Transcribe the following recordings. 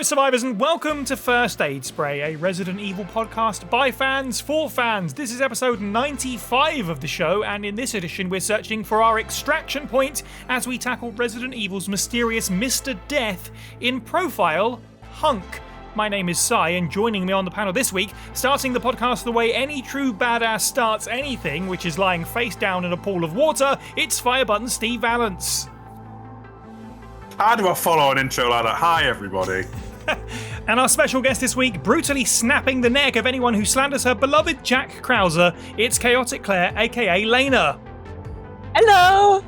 Hello, survivors, and welcome to First Aid Spray, a Resident Evil podcast by fans for fans. This is episode 95 of the show, and in this edition, we're searching for our extraction point as we tackle Resident Evil's mysterious Mr. Death in Profile, HUNK. My name is Sai, and joining me on the panel this week, starting the podcast the way any true badass starts anything, which is lying face down in a pool of water, it's Fire Button Steve Valance. How do I follow an intro like that? Hi, everybody. And our special guest this week, brutally snapping the neck of anyone who slanders her beloved Jack Krauser, it's ChaoticClaire, aka Lena. Hello!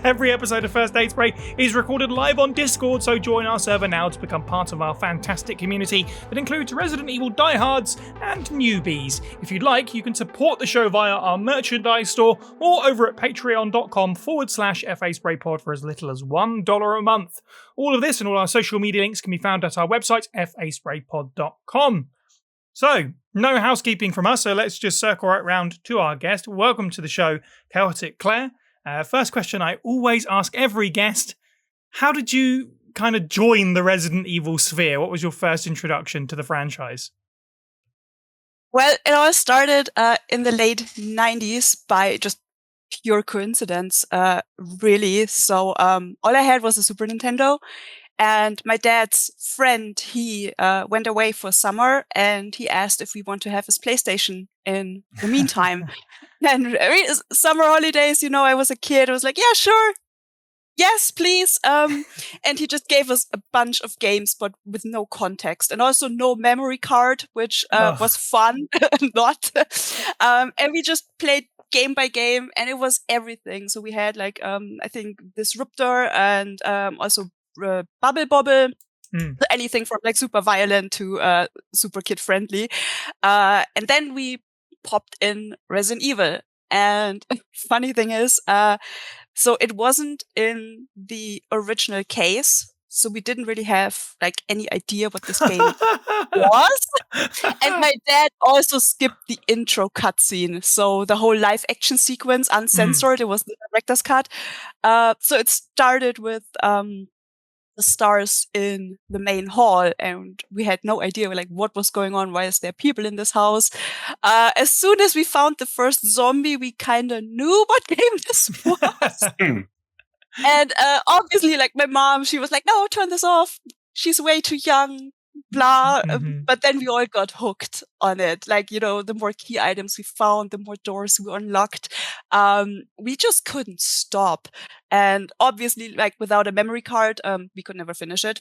Every episode of First Aid Spray is recorded live on Discord, so join our server now to become part of our fantastic community that includes Resident Evil diehards and newbies. If you'd like, you can support the show via our merchandise store or over at patreon.com/FASprayPod for as little as $1 a month. All of this and all our social media links can be found at our website, faspraypod.com. So, no housekeeping from us, so let's just circle right round to our guest. Welcome to the show, ChaoticClaire. First question I always ask every guest, how did you kind of join the Resident Evil sphere? What was your first introduction to the franchise? Well, it all started in the late 90s by just pure coincidence, really. So all I had was a Super Nintendo, and my dad's friend, he went away for summer, and he asked if we want to have his PlayStation in the meantime. And summer holidays, you know, I was a kid. I was like, yeah, sure. Yes, please. And he just gave us a bunch of games, but with no context and also no memory card, which was fun. Not. And we just played game by game, and it was everything. So we had like, I think Disruptor and also Bubble Bobble. Anything from like super violent to super kid friendly. And then we popped in Resident Evil. And funny thing is, so it wasn't in the original case. So we didn't really have like any idea what this game was. And my dad also skipped the intro cutscene. So the whole live action sequence uncensored, it was the director's cut. So it started with the stars in the main hall, and we had no idea like what was going on. Why is there people in this house? As soon as we found the first zombie, we kind of knew what game this was. And obviously, like my mom, she was like, "No, turn this off. She's way too young." Blah. But then we all got hooked on it. Like, you know, the more key items we found, the more doors we unlocked. We just couldn't stop. And obviously, like without a memory card, we could never finish it.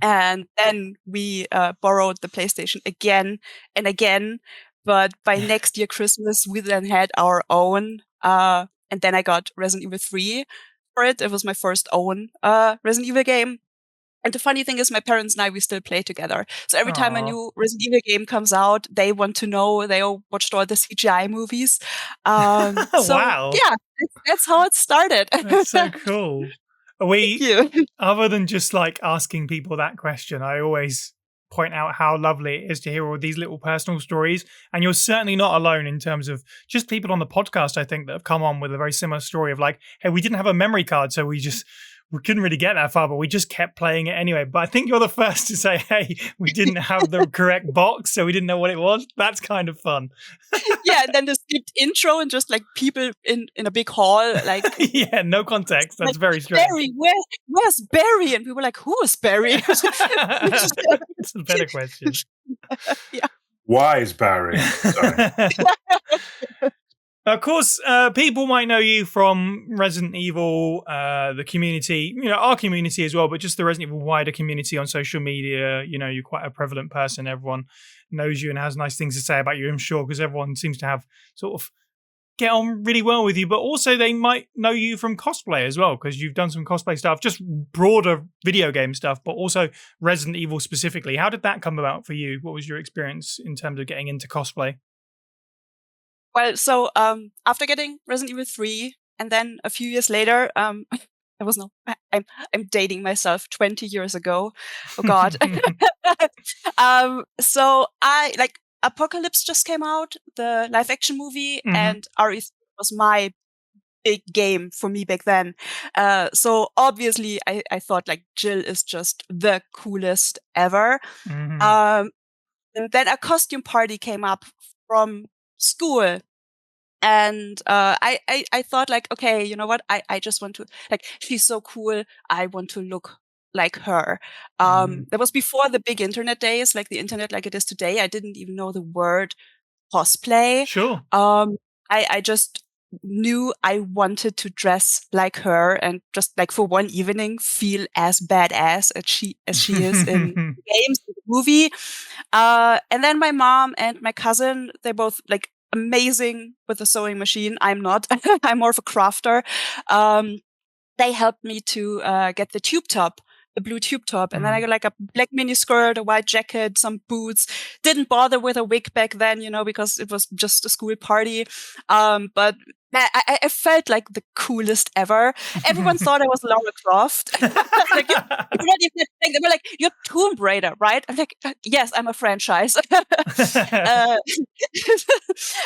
And then we borrowed the PlayStation again and again. But by next year Christmas, we then had our own. And then I got Resident Evil 3 for it. It was my first own Resident Evil game. And the funny thing is, my parents and I, we still play together. So every time a new Resident Evil game comes out, they want to know. They all watched all the CGI movies. So, wow. Yeah, that's how it started. That's so cool. Thank you. Other than just like asking people that question, I always point out how lovely it is to hear all these little personal stories. And you're certainly not alone in terms of just people on the podcast, I think, that have come on with a very similar story of like, hey, we didn't have a memory card, so we couldn't really get that far, but we just kept playing it anyway. But I think you're the first to say, hey, we didn't have the correct box, so we didn't know what it was. That's kind of fun. Yeah, and then the skipped intro and just like people in a big hall. Like yeah, no context. That's like, very strange. Barry, where's Barry? And we were like, who is Barry? It's a better question. Yeah. Why is Barry? Sorry. Of course, people might know you from Resident Evil, the community, you know, our community as well, but just the Resident Evil wider community on social media. You know, you're quite a prevalent person. Everyone knows you and has nice things to say about you, I'm sure, because everyone seems to have sort of get on really well with you. But also they might know you from cosplay as well, because you've done some cosplay stuff, just broader video game stuff, but also Resident Evil specifically. How did that come about for you? What was your experience in terms of getting into cosplay? Well, so after getting Resident Evil 3, and then a few years later, I'm dating myself 20 years ago. Oh God. So I like Apocalypse just came out, the live action movie, and RE3 was my big game for me back then. So obviously I thought like Jill is just the coolest ever. Mhm. And then a costume party came up from school. And I thought like, okay, you know what? I just want to, like, she's so cool. I want to look like her. Mhm. That was before the big internet days, like the internet like it is today. I didn't even know the word cosplay. Sure. I just knew I wanted to dress like her and just like for one evening feel as badass as she is in games, in the movie. And then my mom and my cousin, they're both like amazing with a sewing machine. I'm not. I'm more of a crafter. They helped me to get the tube top, the blue tube top. And then I got like a black mini skirt, a white jacket, some boots. Didn't bother with a wig back then, because it was just a school party. But I felt like the coolest ever. Everyone thought I was Lara Croft. Like, you're not even, like, they were like, "You're Tomb Raider, right?" I'm like, "Yes, I'm a franchise." uh,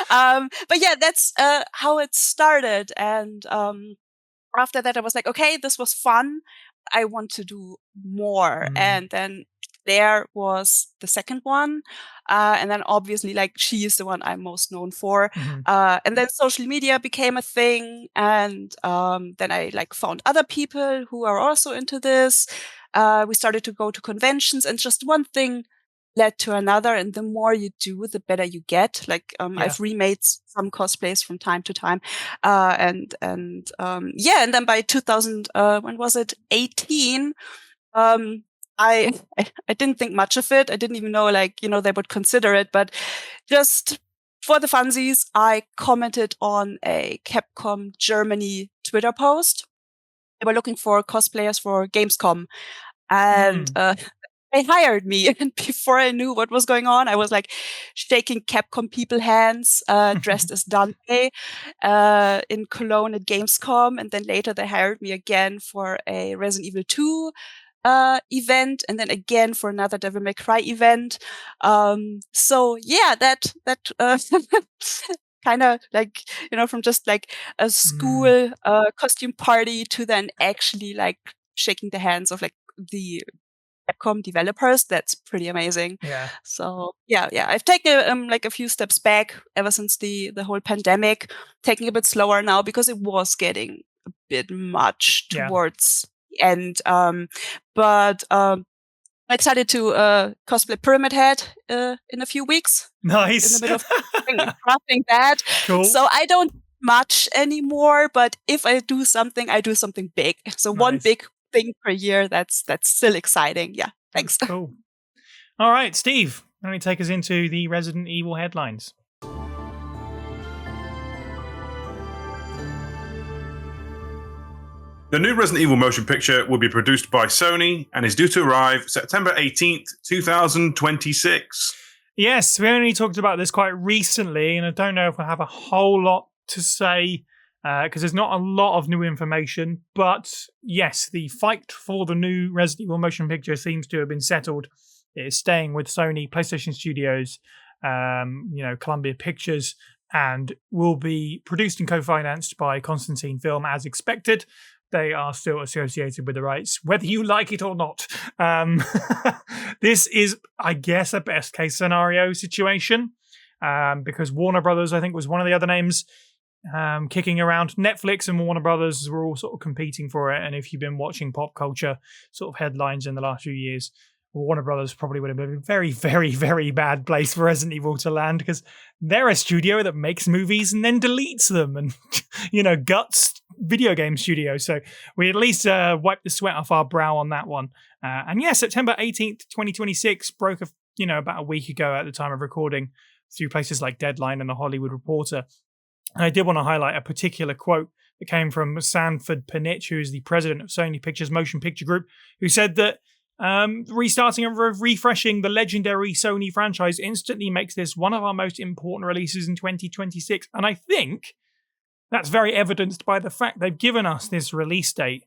but yeah, that's how it started. And after that, I was like, okay, this was fun. I want to do more. And then Claire was the second one. And then obviously, like, she is the one I'm most known for. And then social media became a thing. And then I like found other people who are also into this. We started to go to conventions, and just one thing led to another. And the more you do, the better you get. Like, I've remade some cosplays from time to time. Yeah, and then by 2000, when was it? 18, I didn't think much of it. I didn't even know, like, they would consider it, but just for the funsies, I commented on a Capcom Germany Twitter post. They were looking for cosplayers for Gamescom, and they hired me. And before I knew what was going on, I was like shaking Capcom people hands, dressed as Dante, in Cologne at Gamescom. And then later they hired me again for a Resident Evil 2 event, and then again for another Devil May Cry event. So yeah, that kind of like, from just like a school costume party to then actually like shaking the hands of like the Capcom developers. That's pretty amazing. Yeah. So yeah, I've taken like a few steps back ever since the whole pandemic, taking a bit slower now because it was getting a bit much towards the end. But I'm excited to cosplay Pyramid Head in a few weeks. Nice. In the middle of crafting that. Cool. So I don't much anymore, but if I do something, I do something big. So one big thing per year, that's still exciting. Yeah, thanks. That's cool. All right, Steve, let me take us into the Resident Evil headlines. The new Resident Evil motion picture will be produced by Sony and is due to arrive September 18th, 2026. Yes, we only talked about this quite recently, and I don't know if I have a whole lot to say because there's not a lot of new information. But yes, the fight for the new Resident Evil motion picture seems to have been settled. It is staying with Sony, PlayStation Studios, Columbia Pictures, and will be produced and co-financed by Constantine Film as expected. They are still associated with the rights, whether you like it or not. This is, I guess, a best case scenario situation because Warner Brothers, I think, was one of the other names kicking around. Netflix and Warner Brothers were all sort of competing for it. And if you've been watching pop culture sort of headlines in the last few years, Warner Brothers probably would have been a very, very, very bad place for Resident Evil to land because they're a studio that makes movies and then deletes them and, guts video game studio. So we at least wiped the sweat off our brow on that one. And yeah, September 18th, 2026 broke about a week ago at the time of recording through places like Deadline and The Hollywood Reporter. And I did want to highlight a particular quote that came from Sanford Panitch, who is the president of Sony Pictures Motion Picture Group, who said that restarting and refreshing the legendary Sony franchise instantly makes this one of our most important releases in 2026. And I think that's very evidenced by the fact they've given us this release date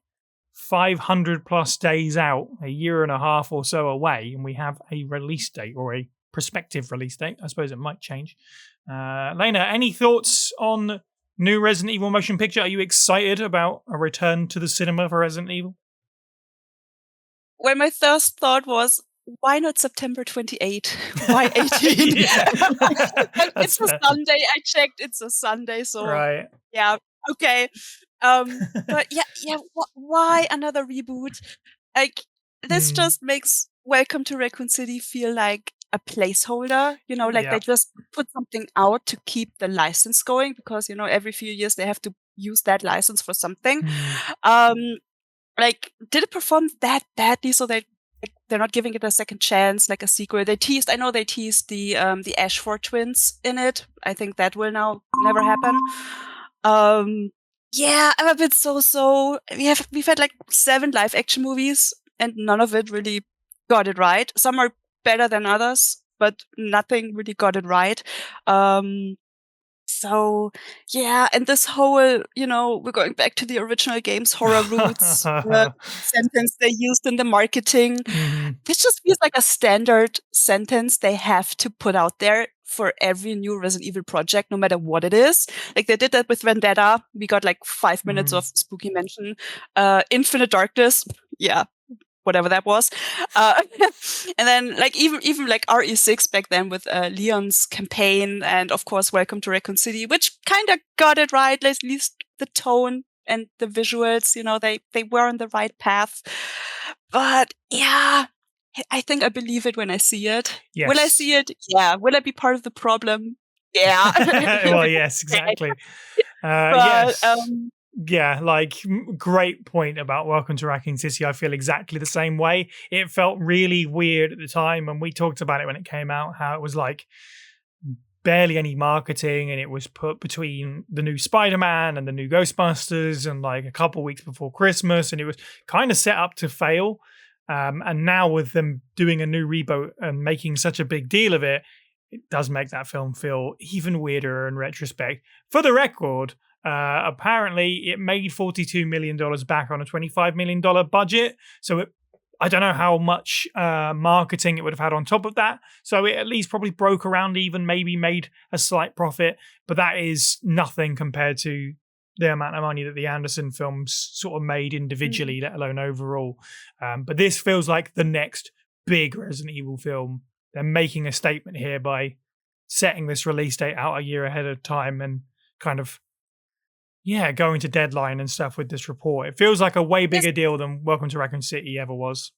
500 plus days out, a year and a half or so away, and we have a release date or a prospective release date. I suppose it might change. Lena, any thoughts on new Resident Evil motion picture. Are you excited about a return to the cinema for Resident Evil? Well, my first thought was, why not September 28? Why 18? It's a Sunday. I checked. It's a Sunday. So, right. Yeah. Okay. But yeah. Why another reboot? Like, this just makes Welcome to Raccoon City feel like a placeholder. Like they just put something out to keep the license going because, every few years they have to use that license for something. Like, did it perform that badly so they're not giving it a second chance, like a sequel? I know they teased the Ashford twins in it. I think that will now never happen. Yeah, I'm a bit so. We've had like 7 live action movies and none of it really got it right. Some are better than others, but nothing really got it right. So, yeah, and this whole, we're going back to the original game's horror roots, sentence they used in the marketing. This just feels like a standard sentence they have to put out there for every new Resident Evil project, no matter what it is. Like they did that with Vendetta. We got like 5 minutes of spooky mention. Infinite Darkness. Yeah. Whatever that was. And then like even like RE6 back then with Leon's campaign and of course Welcome to Raccoon City, which kind of got it right, at least the tone and the visuals, they were on the right path. But yeah, I think I believe it when I see it. Yes. Will I see it? Yeah. Will I be part of the problem? Yeah. Well, yes, exactly. But, yes. Yeah, like great point about Welcome to Raccoon City. I feel exactly the same way. It felt really weird at the time, and we talked about it when it came out, how it was like barely any marketing, and it was put between the new Spider-Man and the new Ghostbusters and like a couple weeks before Christmas, and it was kind of set up to fail. And now with them doing a new reboot and making such a big deal of it, it does make that film feel even weirder in retrospect. For the record, apparently it made $42 million back on a $25 million budget. So I don't know how much marketing it would have had on top of that. So it at least probably broke around even, maybe made a slight profit. But that is nothing compared to the amount of money that the Anderson films sort of made individually, let alone overall. But this feels like the next big Resident Evil film. They're making a statement here by setting this release date out a year ahead of time and kind of going to deadline and stuff with this report. It feels like a way bigger deal than Welcome to Raccoon City ever was.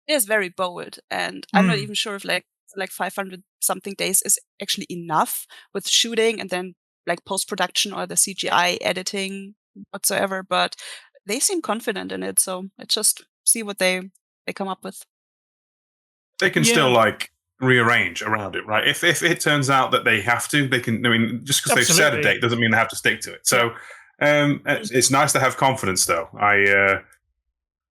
It is very bold, and I'm not even sure if like 500 something days is actually enough with shooting and then like post-production or the CGI editing whatsoever, but they seem confident in it, so let's just see what they come up with. They can still like rearrange around it, right? If it turns out that they have to, they can. I mean, just because they've set a date doesn't mean they have to stick to it. So it's nice to have confidence, though. I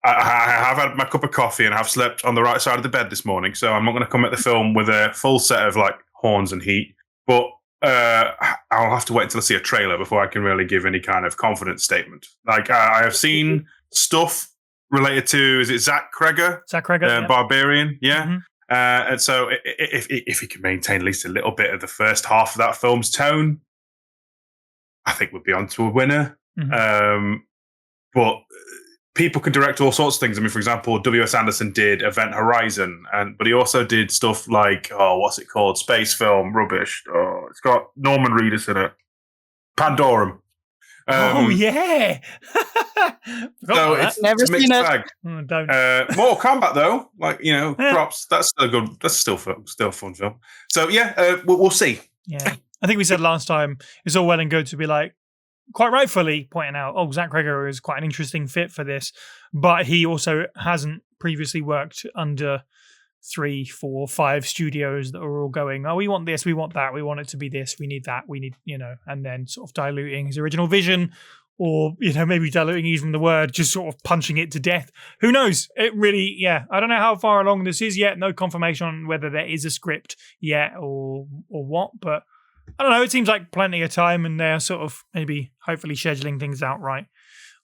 have had my cup of coffee and I've slept on the right side of the bed this morning, so I'm not going to come at the film with a full set of like horns and heat. But I'll have to wait until I see a trailer before I can really give any kind of confident statement. Like I have seen stuff related to, is it Zach Kreger? Barbarian, yeah. Mm-hmm. And so if he can maintain at least a little bit of the first half of that film's tone, I think we'd be on to a winner. Mm-hmm. But people can direct all sorts of things. I mean, for example, W.S. Anderson did Event Horizon, but he also did stuff like, what's it called? Space film rubbish. Oh, it's got Norman Reedus in it. Pandorum. Oh yeah. So it's a mixed bag. Don't. Mortal Kombat though, like props. That's still good. That's still a fun film. So yeah, we'll see. Yeah, I think we said last time it's all well and good to be like, quite rightfully pointing out, Zach Kreger is quite an interesting fit for this, but he also hasn't previously worked under 3, 4, 5 studios that are all going, we want this, we want that, we want it to be this, we need that, we need, and then sort of diluting his original vision, or, maybe diluting even the word, just sort of punching it to death. Who knows? It really, I don't know how far along this is yet. No confirmation on whether there is a script yet or what, but I don't know. It seems like plenty of time, and they're sort of maybe hopefully scheduling things out right.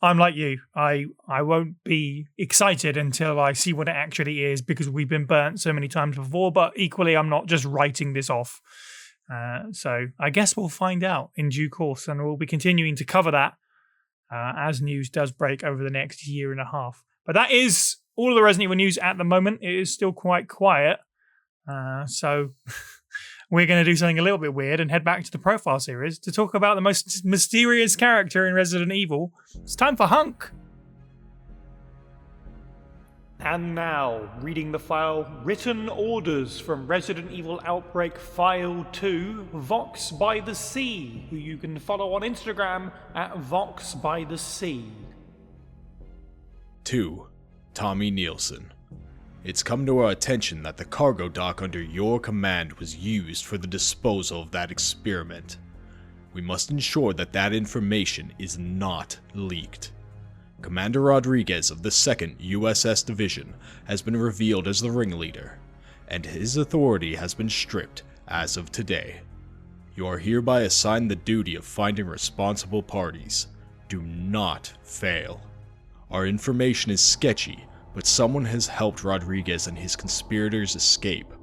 I'm like you. I won't be excited until I see what it actually is, because we've been burnt so many times before, but equally I'm not just writing this off. So I guess we'll find out in due course, and we'll be continuing to cover that as news does break over the next year and a half. But that is all of the Resident Evil news at the moment. It is still quite quiet. So we're going to do something a little bit weird and head back to the profile series to talk about the most mysterious character in Resident Evil. It's time for HUNK. And now, reading the file Written Orders from Resident Evil Outbreak File 2, Vox by the Sea, who you can follow on Instagram at Vox by the Sea. 2. Tommy Nielsen. It's come to our attention that the cargo dock under your command was used for the disposal of that experiment. We must ensure that that information is not leaked. Commander Rodriguez of the 2nd U.S.S. Division has been revealed as the ringleader, and his authority has been stripped as of today. You are hereby assigned the duty of finding responsible parties. Do not fail. Our information is sketchy, but someone has helped Rodriguez and his conspirators escape.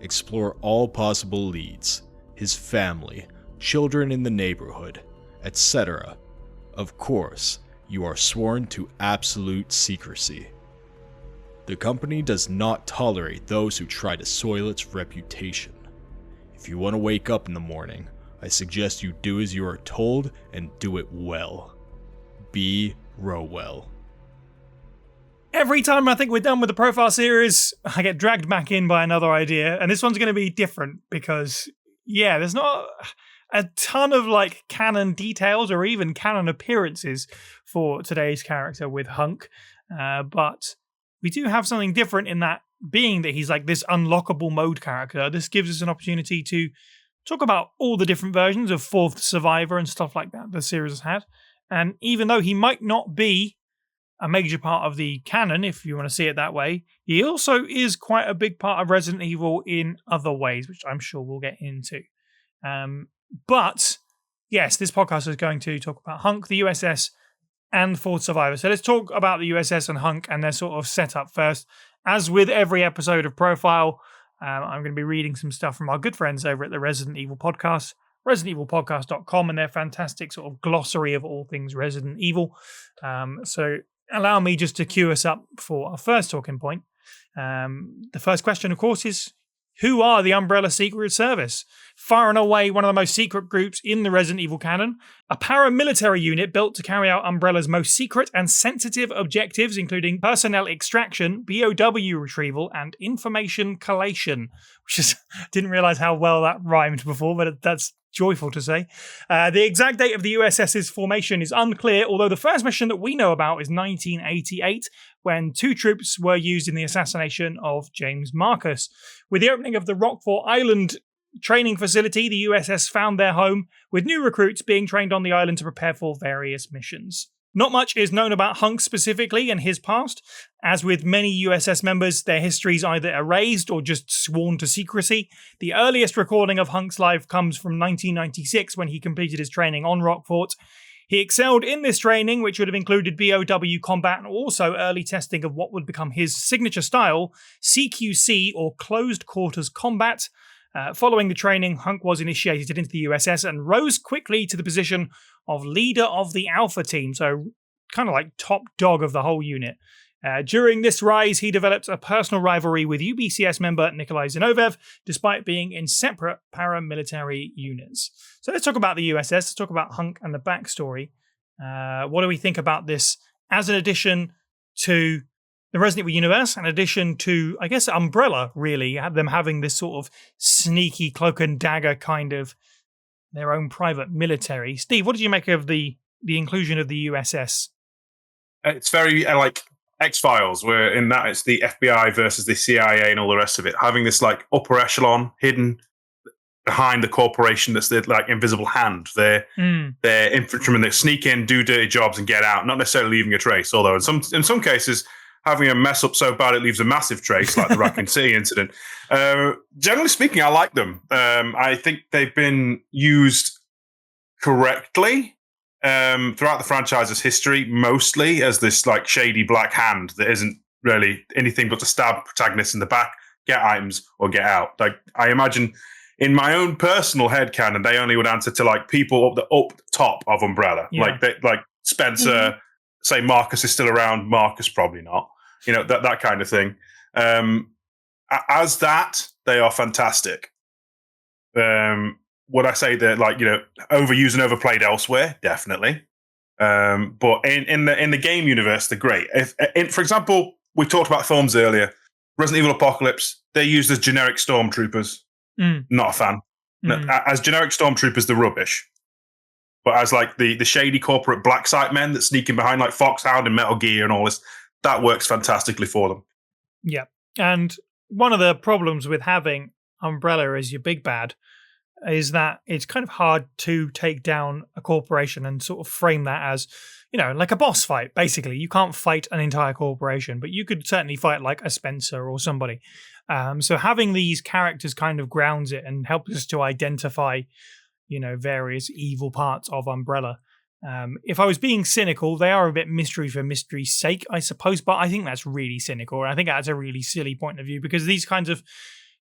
Explore all possible leads, his family, children in the neighborhood, etc. Of course, you are sworn to absolute secrecy. The company does not tolerate those who try to soil its reputation. If you want to wake up in the morning, I suggest you do as you are told and do it well. B. Rowell. Every time I think we're done with the profile series, I get dragged back in by another idea, and this one's going to be different because, there's not a ton of canon details or even canon appearances for today's character with HUNK, but we do have something different in that being that he's this unlockable mode character. This gives us an opportunity to talk about all the different versions of Fourth Survivor and stuff like that the series has had, and even though he might not be a major part of the canon, if you want to see it that way, he also is quite a big part of Resident Evil in other ways, which I'm sure we'll get into. But yes, this podcast is going to talk about HUNK, the U.S.S, and Fourth Survivor. So let's talk about the U.S.S and HUNK and their sort of setup first. As with every episode of Profile, I'm going to be reading some stuff from our good friends over at the Resident Evil Podcast, ResidentEvilPodcast.com, and their fantastic sort of glossary of all things Resident Evil. So allow me just to cue us up for our first talking point. The first question, of course, is who are the Umbrella Secret Service? Far and away one of the most secret groups in the Resident Evil canon, a paramilitary unit built to carry out Umbrella's most secret and sensitive objectives, including personnel extraction, BOW retrieval, and information collation, which is, didn't realize how well that rhymed before, but that's joyful to say. The exact date of the USS's formation is unclear, although the first mission that we know about is 1988, when 2 troops were used in the assassination of James Marcus. With the opening of the Rockfort Island training facility, the USS found their home, with new recruits being trained on the island to prepare for various missions. Not much is known about HUNK specifically and his past. As with many USS members, their histories either erased or just sworn to secrecy. The earliest recording of HUNK's life comes from 1996 when he completed his training on Rockfort. He excelled in this training, which would have included BOW combat and also early testing of what would become his signature style, CQC or Closed Quarters Combat. Following the training, HUNK was initiated into the USS and rose quickly to the position of leader of the Alpha team, so kind of like top dog of the whole unit. During this rise, he developed a personal rivalry with UBCS member Nikolai Zinovev, despite being in separate paramilitary units. So let's talk about the USS, let's talk about HUNK and the backstory. What do we think about this as an addition to the Resident Evil universe, in addition to, I guess, Umbrella, really, them having this sort of sneaky cloak and dagger kind of their own private military? Steve, what did you make of the inclusion of the USS? It's very like X-Files, where in that it's the FBI versus the CIA and all the rest of it, having this upper echelon hidden behind the corporation that's the invisible hand. They're infantrymen that sneak in, do dirty jobs, and get out, not necessarily leaving a trace. Although in some cases, having a mess up so bad it leaves a massive trace, like the Raccoon City incident. Generally speaking, I like them. I think they've been used correctly throughout the franchise's history, mostly as this shady black hand that isn't really anything but to stab protagonists in the back, get items, or get out. I imagine in my own personal headcanon, they only would answer to like people up top of Umbrella. Yeah. Like Spencer, say Marcus is still around, Marcus probably not. That kind of thing. As that, they are fantastic. Would I say that overused and overplayed elsewhere? Definitely. But in the game universe, they're great. For example, we talked about films earlier. Resident Evil Apocalypse, they're used as generic stormtroopers. Not a fan. As generic stormtroopers, they're rubbish. But as like the shady corporate black site men that sneak in behind like Foxhound and Metal Gear and all this, that works fantastically for them. Yeah. And one of the problems with having Umbrella as your big bad is that it's kind of hard to take down a corporation and sort of frame that as, like a boss fight, basically. You can't fight an entire corporation, but you could certainly fight like a Spencer or somebody. So having these characters kind of grounds it and helps us to identify, various evil parts of Umbrella. If I was being cynical, they are a bit mystery for mystery's sake, I suppose, but I think that's really cynical. And I think that's a really silly point of view because these kinds of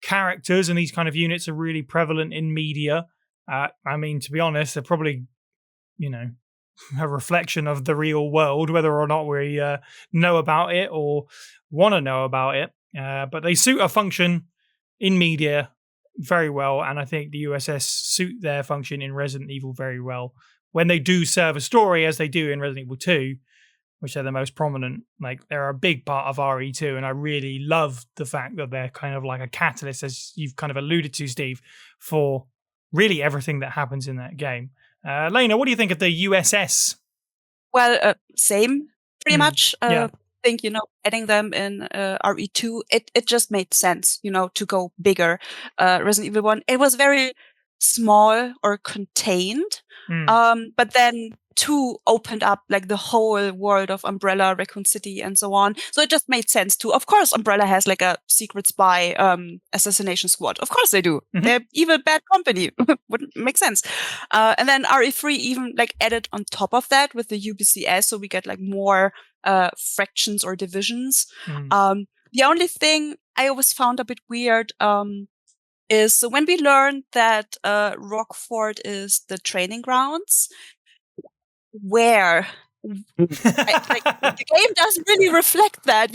characters and these kind of units are really prevalent in media. I mean, to be honest, they're probably, a reflection of the real world, whether or not we know about it or want to know about it. But they suit a function in media very well, and I think the U.S.S. suit their function in Resident Evil very well. When they do serve a story, as they do in Resident Evil 2, which are the most prominent, like they're a big part of RE2, and I really love the fact that they're kind of like a catalyst, as you've kind of alluded to, Steve, for really everything that happens in that game. Lena, what do you think of the U.S.S? Well, same, pretty much. Yeah. I think, adding them in RE2, it just made sense, to go bigger. Resident Evil 1, it was very small or contained, but then 2 opened up like the whole world of Umbrella, Raccoon City, and so on. So it just made sense to. Of course, Umbrella has like a secret spy assassination squad. Of course they do. They're evil, bad company. Wouldn't make sense. And then RE3 even like added on top of that with the U.S.S, so we get like more fractions or divisions. The only thing I always found a bit weird is when we learned that Rockford is the training grounds, where the game doesn't really reflect that,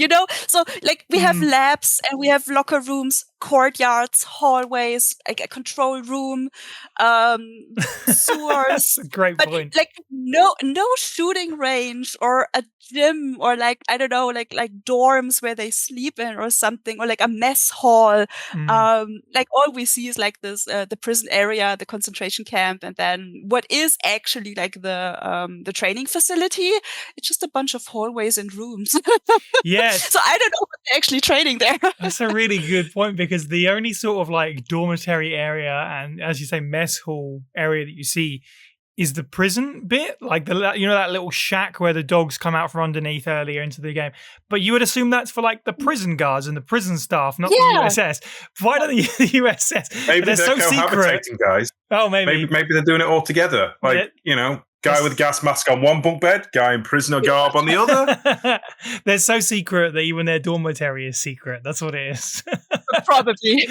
So like we have labs and we have locker rooms, courtyards, hallways, like a control room, sewers. That's a great point. Like no shooting range or a gym or like I don't know, like dorms where they sleep in or something, or like a mess hall. Like all we see is like this the prison area, the concentration camp, and then what is actually like the training facility. It's just a bunch of hallways and rooms. Yes. So I don't know what they're actually training there. That's a really good point, because the only sort of like dormitory area and, as you say, mess hall area that you see is the prison bit, like that little shack where the dogs come out from underneath earlier into the game. But you would assume that's for like the prison guards and the prison staff, not the U.S.S. Why don't the U.S.S? Maybe they're so cohabitating, secret, guys. Oh, maybe they're doing it all together. Like guy with a gas mask on one bunk bed, guy in prisoner garb on the other. They're so secret that even their dormitory is secret. That's what it is. Probably.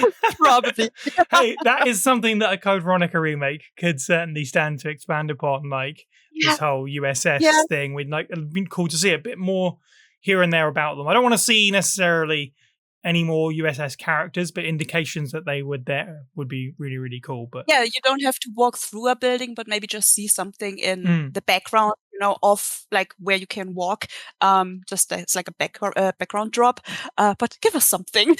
Hey, that is something that a Code Veronica remake could certainly stand to expand upon, like this whole U.S.S. thing. It'd been cool to see a bit more here and there about them. I don't want to see necessarily any more U.S.S. characters, but indications that they would there would be really, really cool. But yeah, you don't have to walk through a building, but maybe just see something in the background, of like where you can walk. Just it's like a background drop. But give us something.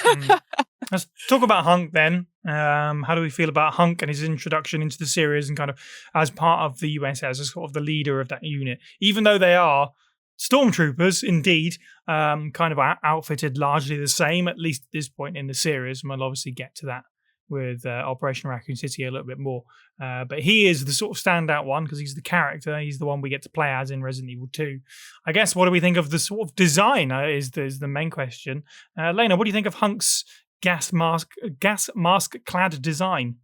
Let's talk about HUNK then. How do we feel about HUNK and his introduction into the series and kind of as part of the U.S.S. as sort of the leader of that unit, even though they are stormtroopers, indeed, kind of outfitted largely the same, at least at this point in the series. And we'll obviously get to that with Operation Raccoon City a little bit more. But he is the sort of standout one because he's the character. He's the one we get to play as in Resident Evil 2. I guess, what do we think of the sort of design is the main question. Lena, what do you think of HUNK's gas mask clad design?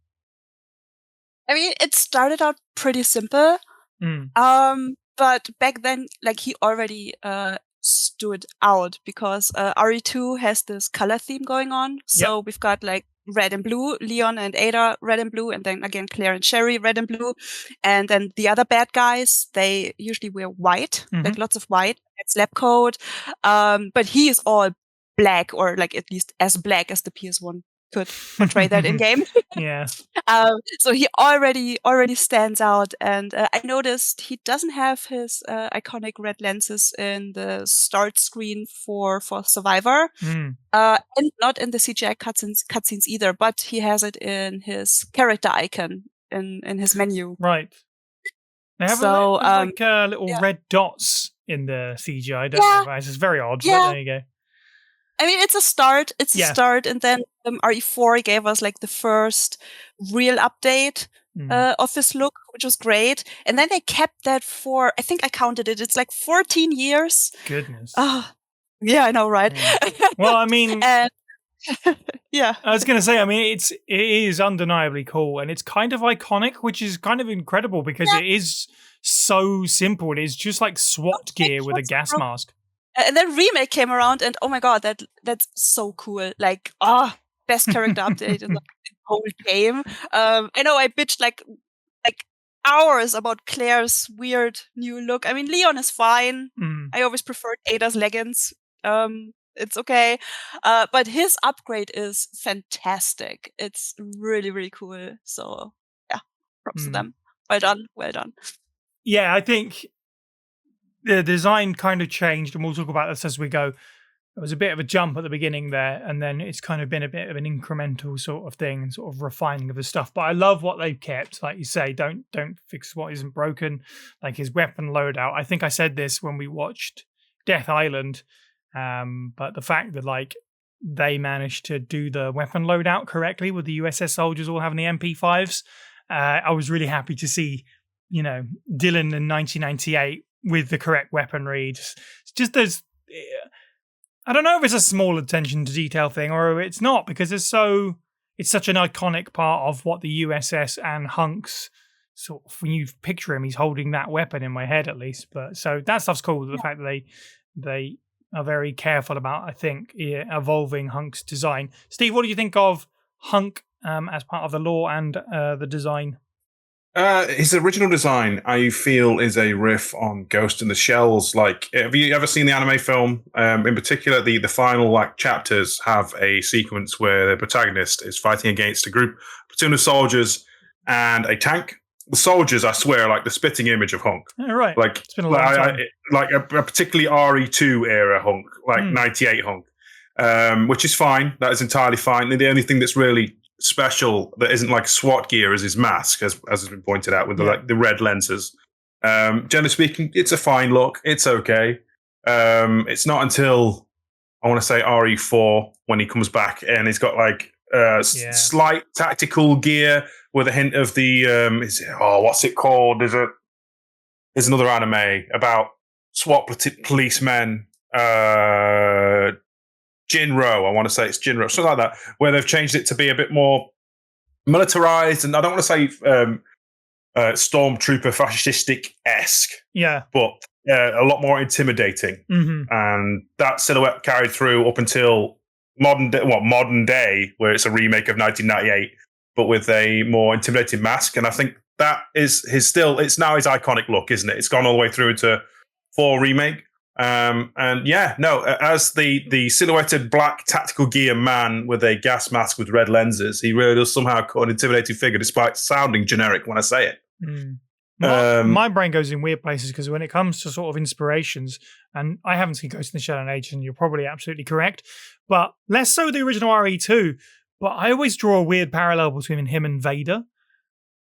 I mean, it started out pretty simple. But back then, like, he already stood out because RE2 has this color theme going on. So we've got like red and blue, Leon and Ada red and blue, and then again Claire and Sherry red and blue. And then the other bad guys, they usually wear white, like lots of white. It's lab coat. But he is all black, or like at least as black as the PS1 could portray that in game. Yeah. So he already stands out, and I noticed he doesn't have his iconic red lenses in the start screen for Survivor, and not in the CGI cutscenes either. But he has it in his character icon in his menu. Right. They have little red dots in the CGI, don't they? It's very odd, but there you go. I mean, it's a start. It's a start, and then RE4 gave us like the first real update of this look, which was great. And then they kept that for, I think I counted it. It's like 14 years. Goodness. Yeah, I know, right? Yeah. Well, I mean, yeah. I was going to say, I mean, it is undeniably cool, and it's kind of iconic, which is kind of incredible because it is so simple. It is just like SWAT gear with a gas mask. And then Remake came around, and oh my god, that's so cool! Like, best character update in the whole game. I know I bitched like hours about Claire's weird new look. I mean, Leon is fine. I always preferred Ada's leggings. It's okay, but his upgrade is fantastic. It's really, really cool. So yeah, props to them. Well done. Yeah, I think the design kind of changed, and we'll talk about this as we go. It was a bit of a jump at the beginning there, and then it's kind of been a bit of an incremental sort of thing and sort of refining of the stuff. But I love what they've kept. Like you say, don't fix what isn't broken. Like his weapon loadout. I think I said this when we watched Death Island, but the fact that like they managed to do the weapon loadout correctly with the U.S.S. soldiers all having the MP5s, I was really happy to see, Dylan in 1998 with the correct weaponry. Just there's, I don't know if it's a small attention to detail thing or it's not, because it's such an iconic part of what the U.S.S. and HUNK's sort of, when you picture him, he's holding that weapon in my head at least. But so that stuff's cool. The fact that they are very careful about, I think, evolving HUNK's design. Steve, what do you think of HUNK as part of the lore and the design? His original design, I feel, is a riff on Ghost in the Shell's. Like, have you ever seen the anime film? In particular, the final chapters have a sequence where the protagonist is fighting against a platoon of soldiers and a tank. The soldiers, I swear, are like the spitting image of HUNK. Oh, right. Like, it's been a long time. Like a particularly RE2 era HUNK, like 98 HUNK, which is fine. That is entirely fine. And the only thing that's really special that isn't like SWAT gear is his mask, as has been pointed out, with the red lenses. Generally speaking, it's a fine look. It's okay. It's not until I want to say RE4 when he comes back and he's got like slight tactical gear with a hint of the what's it called? There's another anime about SWAT policemen. Jinro, I want to say it's Jinro, something like that, where they've changed it to be a bit more militarized, and I don't want to say stormtrooper fascistic-esque, but a lot more intimidating. And that silhouette carried through up until modern day, where it's a remake of 1998, but with a more intimidating mask. And I think that is it's now his iconic look, isn't it? It's gone all the way through to 4 remake. As the silhouetted black tactical gear man with a gas mask with red lenses, he really does somehow cut an intimidating figure, despite sounding generic when I say it. My brain goes in weird places, because when it comes to sort of inspirations, and I haven't seen Ghost in the Shell in ages, and you're probably absolutely correct, but less so the original RE2, but I always draw a weird parallel between him and Vader,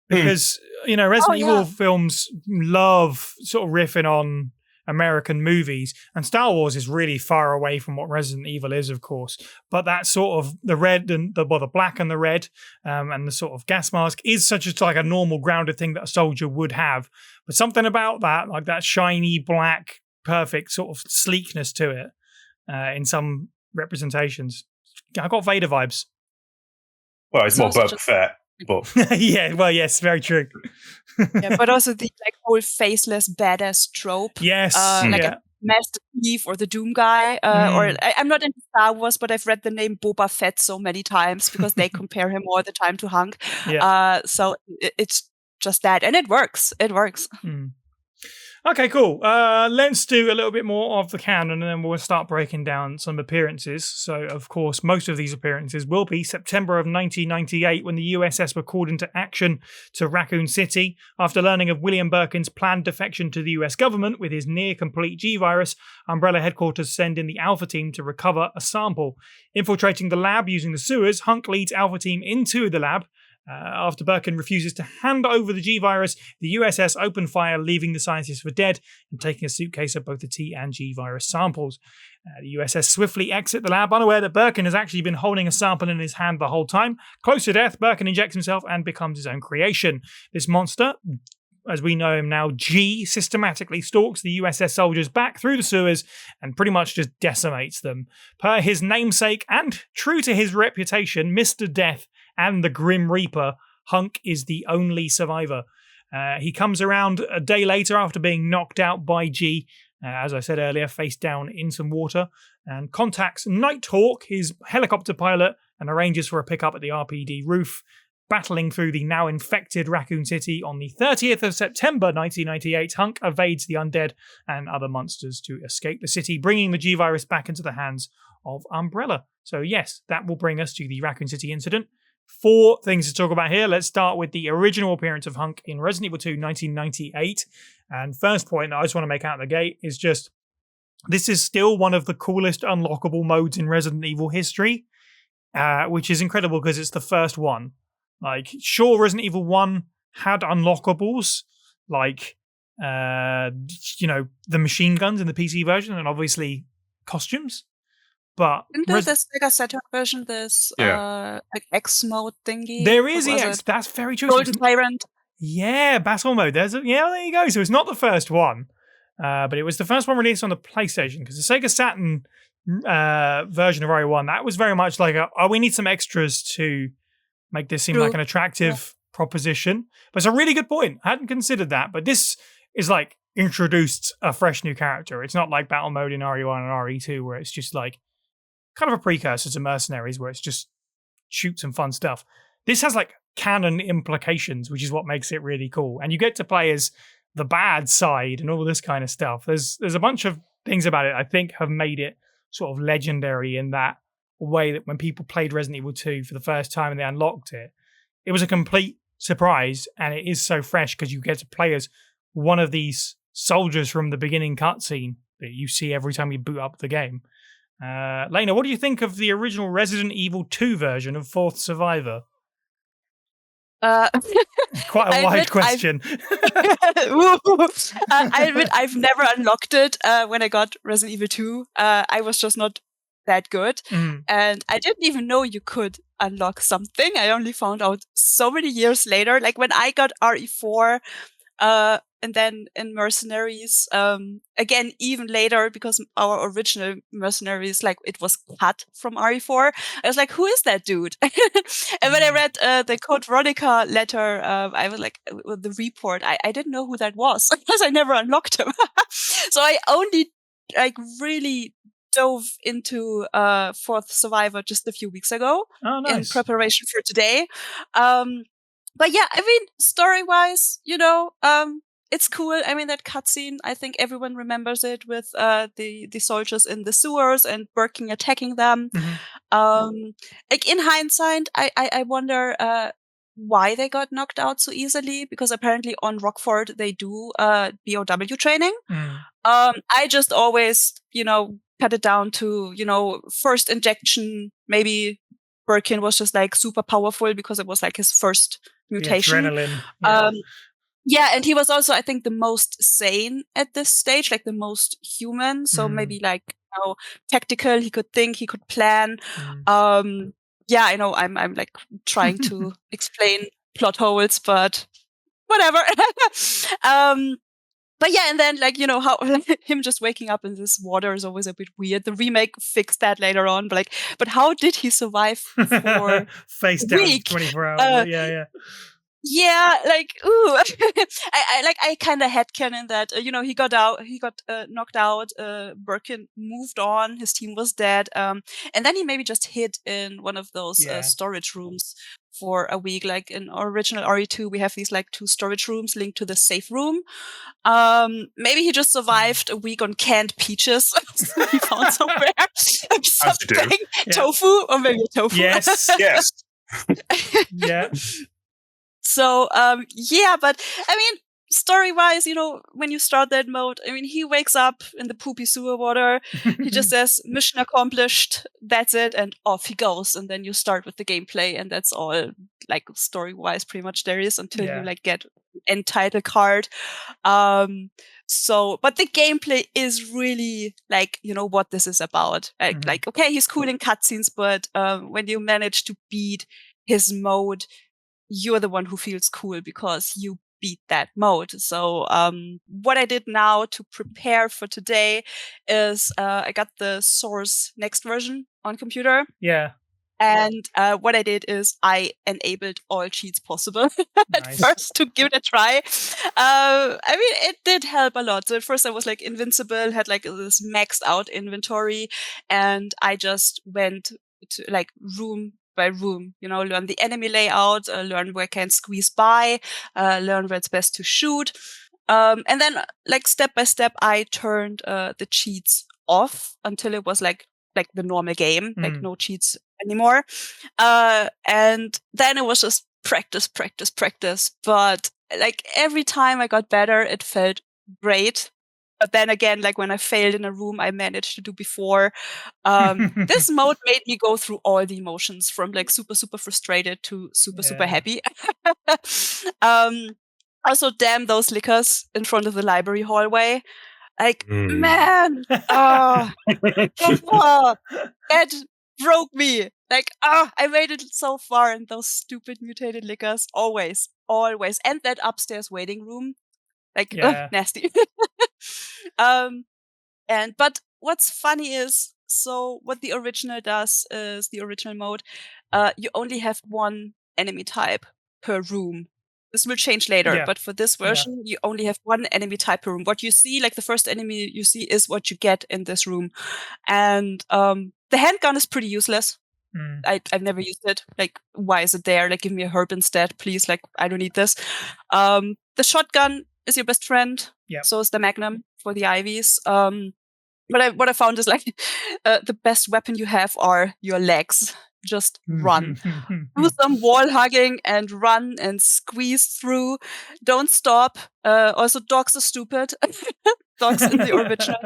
because, Resident Evil films love sort of riffing on American movies, and Star Wars is really far away from what Resident Evil is, of course, but that sort of the red and the black and the red and the sort of gas mask is such a normal grounded thing that a soldier would have, but something about that, like that shiny black perfect sort of sleekness to it in some representations, I got Vader vibes. Well, it's more Boba Fett. But yes, very true. But also the whole faceless badass trope. Yes, Master Chief or the Doom guy. I'm not into Star Wars, but I've read the name Boba Fett so many times because they compare him all the time to Hunk. So it's just that, and it works. It works. Okay, cool. Let's do a little bit more of the canon, and then we'll start breaking down some appearances. So, of course, most of these appearances will be September of 1998, when the U.S.S. were called into action to Raccoon City. After learning of William Birkin's planned defection to the U.S. government with his near-complete G-virus, Umbrella headquarters send in the Alpha Team to recover a sample. Infiltrating the lab using the sewers, Hunk leads Alpha Team into the lab. After Birkin refuses to hand over the G-virus, the U.S.S. open fire, leaving the scientists for dead and taking a suitcase of both the T and G-virus samples. The U.S.S. swiftly exit the lab, unaware that Birkin has actually been holding a sample in his hand the whole time. Close to death, Birkin injects himself and becomes his own creation. This monster, as we know him now, G, systematically stalks the USS soldiers back through the sewers and pretty much just decimates them. Per his namesake and true to his reputation, Mr. Death and the Grim Reaper, Hunk is the only survivor. He comes around a day later after being knocked out by G, as I said earlier, face down in some water, and contacts Nighthawk, his helicopter pilot, and arranges for a pickup at the RPD roof. Battling through the now infected Raccoon City on the 30th of September 1998, Hunk evades the undead and other monsters to escape the city, bringing the G-virus back into the hands of Umbrella. So yes, that will bring us to the Raccoon City incident. 4 things to talk about here. Let's start with the original appearance of Hunk in Resident Evil 2 1998. And first point I just want to make out of the gate is just, this is still one of the coolest unlockable modes in Resident Evil history, which is incredible because it's the first one. Like, sure, Resident Evil 1 had unlockables, like, the machine guns in the PC version, and obviously costumes. But in the Sega Saturn version, there's like X mode thingy. There is EX. That's very true. Golden Tyrant. Yeah, battle mode. There you go. So it's not the first one, but it was the first one released on the PlayStation, because the Sega Saturn version of RE1, that was very much like we need some extras to make this seem like an attractive proposition. But it's a really good point. I hadn't considered that, but this is like introduced a fresh new character. It's not like battle mode in RE1 and RE2 where it's just like kind of a precursor to Mercenaries where it's just shoot some fun stuff. This has like canon implications, which is what makes it really cool. And you get to play as the bad side and all this kind of stuff. There's a bunch of things about it I think have made it sort of legendary in that way, that when people played Resident Evil 2 for the first time and they unlocked it, it was a complete surprise, and it is so fresh because you get to play as one of these soldiers from the beginning cutscene that you see every time you boot up the game. Lena, what do you think of the original Resident Evil 2 version of Fourth Survivor? Quite a wide question. I admit I've never unlocked it when I got Resident Evil 2. I was just not that good. And I didn't even know you could unlock something. I only found out so many years later. Like when I got RE4, and then in Mercenaries, again, even later, because our original Mercenaries, like it was cut from RE4. I was like, who is that dude? And when I read the Code Veronica letter, I was like, the report, I didn't know who that was because I never unlocked him. So I only like really dove into Fourth Survivor just a few weeks ago in preparation for today. But yeah, I mean, story-wise, it's cool. I mean, that cutscene, I think everyone remembers it with the soldiers in the sewers and Birkin attacking them. Like in hindsight, I wonder why they got knocked out so easily, because apparently on Rockford they do BOW training. I just always, cut it down to, first injection, maybe Birkin was just like super powerful because it was like his first mutation. The adrenaline. Yeah, and he was also, I think, the most sane at this stage, like the most human. So maybe like, tactical, he could think, he could plan. Yeah, I know I'm like trying to explain plot holes, but whatever. But yeah, and then like, how him just waking up in this water is always a bit weird. The remake fixed that later on, but how did he survive for face a down week? 24 hours? Yeah. Yeah, like ooh, I kind of headcanon that he got knocked out. Birkin moved on. His team was dead. And then he maybe just hid in one of those storage rooms for a week. Like in our original RE2, we have these like 2 storage rooms linked to the safe room. Maybe he just survived a week on canned peaches he found somewhere. Something tofu or maybe tofu. Yes. Yes. Yeah. So, but I mean, story-wise, when you start that mode, I mean, he wakes up in the poopy sewer water. He just says, mission accomplished. That's it. And off he goes. And then you start with the gameplay. And that's all, like, story-wise, pretty much there is until you, like, get an end title card. But the gameplay is really, like, what this is about. Like, okay, he's cool in cutscenes, but when you manage to beat his mode, you're the one who feels cool because you beat that mode. So what I did now to prepare for today is I got the Source Next version on computer. Yeah. And what I did is I enabled all cheats possible at first to give it a try. I mean, it did help a lot. So at first I was like invincible, had like this maxed out inventory, and I just went to like room by room, learn the enemy layout, learn where I can squeeze by, learn where it's best to shoot. And then like step by step, I turned the cheats off until it was like the normal game, like no cheats anymore. And then it was just practice. But like every time I got better, it felt great. But then again, like when I failed in a room I managed to do before, this mode made me go through all the emotions from like super, super frustrated to super, super happy. Also, damn those liquors in front of the library hallway. Like, man, that broke me. Like, I made it so far, and those stupid mutated liquors, always. And that upstairs waiting room, like, nasty. But what's funny is, so what the original does is, the original mode, you only have one enemy type per room. This will change later, but for this version, you only have one enemy type per room. What you see, like the first enemy you see, is what you get in this room. And the handgun is pretty useless. I've never used it. Like, why is it there? Like, give me a herb instead, please. Like, I don't need this. The shotgun is your best friend. So is the Magnum for the IVs. What I found is like the best weapon you have are your legs. Just run. Do some wall hugging and run and squeeze through. Don't stop. Also, dogs are stupid. Dogs in the original.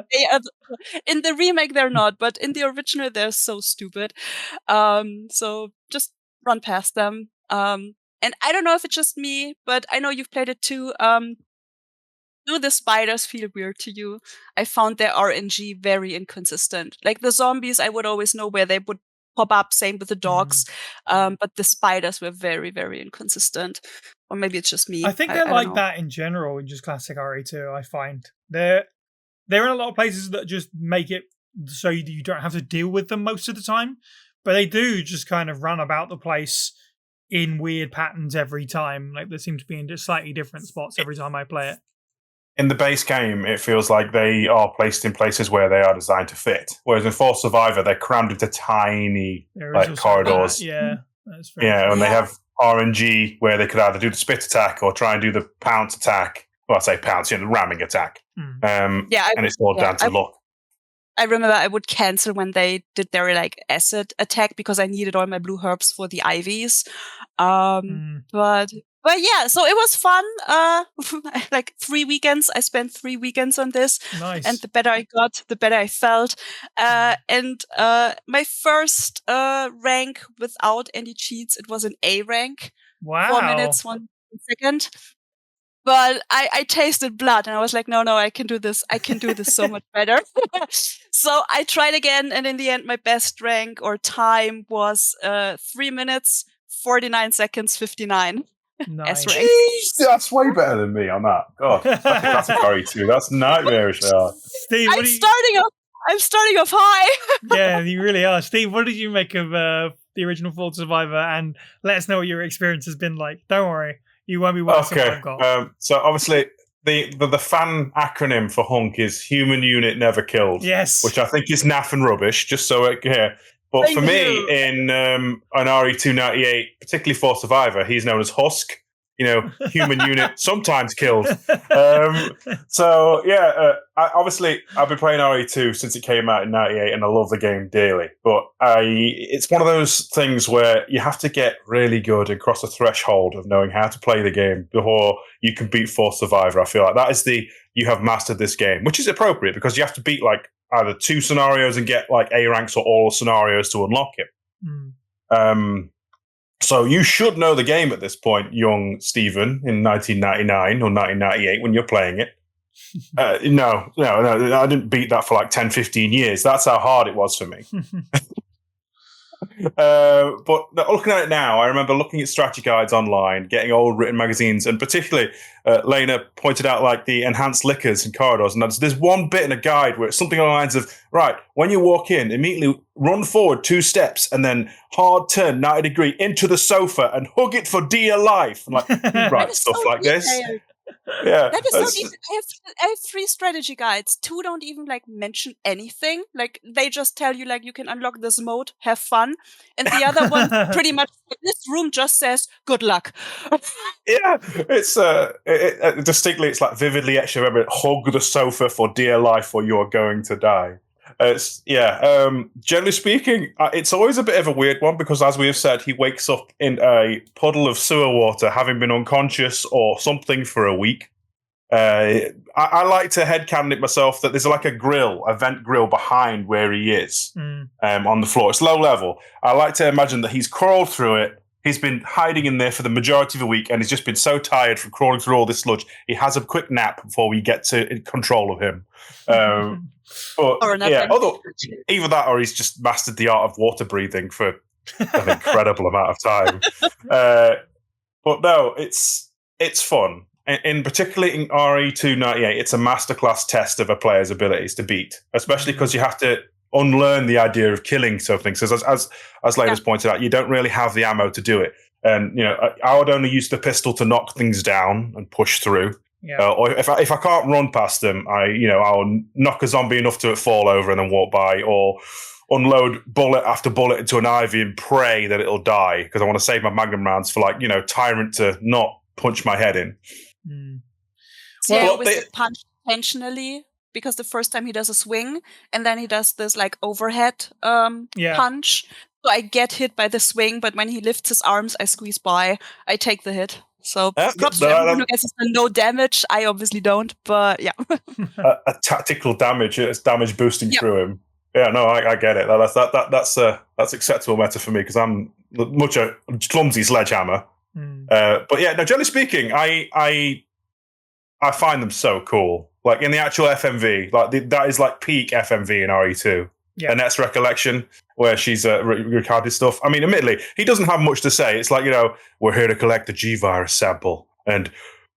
In the remake, they're not, but in the original, they're so stupid. So just run past them. And I don't know if it's just me, but I know you've played it too. Do the spiders feel weird to you? I found their RNG very inconsistent. Like the zombies, I would always know where they would pop up. Same with the dogs. But the spiders were very, very inconsistent. Or maybe it's just me. I think they're like that in general in just classic RE2. I find they're in a lot of places that just make it so you don't have to deal with them most of the time. But they do just kind of run about the place in weird patterns every time. Like they seem to be in just slightly different spots every time I play it. In the base game, it feels like they are placed in places where they are designed to fit. Whereas in Force Survivor, they're crammed into tiny corridors. That's very and they have RNG where they could either do the spit attack or try and do the pounce attack. Well, I say pounce, the ramming attack. And it's all down to luck. I remember I would cancel when they did their like acid attack because I needed all my blue herbs for the IVs. But yeah, so it was fun. Like 3 weekends. I spent 3 weekends on this. Nice. And the better I got, the better I felt. And my first rank without any cheats, it was an A rank. Wow. 4 minutes, 1 second. But I tasted blood and I was like, no, I can do this. I can do this so much better. So I tried again. And in the end, my best rank or time was 3 minutes, 49 seconds, 59. Nice. Jeez, that's way better than me on that. God, that's a classic RE2. That's nightmarish. Steve, I'm starting off high. Yeah, you really are. Steve, what did you make of the original Force Survivor? And let us know what your experience has been like. Don't worry. You won't be worse than what I've got. So obviously the fan acronym for HUNK is Human Unit Never Killed. Yes. Which I think is naff and rubbish, just so it here. But Thank for me, you. in an RE298, particularly for Survivor, he's known as Husk. Human unit sometimes killed. Obviously, I've been playing RE2 since it came out in '98, and I love the game dearly. But it's one of those things where you have to get really good and cross a threshold of knowing how to play the game before you can beat For Survivor. I feel like that is you have mastered this game, which is appropriate because you have to beat like either 2 scenarios and get like A ranks or all scenarios to unlock it. So you should know the game at this point, young Stephen, in 1999 or 1998 when you're playing it. No, I didn't beat that for like 10, 15 years. That's how hard it was for me. But looking at it now, I remember looking at strategy guides online, getting old written magazines, and particularly Lena pointed out like the enhanced liquors and corridors. And there's one bit in a guide where it's something along the lines of, right, when you walk in, immediately run forward 2 steps and then hard turn 90 degree into the sofa and hug it for dear life. And like, right, stuff so like detailed. This. Yeah, that is so easy. I have 3 strategy guides. 2 don't even like mention anything. Like they just tell you like you can unlock this mode, have fun, and the other one pretty much this room just says good luck. Yeah, it's distinctly, it's like vividly etched. Remember, hug the sofa for dear life, or you are going to die. Generally speaking, it's always a bit of a weird one because, as we have said, he wakes up in a puddle of sewer water, having been unconscious or something for a week. I like to headcanon it myself that there's like a vent grill behind where he is on the floor. It's low level. I like to imagine that he's crawled through it. He's been hiding in there for the majority of the week, and he's just been so tired from crawling through all this sludge. He has a quick nap before we get to control of him. Either that or he's just mastered the art of water breathing for an incredible amount of time. But no, it's fun. In particularly in RE298, it's a masterclass test of a player's abilities to beat, especially because you have to unlearn the idea of killing something. So as Lena's pointed out, you don't really have the ammo to do it. And I would only use the pistol to knock things down and push through. Yeah. Or if I can't run past them, I'll knock a zombie enough to it fall over and then walk by, or unload bullet after bullet into an ivy and pray that it'll die because I want to save my magnum rounds for Tyrant to not punch my head in. So I always punch intentionally because the first time he does a swing and then he does this like overhead punch. So I get hit by the swing, but when he lifts his arms, I squeeze by. I take the hit. So props to everyone who gets no damage. I obviously don't, but yeah. a tactical damage. It's damage boosting through him. Yeah, no, I get it. That's acceptable meta for me because I'm much a clumsy sledgehammer. But yeah, no. Generally speaking, I find them so cool. Like in the actual FMV, that is like peak FMV in RE2. Yeah. Annette's recollection, where she's recounted stuff. I mean, admittedly, he doesn't have much to say. It's like, we're here to collect the G-virus sample. And,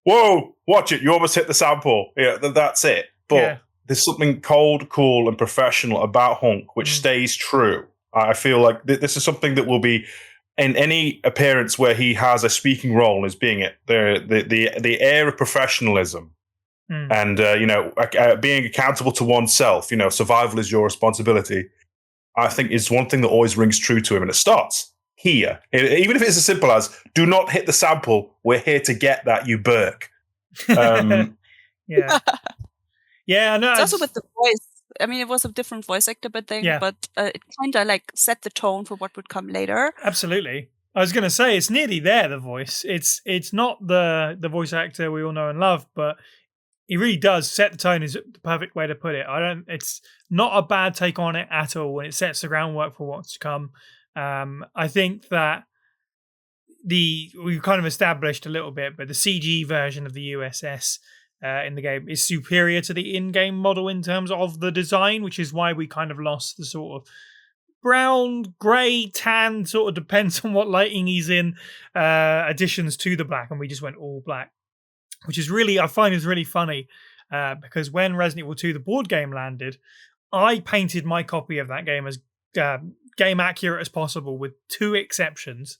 whoa, watch it. You almost hit the sample. Yeah, that's it. But there's something cold, cool, and professional about HUNK, which stays true. I feel like this is something that will be in any appearance where he has a speaking role as being it. The air of professionalism. And, being accountable to oneself, survival is your responsibility, I think is one thing that always rings true to him. And it starts here. Even if it's as simple as, do not hit the sample. We're here to get that, you Burke. Yeah. Yeah, no. It's also with the voice. I mean, it was a different voice actor, but it kind of like set the tone for what would come later. Absolutely. I was going to say, it's nearly there, the voice. It's not the voice actor we all know and love, but he really does set the tone is the perfect way to put it. It's not a bad take on it at all, and it sets the groundwork for what's to come. I think that we've kind of established a little bit, but the CG version of the U.S.S. In the game is superior to the in-game model in terms of the design, which is why we kind of lost the sort of brown, grey, tan, sort of depends on what lighting he's in, additions to the black, and we just went all black. Which is I find is really funny because when Resident Evil 2, the board game, landed, I painted my copy of that game as game accurate as possible with 2 exceptions.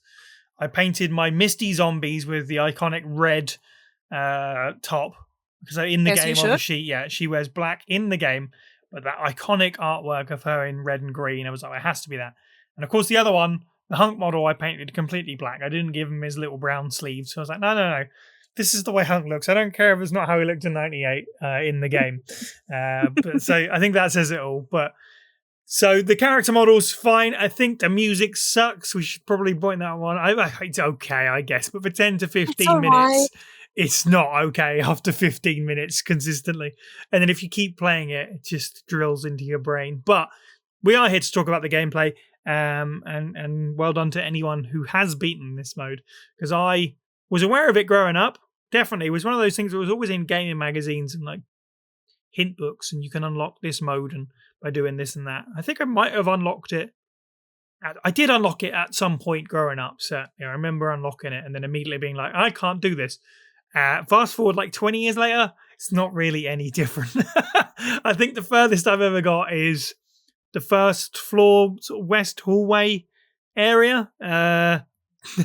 I painted my Misty zombies with the iconic red top. Because in the game on the sheet, she wears black in the game, but that iconic artwork of her in red and green, I was like, it has to be that. And of course, the other one, the HUNK model, I painted completely black. I didn't give him his little brown sleeves. So I was like, no. This is the way HUNK looks. I don't care if it's not how he looked in 98 in the game. But so I think that says it all. But so the character model's fine. I think the music sucks. We should probably point that one. It's okay, I guess. But for 10 to 15 minutes, it's not okay after 15 minutes consistently. And then if you keep playing it, it just drills into your brain. But we are here to talk about the gameplay. And well done to anyone who has beaten this mode. Because I was aware of it growing up. Definitely. It was one of those things that was always in gaming magazines and like hint books, and you can unlock this mode and by doing this and that. I think I might have unlocked it. I did unlock it at some point growing up. So I remember unlocking it and then immediately being like, I can't do this. Fast forward like 20 years later, it's not really any different. I think the furthest I've ever got is the first floor sort of west hallway area.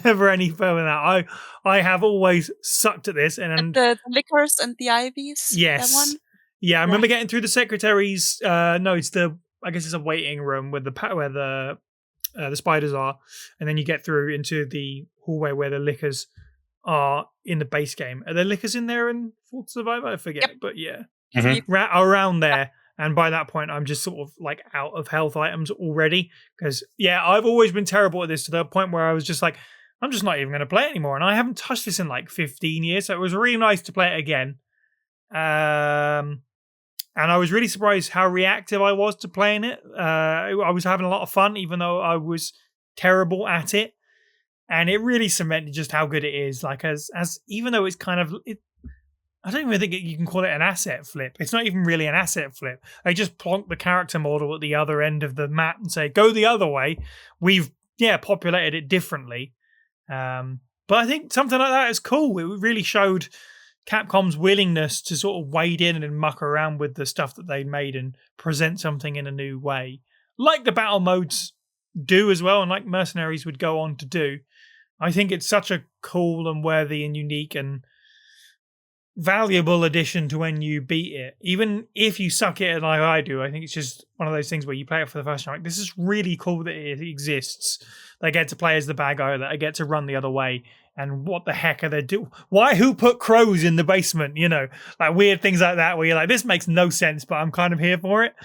Never any further than that. I have always sucked at this. And the liquors and the ivies. Yes. That one? Yeah, I remember getting through the secretary's. No, I guess it's a waiting room where the spiders are, and then you get through into the hallway where the liquors are in the base game. Are there liquors in there in Fourth Survivor? I forget, but yeah, around there. And by that point, I'm just sort of like out of health items already. Because, I've always been terrible at this to the point where I was just like, I'm just not even going to play it anymore. And I haven't touched this in like 15 years. So it was really nice to play it again. And I was really surprised how reactive I was to playing it. I was having a lot of fun, even though I was terrible at it. And it really cemented just how good it is. Like, as even though it's kind of... I don't even think you can call it an asset flip. It's not even really an asset flip. They just plonk the character model at the other end of the map and say, go the other way. We've, populated it differently. But I think something like that is cool. It really showed Capcom's willingness to sort of wade in and muck around with the stuff that they made and present something in a new way. Like the battle modes do as well, and like Mercenaries would go on to do. I think it's such a cool and worthy and unique and valuable addition to when you beat it. Even if you suck at it like I do, I think it's just one of those things where you play it for the first time. Like, this is really cool that it exists. They get to play as the bad guy, that I get to run the other way. And what the heck are they doing? Who put crows in the basement? Like weird things like that where you're like, this makes no sense, but I'm kind of here for it.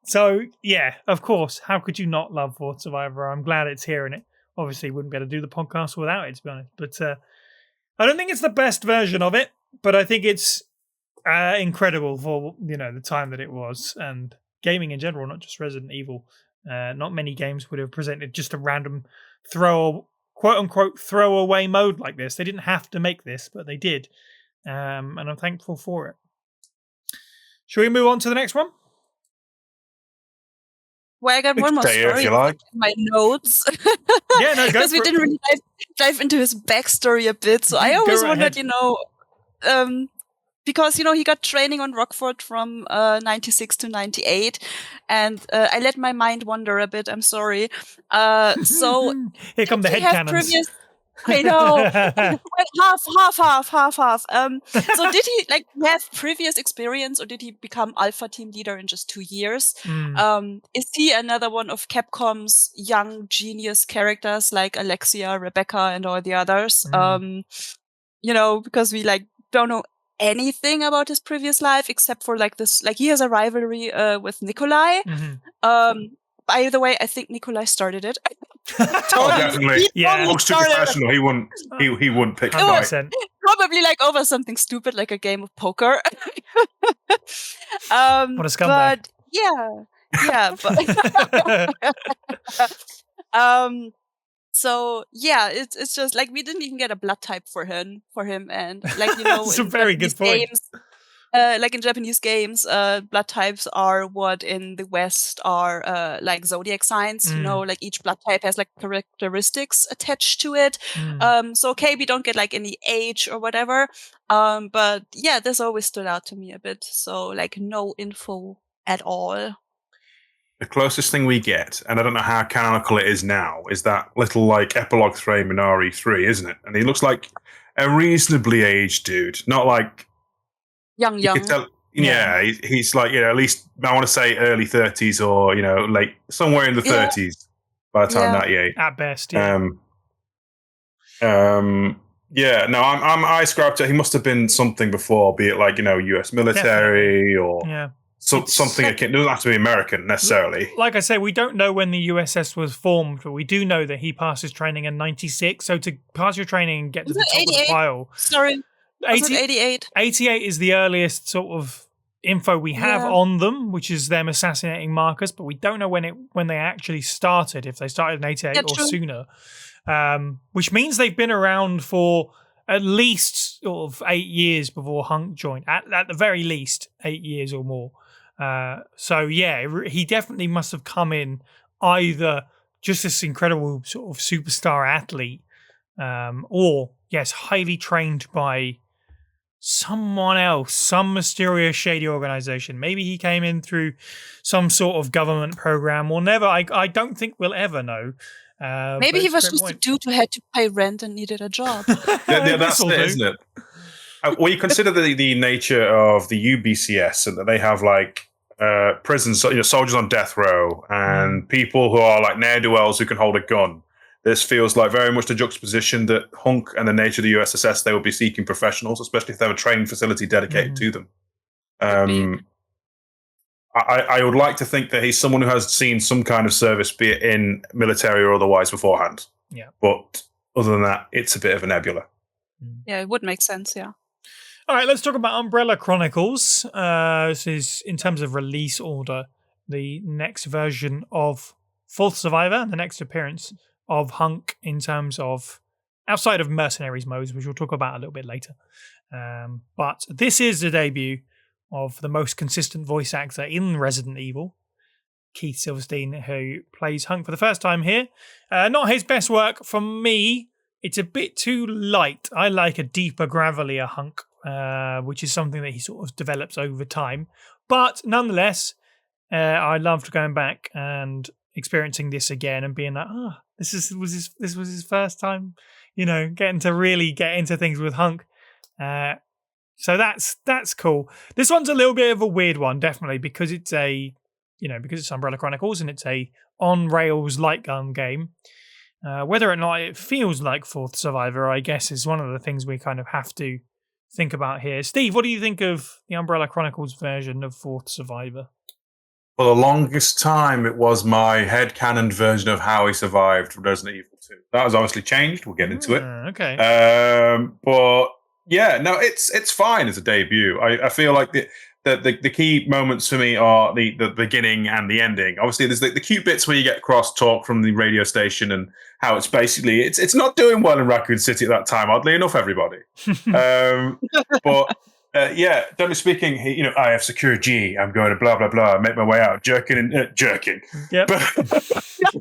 So yeah, of course. How could you not love Fourth Survivor? I'm glad it's here, and it obviously wouldn't be able to do the podcast without it, to be honest. But I don't think it's the best version of it, but I think it's incredible for the time that it was, and gaming in general, not just Resident Evil. Not many games would have presented just a random quote-unquote throwaway mode like this. They didn't have to make this, but they did, and I'm thankful for it. Shall we move on to the next one? Well, I got one more story in my notes. Yeah, no, go because we didn't really dive into his backstory a bit. So I always wondered, because he got training on Rockford from 96 to 98, and I let my mind wander a bit. I'm sorry. So here come the headcanons. I know. half. So did he have previous experience, or did he become Alpha Team leader in just 2 years? Is he another one of Capcom's young genius characters like Alexia, Rebecca, and all the others? Because we don't know anything about his previous life except for this. He has a rivalry with Nikolai. By the way, I think Nikolai started it. Definitely. Yeah, looks too professional. He wouldn't pick a fight. Probably over something stupid like a game of poker. What a scumbag. But so yeah, it's just we didn't even get a blood type for him, and it's a very good point. Games, in Japanese games, blood types are what in the West are zodiac signs. Each blood type has characteristics attached to it. So we don't get any age or whatever. But yeah, this always stood out to me a bit. So no info at all. the closest thing we get, and I don't know how canonical it is now, is that little like epilogue frame in RE3, isn't it? And he looks like a reasonably aged dude, not like young. you could tell. Yeah, he's like at least I want to say early 30s or late somewhere in the 30s by the time 98 at best. Yeah. Yeah, no, I ascribe to he must have been something before, be it like U.S. military or something. It doesn't have to be American necessarily. Like I say, we don't know when the U.S.S. was formed, but we do know that he passed his training in '96. So to pass your training and get to the top of the pile, sorry, 88. 88 is the earliest sort of info we have on them, which is them assassinating Marcus, but we don't know when they actually started. If they started in 88 or sooner. Which means they've been around for at least sort of 8 years before HUNK joined. At the very least, 8 years or more. So he definitely must have come in either just this incredible sort of superstar athlete, or highly trained by someone else, some mysterious shady organization. Maybe he came in through some sort of government program. We'll never. I don't think we'll ever know. Maybe he was just a dude who had to pay rent and needed a job. That's it, isn't it? Well, you consider the nature of the U.S.S. and that they have like prisons, soldiers on death row, and people who are like ne'er-do-wells who can hold a gun. This feels like very much the juxtaposition that HUNK and the nature of the U.S.S. they will be seeking professionals, especially if they have a training facility dedicated to them. I would like to think that he's someone who has seen some kind of service, be it in military or otherwise, beforehand. Yeah. But other than that, it's a bit of a nebula. Yeah, it would make sense, yeah. All right, let's talk about Umbrella Chronicles. This is, in terms of release order, the next version of Fourth Survivor, the next appearance of HUNK in terms of outside of Mercenaries modes, which we'll talk about a little bit later. But this is the debut of the most consistent voice actor in Resident Evil, Keith Silverstein, who plays HUNK for the first time here. Not his best work for me. It's a bit too light. I like a deeper, gravelier HUNK, which is something that he sort of develops over time. But nonetheless, I loved going back and experiencing this again and being like, this was his first time, getting to really get into things with HUNK. So that's cool. This one's a little bit of a weird one, definitely, because it's because it's Umbrella Chronicles and it's a on rails light gun game. Whether or not it feels like Fourth Survivor, I guess, is one of the things we kind of have to think about here. Steve, what do you think of the Umbrella Chronicles version of Fourth Survivor? For the longest time, it was my headcanon version of how he survived Resident Evil 2. That has obviously changed. We'll get into it. Okay. But yeah, no, it's fine as a debut. I feel like the key moments for me are the beginning and the ending. Obviously, there's the cute bits where you get cross talk from the radio station and how it's basically it's not doing well in Raccoon City at that time. Oddly enough, everybody. But generally speaking, I have secured G. I'm going to blah blah blah. Make my way out, jerking. Yep.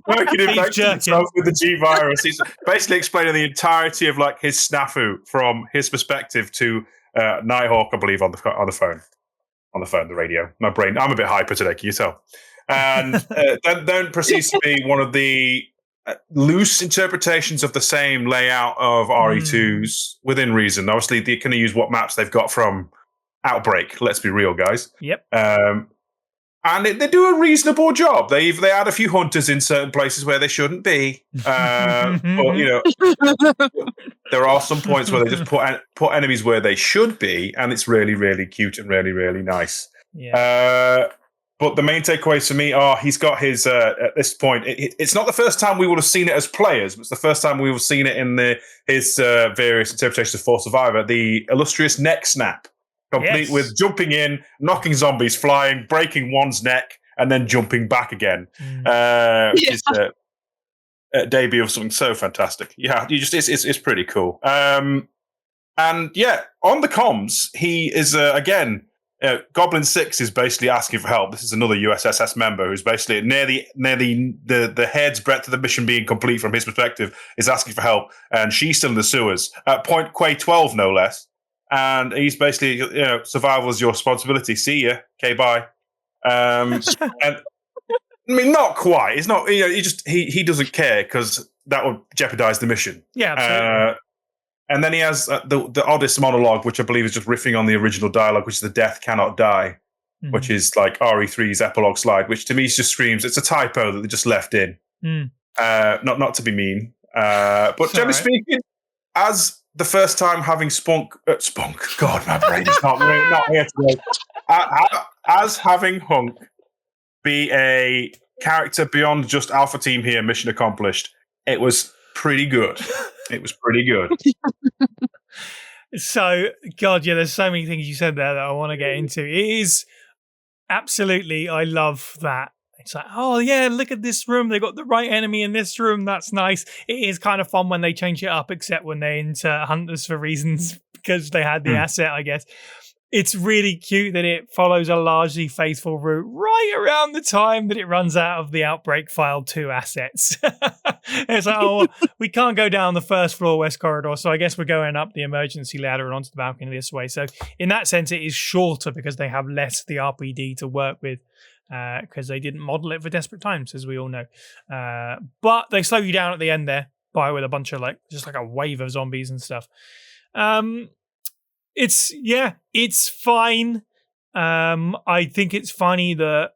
Working infecting himself with the G virus. He's basically explaining the entirety of like his snafu from his perspective to Nighthawk, I believe, on the phone. On the radio. My brain. I'm a bit hyper today. Can you tell? And then proceeds to be one of the loose interpretations of the same layout of RE2s within reason. Obviously, they can use what maps they've got from Outbreak. Let's be real, guys. Yep. And they do a reasonable job. They add a few hunters in certain places where they shouldn't be. But there are some points where they just put enemies where they should be, and it's really, really cute and really, really nice. Yeah. But the main takeaways for me are he's got his, at this point, it's not the first time we would have seen it as players, but it's the first time we would have seen it in his various interpretations of Fourth Survivor, the illustrious neck snap. Complete with jumping in, knocking zombies flying, breaking one's neck, and then jumping back again. Which is a debut of something so fantastic. Yeah, it's pretty cool. And yeah, on the comms, he is again. Goblin 6 is basically asking for help. This is another U.S.S. member who's basically near the head's breadth of the mission being complete from his perspective, is asking for help, and she's still in the sewers at point Quay 12, no less. And he's basically, survival is your responsibility. See ya. Okay, bye. And I mean, not quite. It's not. He doesn't care because that would jeopardize the mission. Yeah, absolutely. And then he has the oddest monologue, which I believe is just riffing on the original dialogue, which is "The death cannot die," which is like RE3's epilogue slide, which to me just screams it's a typo that they just left in. Not to be mean, but generally speaking, as the first time having Spunk, God, my brain is not here today. As having Hunk be a character beyond just Alpha Team here, mission accomplished. It was pretty good. So, God, yeah, there's so many things you said there that I want to get into. It is absolutely, I love that. It's like, oh yeah, look at this room. They got the right enemy in this room. That's nice. It is kind of fun when they change it up, except when they enter hunters for reasons because they had the asset, I guess. It's really cute that it follows a largely faithful route right around the time that it runs out of the Outbreak File 2 assets. It's like, oh, we can't go down the first floor west corridor, so I guess we're going up the emergency ladder and onto the balcony this way. So in that sense, it is shorter because they have less the RPD to work with because they didn't model it for desperate times, as we all know. But they slow you down at the end there with a bunch of just like a wave of zombies and stuff. It's fine. I think it's funny that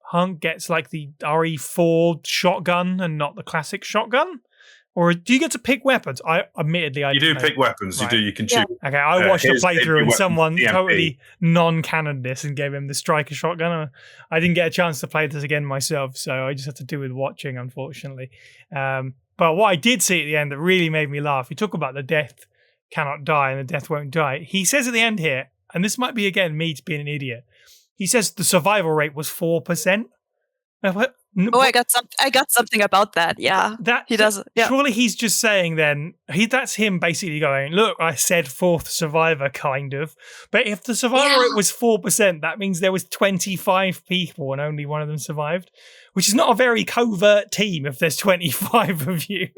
Hunk gets like the RE4 shotgun and not the classic shotgun. Or do you get to pick weapons? You do pick weapons. Right. You can choose. Yeah. Okay, I watched a playthrough and someone totally non-cannoned this and gave him the striker shotgun. I didn't get a chance to play this again myself, so I just had to do with watching, unfortunately. But what I did see at the end that really made me laugh, you talk about the death cannot die and the death won't die. He says at the end here, and this might be again me being an idiot. He says the survival rate was 4%. I got something about that. Yeah, that he does. Yeah. Surely he's just saying then that's him basically going, look, I said fourth survivor kind of, but if the survival rate was 4%, that means there was 25 people and only one of them survived, which is not a very covert team if there's 25 of you.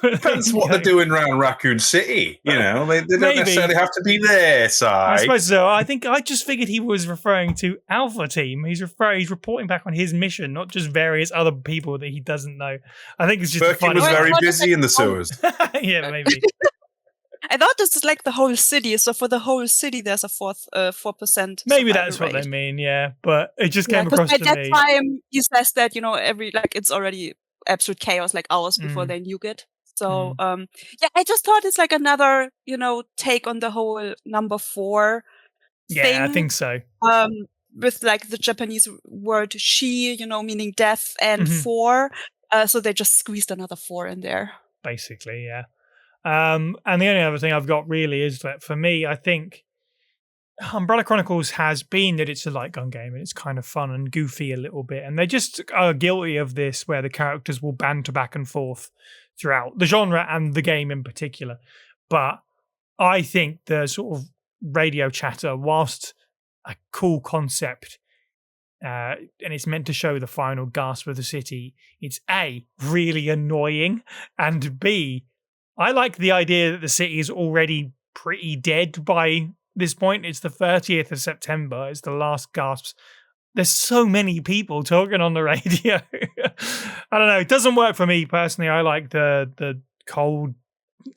Depends what they're doing around Raccoon City. They don't necessarily have to be their side. I suppose so. I just figured he was referring to Alpha Team. He's reporting back on his mission, not just various other people that he doesn't know. I think it's just Birkin was very busy in the sewers. Yeah, maybe. I thought this is like the whole city. So for the whole city, there's a 4%. Maybe that's what they mean, yeah. But it just came across to me. At that time, he says that it's already absolute chaos, like hours before they nuke it. So I just thought it's like another take on the whole number 4 thing. Yeah, I think so. With like the Japanese word "shi," meaning death, and 4. So they just squeezed another 4 in there. Basically, yeah. And the only other thing I've got really is that for me, I think Umbrella Chronicles has been that it's a light gun game and it's kind of fun and goofy a little bit. And they just are guilty of this where the characters will banter back and forth throughout the genre and the game in particular. But I think the sort of radio chatter, whilst a cool concept, and it's meant to show the final gasp of the city, it's A, really annoying, and B, I like the idea that the city is already pretty dead by this point. It's the 30th of September. It's the last gasps. There's so many people talking on the radio. I don't know. It doesn't work for me personally. I like the cold,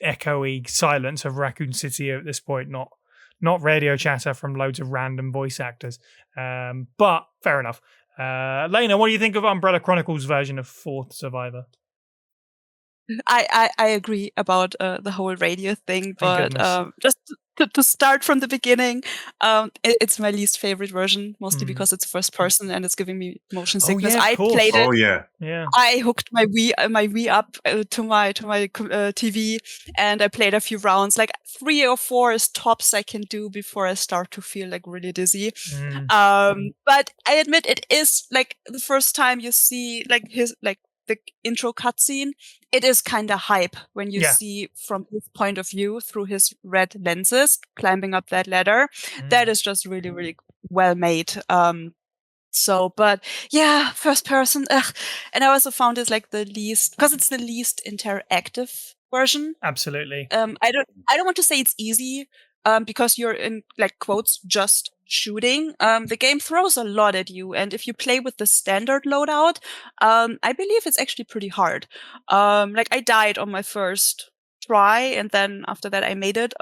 echoey silence of Raccoon City at this point, not radio chatter from loads of random voice actors. But fair enough. Lena, what do you think of Umbrella Chronicles' version of Fourth Survivor? I agree about the whole radio thing, but just to start from the beginning, it's my least favorite version, mostly because it's first person and it's giving me motion sickness. I played it. Oh yeah. I hooked my Wii up to my TV, and I played a few rounds. Like 3 or 4 is tops I can do before I start to feel like really dizzy. But I admit it is like the first time you see the intro cutscene, it is kind of hype when you see from his point of view through his red lenses climbing up that ladder. That is just really, really well made. But yeah, first person. And I also found it's like the least, because it's the least interactive version. Absolutely. I don't want to say it's easy, because you're in like quotes just shooting. The game throws a lot at you, and if you play with the standard loadout, I believe it's actually pretty hard. Like I died on my first try, and then after that I made it.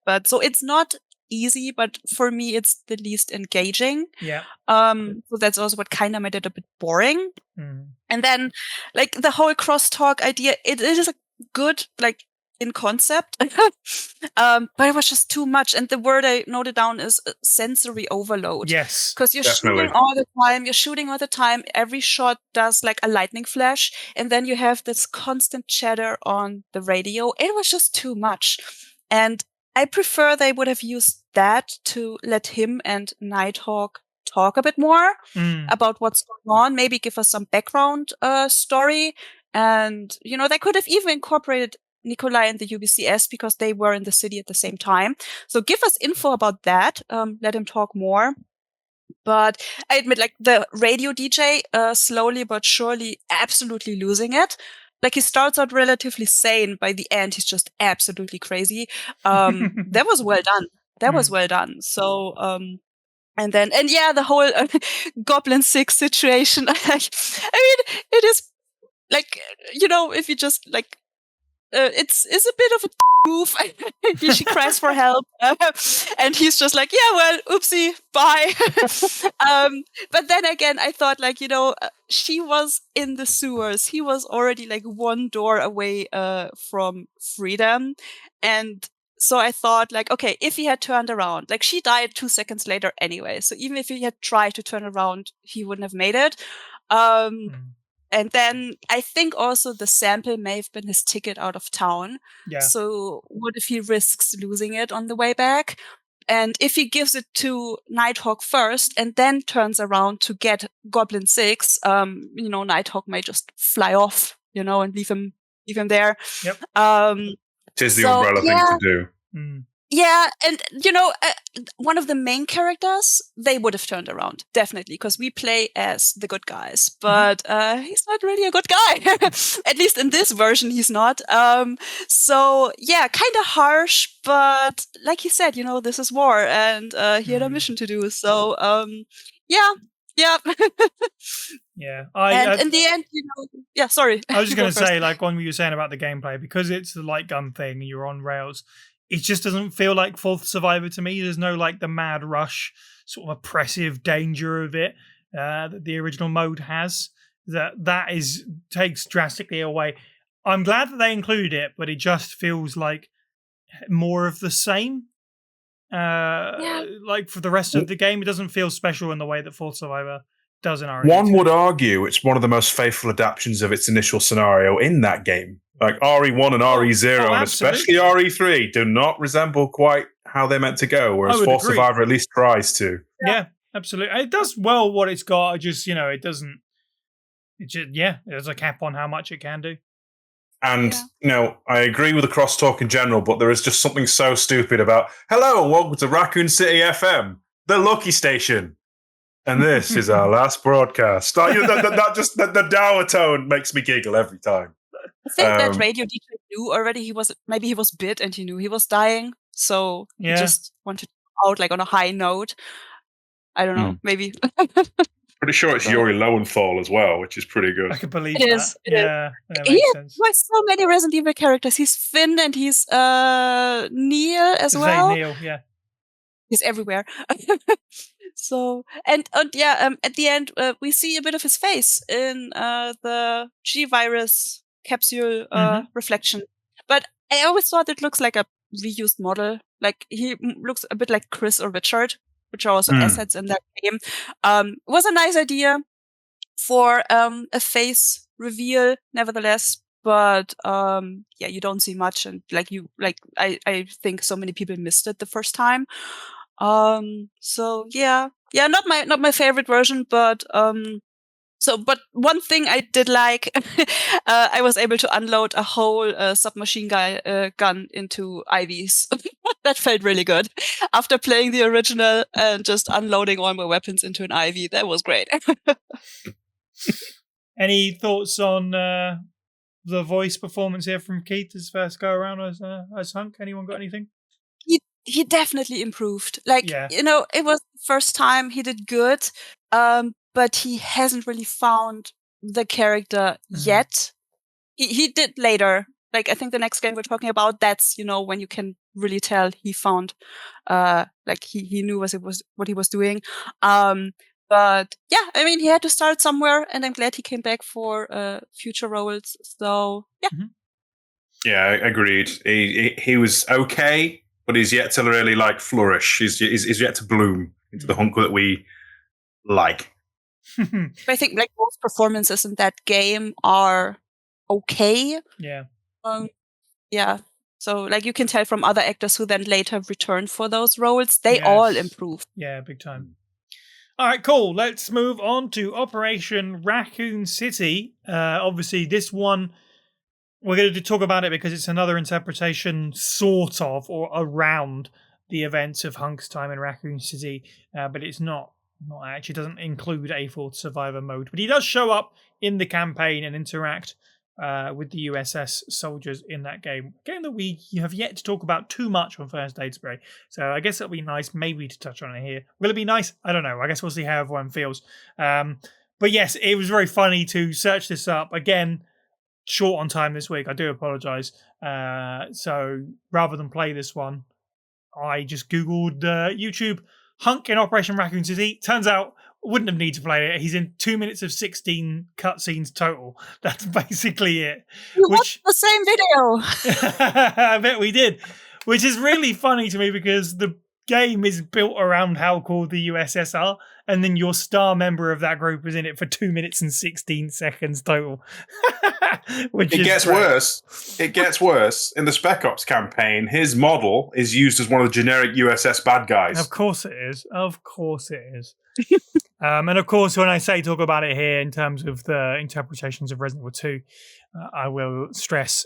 But so it's not easy, but for me it's the least engaging. Yeah. So that's also what kind of made it a bit boring. Mm. And then, like the whole crosstalk idea, it is a good like in concept, but it was just too much. And the word I noted down is sensory overload. Yes, because you're definitely. shooting all the time. You're shooting all the time. Every shot does like a lightning flash, and then you have this constant chatter on the radio. It was just too much, and I prefer they would have used that to let him and Nighthawk talk a bit more about what's going on. Maybe give us some background story, and they could have even incorporated Nikolai and the U.S. because they were in the city at the same time. So give us info about that. Let him talk more. But I admit, like the radio DJ, slowly but surely, absolutely losing it. Like he starts out relatively sane. By the end, he's just absolutely crazy. That was well done. That was well done. So, and yeah, the whole Goblin 6 situation. I mean, it is like, if you just like, it's a bit of a move. She cries for help, and he's just like, yeah, well, oopsie, bye. But then again, I thought like, she was in the sewers. He was already like one door away from freedom, and so I thought like, okay, if he had turned around, like she died 2 seconds later anyway. So even if he had tried to turn around, he wouldn't have made it. And then I think also the sample may have been his ticket out of town. Yeah. So what if he risks losing it on the way back? And if he gives it to Nighthawk first and then turns around to get Goblin 6, Nighthawk may just fly off, and leave him there. Yep. Tis the umbrella thing to do. Yeah, and one of the main characters, they would have turned around, definitely, because we play as the good guys, but he's not really a good guy. At least in this version, he's not. So yeah, kind of harsh, but like he said, this is war, and he had a mission to do. So yeah. Yeah. And in the end, yeah, sorry. I was just going to say, like, when you were saying about the gameplay, because it's the light gun thing, you're on rails, it just doesn't feel like Fourth Survivor to me. There's no, like, the mad rush, sort of oppressive danger of it that the original mode has. That takes drastically away. I'm glad that they included it, but it just feels like more of the same. Like for the rest of the game, it doesn't feel special in the way that Fourth Survivor does in RE2. One would argue it's one of the most faithful adaptations of its initial scenario in that game. Like RE1 and RE0, and especially RE3, do not resemble quite how they're meant to go, whereas Fourth Survivor at least tries to. Yeah, absolutely. It does well what it's got. It just, it doesn't. There's a cap on how much it can do. And, I agree with the crosstalk in general, but there is just something so stupid about, hello, welcome to Raccoon City FM, the Lucky Station. And this is our last broadcast. The dour tone makes me giggle every time. I think that radio DJ knew already maybe he was bit and he knew he was dying. So he just wanted to come out like on a high note. I don't know, maybe. Pretty sure it's Yuri Lowenthal as well, which is pretty good. I can believe it. That He sense. has so many Resident Evil characters. He's Finn and he's Neil as well. Neil, yeah. He's everywhere. So at the end we see a bit of his face in the G-Virus capsule reflection. But I always thought it looks like a reused model. Like he looks a bit like Chris or Richard, which are also assets in that game. It was a nice idea for a face reveal, nevertheless. But you don't see much, and I think so many people missed it the first time. So not my favorite version, but but one thing I did like, I was able to unload a whole submachine gun into IVs. That felt really good. After playing the original and just unloading all my weapons into an IV, that was great. Any thoughts on the voice performance here from Keith his first go around as HUNK? Anyone got anything? he definitely improved. Like, Yeah. it was the first time he did good, but he hasn't really found the character yet. He did later. Like, I think the next game we're talking about, that's, when you can really tell he found, like he knew what he was doing. But yeah, I mean, he had to start somewhere, and I'm glad he came back for future roles. So yeah. Yeah, agreed. He was okay, but he's yet to really like flourish. He's yet to bloom into the HUNK that we like. I think like most performances in that game are okay. Yeah. Yeah. So like you can tell from other actors who then later returned for those roles, they all improved. Yeah, big time. All right, cool. Let's move on to Operation Raccoon City. Obviously, this one, we're going to talk about it because it's another interpretation, sort of, or around the events of HUNK's time in Raccoon City, but it's not actually, doesn't include a full survivor mode. But he does show up in the campaign and interact with the U.S.S. soldiers in that game. A game that we have yet to talk about too much on First Aid Spray. So I guess it'll be nice maybe to touch on it here. Will it be nice? I don't know. I guess we'll see how everyone feels. But yes, it was very funny to search this up. Again, short on time this week. I do apologise. So rather than play this one, I just Googled YouTube HUNK in Operation Raccoon City. Turns out wouldn't have needed to play it. He's in 2 minutes of 16 cutscenes total. That's basically it. You watched the same video. I bet we did. Which is really funny to me because the game is built around how cool the U.S.S. are, and then your star member of that group is in it for 2 minutes and 16 seconds total. It gets worse. It gets worse. In the Spec Ops campaign, his model is used as one of the generic U.S.S. bad guys. Of course it is. Of course it is. And of course, when I say talk about it here in terms of the interpretations of Resident Evil 2, I will stress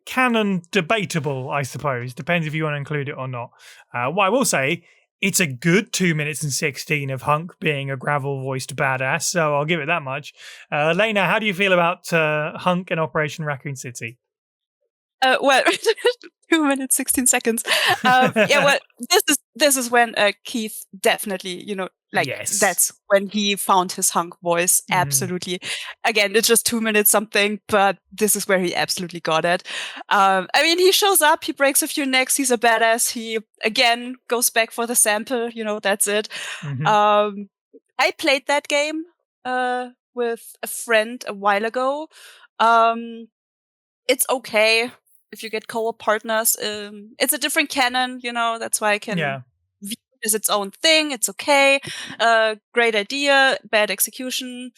canon debatable, I suppose. Depends if you want to include it or not. What I will say, it's a good 2 minutes and 16 of HUNK being a gravel-voiced badass, so I'll give it that much. Lena, how do you feel about HUNK and Operation Raccoon City? Well, 2 minutes, 16 seconds. Yeah, well, this is when Keith definitely, that's when he found his HUNK voice. Absolutely. Again, it's just 2 minutes something, but this is where he absolutely got it. I mean, he shows up, he breaks a few necks, he's a badass. He, again, goes back for the sample, that's it. I played that game with a friend a while ago. It's okay if you get co-op partners. It's a different canon, that's why I can view it as its own thing. It's okay. Great idea, bad execution.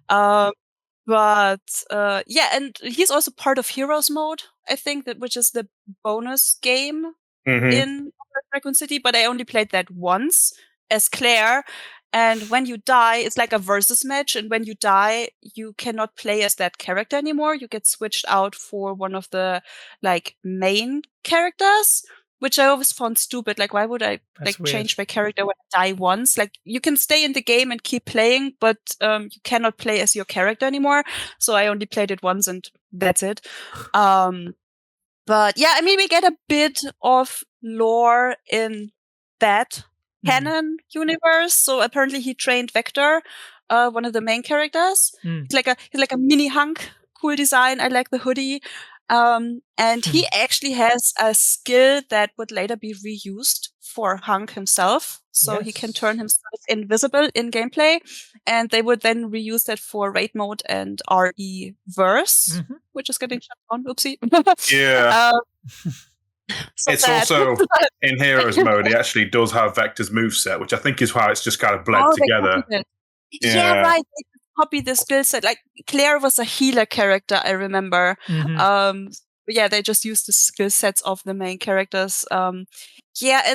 But and he's also part of Heroes mode, I think, which is the bonus game in Raccoon City, but I only played that once as Claire. And when you die, it's like a versus match. And when you die, you cannot play as that character anymore. You get switched out for one of the main characters, which I always found stupid. Like, why would I change my character when I die once? Like, you can stay in the game and keep playing, but you cannot play as your character anymore. So I only played it once, and that's it. But yeah, I mean, we get a bit of lore in that canon universe. So apparently he trained Vector, one of the main characters. He's like a mini HUNK, cool design. I like the hoodie. And he actually has a skill that would later be reused for HUNK himself. So he can turn himself invisible in gameplay, and they would then reuse that for raid mode and RE verse, which is getting shut down. Oopsie. Yeah. So it's also in Heroes mode. He actually does have Vector's moveset, which I think is how it's just kind of bled together. Yeah, right. They copied the skill set. Like Claire was a healer character, I remember. But yeah, they just used the skill sets of the main characters. And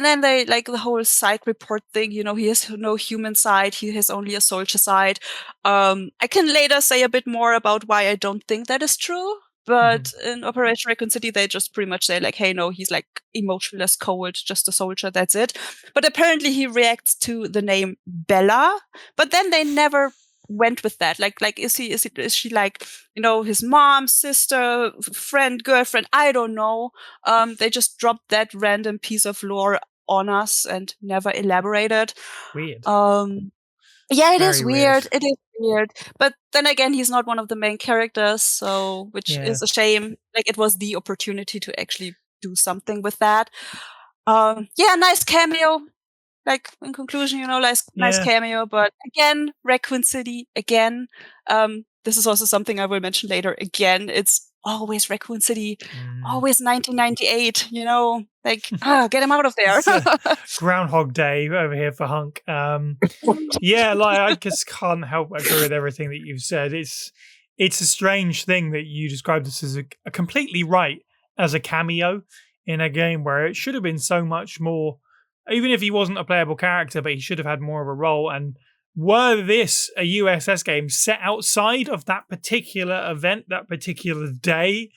then they the whole side report thing. He has no human side. He has only a soldier side. I can later say a bit more about why I don't think that is true. But in Operation Raccoon City, they just pretty much say hey, no, he's emotionless, cold, just a soldier, that's it. But apparently he reacts to the name Bella, but then they never went with that. Is she his mom, sister, friend, girlfriend? I don't know. They just dropped that random piece of lore on us and never elaborated. Weird. Yeah, it Very is weird. It is weird. But then again, he's not one of the main characters, so which is a shame. Like, it was the opportunity to actually do something with that. Yeah, nice cameo. Like, in conclusion, nice cameo. But again, Raccoon City, again. This is also something I will mention later. Again, it's always Raccoon City, always 1998, like, get him out of there. Groundhog Day over here for Hunk. Yeah, like, I just can't help but agree with everything that you've said. It's a strange thing that you described this as a completely right as a cameo in a game where it should have been so much more, even if he wasn't a playable character, but he should have had more of a role. And were this a U.S.S. game set outside of that particular event, that particular day,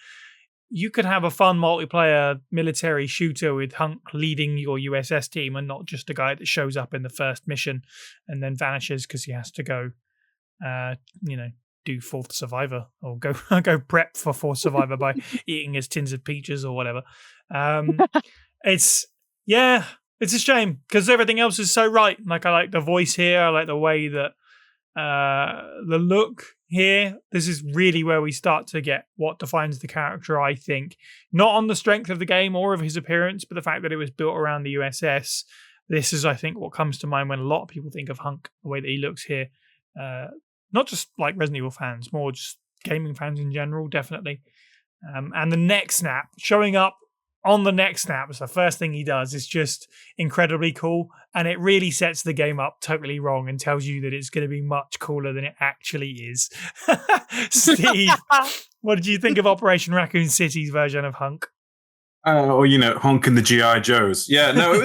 you could have a fun multiplayer military shooter with Hunk leading your U.S.S. team and not just a guy that shows up in the first mission and then vanishes because he has to go, do Fourth Survivor or go prep for Fourth Survivor by eating his tins of peaches or whatever. It's a shame because everything else is so right. Like, I like the voice here. I like the way that the look here. This is really where we start to get what defines the character, I think. Not on the strength of the game or of his appearance, but the fact that it was built around the U.S.S. This is, I think, what comes to mind when a lot of people think of Hunk, the way that he looks here. Not just like Resident Evil fans, more just gaming fans in general, definitely. And the neck snap, showing up on the neck snap, is the first thing he does. It's just incredibly cool, and it really sets the game up totally wrong and tells you that it's going to be much cooler than it actually is. Steve, what did you think of Operation Raccoon City's version of Hunk? Hunk and the G.I. Joes. Yeah, no,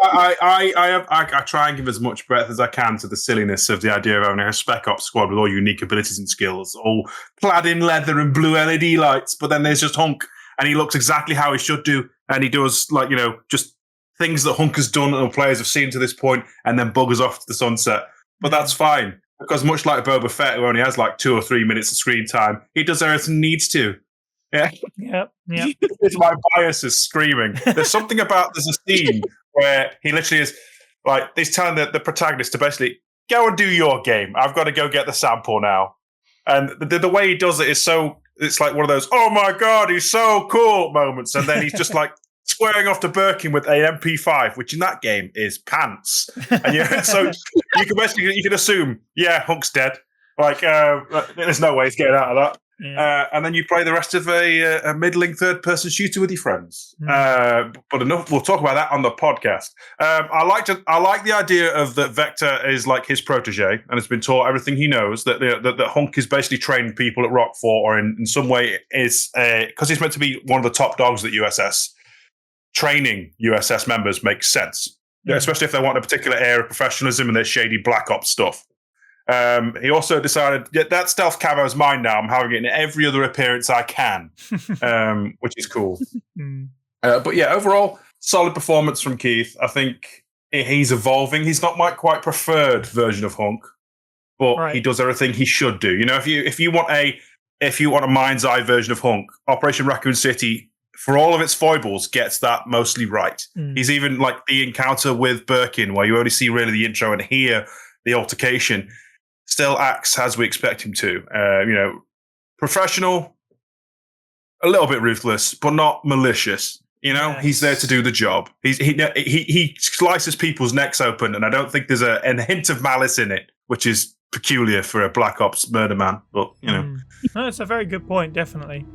I try and give as much breadth as I can to the silliness of the idea of having a spec ops squad with all unique abilities and skills, all clad in leather and blue LED lights, but then there's just Hunk, and he looks exactly how he should do, and he does, just things that Hunk has done and players have seen to this point, and then buggers off to the sunset. But that's fine, because much like Boba Fett, who only has 2 or 3 minutes of screen time, he does everything he needs to. Yeah. Yep. My bias is screaming. There's a scene where he literally is he's telling the protagonist to basically go and do your game. I've got to go get the sample now. And the way he does it is it's like one of those, oh my God, he's so cool moments. And then he's just squaring off to Birkin with an MP5, which in that game is pants. And so you can assume, Hunk's dead. There's no way he's getting out of that. Yeah. And then you play the rest of a middling third-person shooter with your friends. But enough. We'll talk about that on the podcast. I like the idea of that Vector is like his protege and has been taught everything he knows. That Hunk is basically training people at Rockfort, or in some way is because he's meant to be one of the top dogs at U.S.S. Training U.S.S. members makes sense, especially if they want a particular area of professionalism and their shady black ops stuff. He also decided, that stealth camo is mine now. I'm having it in every other appearance I can, which is cool. But yeah, overall, solid performance from Keith. I think he's evolving. He's not my quite preferred version of Hunk, but he does everything he should do. If you want a mind's eye version of Hunk, Operation Raccoon City, for all of its foibles, gets that mostly right. He's even the encounter with Birkin, where you only see really the intro and hear the altercation, still acts as we expect him to. Professional, a little bit ruthless, but not malicious. He's there to do the job. He slices people's necks open, and I don't think there's a hint of malice in it, which is peculiar for a Black Ops murder man. But No, it's a very good point, definitely.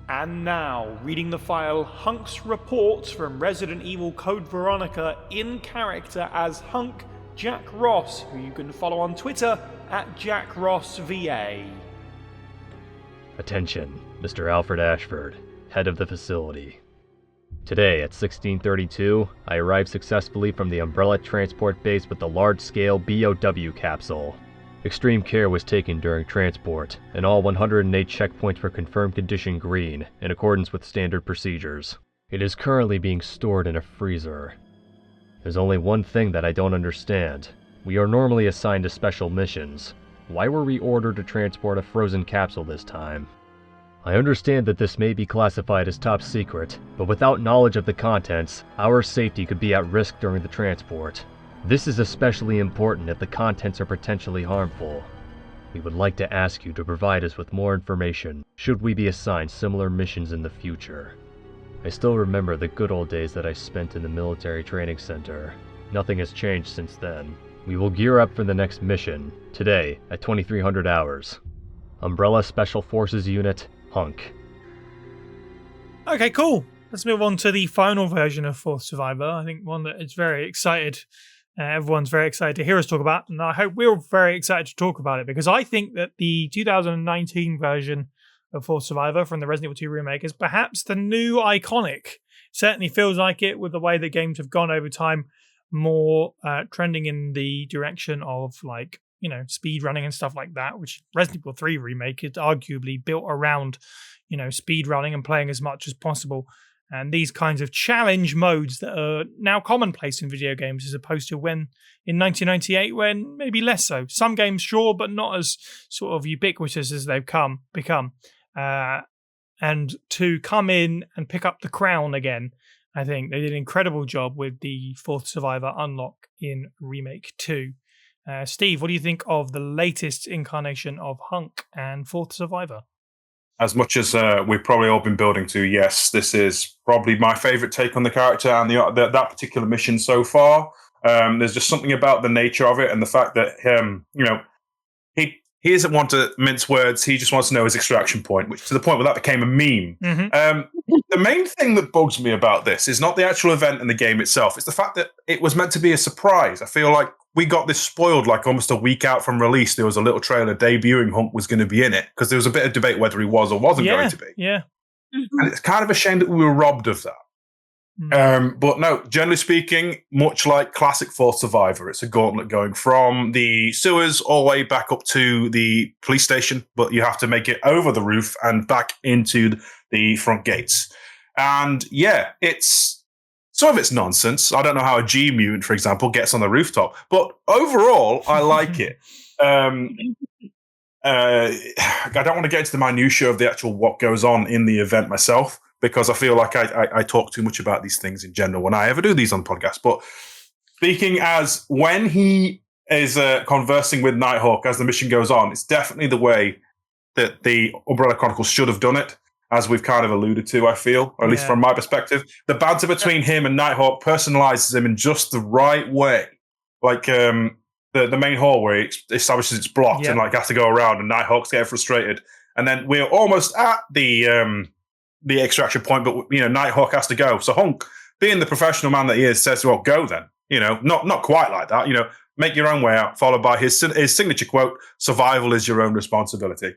And now, reading the file, Hunk's reports from Resident Evil Code Veronica in character as Hunk Jack Ross, who you can follow on Twitter at JackRossVA. Attention, Mr. Alfred Ashford, head of the facility. Today at 16:32, I arrived successfully from the Umbrella transport base with the large-scale BOW capsule. Extreme care was taken during transport, and all 108 checkpoints were confirmed condition green, in accordance with standard procedures. It is currently being stored in a freezer. There's only one thing that I don't understand. We are normally assigned to special missions. Why were we ordered to transport a frozen capsule this time? I understand that this may be classified as top secret, but without knowledge of the contents, our safety could be at risk during the transport. This is especially important if the contents are potentially harmful. We would like to ask you to provide us with more information should we be assigned similar missions in the future. I still remember the good old days that I spent in the military training center. Nothing has changed since then. We will gear up for the next mission, today at 2300 hours. Umbrella Special Forces Unit, HUNK. Okay, cool. Let's move on to the final version of Fourth Survivor. I think one that is very excited. Everyone's very excited to hear us talk about, and I hope we're very excited to talk about it because I think that the 2019 version of Fourth Survivor from the Resident Evil 2 remake is perhaps the new iconic. Certainly feels like it with the way that games have gone over time, more trending in the direction of speed running and stuff like that, which Resident Evil 3 remake is arguably built around, speed running and playing as much as possible. And these kinds of challenge modes that are now commonplace in video games as opposed to when in 1998, when maybe less so. Some games, sure, but not as sort of ubiquitous as they've become. And to come in and pick up the crown again, I think they did an incredible job with the Fourth Survivor unlock in Remake 2. Steve, what do you think of the latest incarnation of HUNK and Fourth Survivor? As much as we've probably all been building to, yes, this is probably my favorite take on the character and that particular mission so far. There's just something about the nature of it and the fact that he doesn't want to mince words. He just wants to know his extraction point, which to the point where that became a meme. Mm-hmm. The main thing that bugs me about this is not the actual event in the game itself. It's the fact that it was meant to be a surprise. I feel like we got this spoiled like almost a week out from release. There was a little trailer debuting HUNK was going to be in it because there was a bit of debate whether he was or wasn't going to be. Yeah. And it's kind of a shame that we were robbed of that. But no, generally speaking, much like classic Fourth Survivor, it's a gauntlet going from the sewers all the way back up to the police station, but you have to make it over the roof and back into the front gates. And yeah, some of it's nonsense. I don't know how a G mutant, for example, gets on the rooftop, but overall, I like it. I don't want to get into the minutiae of the actual what goes on in the event myself, because I feel like I talk too much about these things in general when I ever do these on podcasts. But speaking as when he is conversing with Nighthawk as the mission goes on, it's definitely the way that the Umbrella Chronicles should have done it, as we've kind of alluded to, I feel, or at least from my perspective. The banter between him and Nighthawk personalizes him in just the right way. Like the main hall where it establishes it's blocked and has to go around and Nighthawk's getting frustrated. And then we're almost at the extraction point, but Nighthawk has to go. So HUNK, being the professional man that he is, says, well, go then. Not quite like that. Make your own way out, followed by his signature quote, survival is your own responsibility.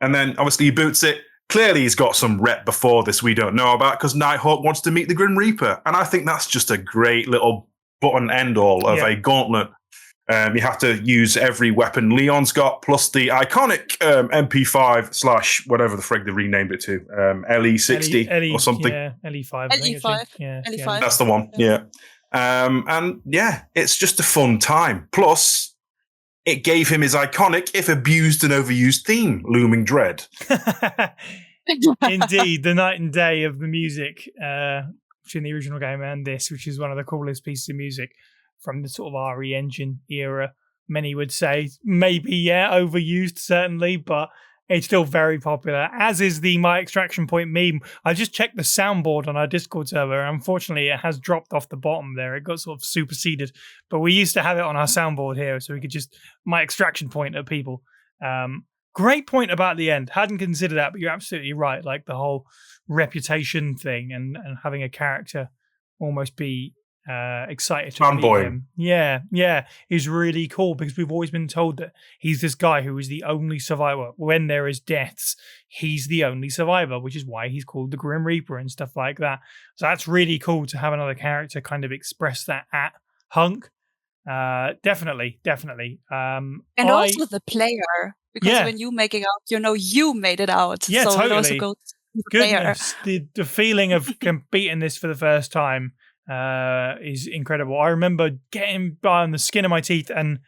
And then obviously he boots it. Clearly he's got some rep before this we don't know about because Nighthawk wants to meet the Grim Reaper. And I think that's just a great little button end all of a gauntlet. You have to use every weapon Leon's got, plus the iconic MP5 / whatever the frig they renamed it to, LE60 or something. Yeah, LE5. LE5. Yeah, LE5. That's the one, yeah. And yeah, it's just a fun time. Plus, it gave him his iconic, if abused and overused theme, Looming Dread. Indeed, the night and day of the music between the original game and this, which is one of the coolest pieces of music from the sort of RE Engine era. Many would say maybe, overused, certainly, but it's still very popular, as is the My Extraction Point meme. I just checked the soundboard on our Discord server. Unfortunately, it has dropped off the bottom there. It got sort of superseded. But we used to have it on our soundboard here, so we could just My Extraction Point at people. Great point about the end. Hadn't considered that, but you're absolutely right. Like the whole reputation thing and having a character almost be excited to meet him. Yeah, is really cool because we've always been told that he's this guy who is the only survivor. When there is deaths, he's the only survivor, which is why he's called the Grim Reaper and stuff like that. So that's really cool to have another character kind of express that at HUNK. Definitely. And also the player, because when you make it out, you made it out. Yeah, so totally. It also goes to the Goodness, player. the feeling of beating this for the first time is incredible. I remember getting by on the skin of my teeth, and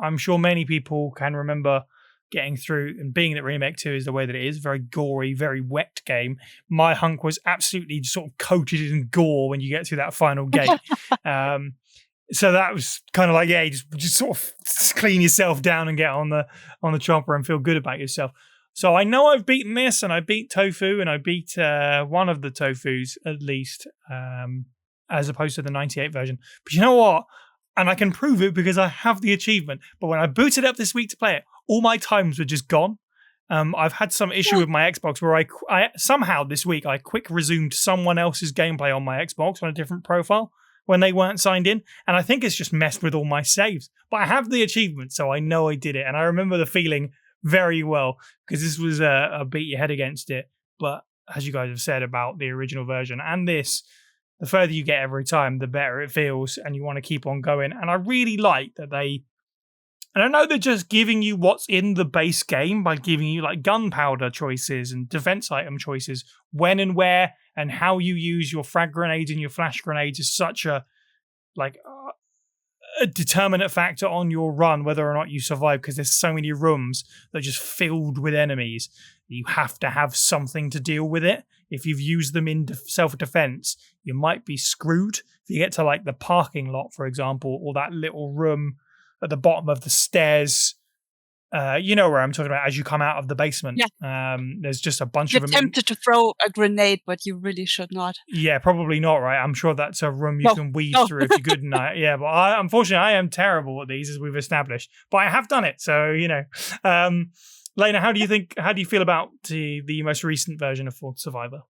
I'm sure many people can remember getting through, and being that Remake 2 is the way that it is, very gory, very wet game, my hunk was absolutely sort of coated in gore when you get to that final gate. So that was kind of like, yeah, you just sort of clean yourself down and get on the chopper and feel good about yourself. So I know I've beaten this, and I beat Tofu, and I beat one of the Tofus at least, as opposed to the 98 version. But you know what? And I can prove it because I have the achievement. But when I booted up this week to play it, all my times were just gone. I've had some issue with my Xbox where I somehow this week I quick resumed someone else's gameplay on my Xbox on a different profile when they weren't signed in, and I think it's just messed with all my saves. But I have the achievement, so I know I did it, and I remember the feeling very well because this was a beat your head against it. But as you guys have said about the original version and this, the further you get every time, the better it feels, and you want to keep on going. And I really like that and I know they're just giving you what's in the base game by giving you like gunpowder choices and defense item choices, when and where and how you use your frag grenades and your flash grenades is such a determinate factor on your run, whether or not you survive, because there's so many rooms that are just filled with enemies. You have to have something to deal with it. If you've used them in self-defense, you might be screwed. If you get to like the parking lot, for example, or that little room at the bottom of the stairs, you know where I'm talking about, as you come out of the basement. Yeah. There's just a bunch You're of them. tempted to throw a grenade, but you really should not. Yeah, probably not, right? I'm sure that's a room you can weave through if you're good enough. Yeah, but unfortunately, I am terrible at these, as we've established. But I have done it, so, you know. Lena, how do you feel about the most recent version of Forza Survivor?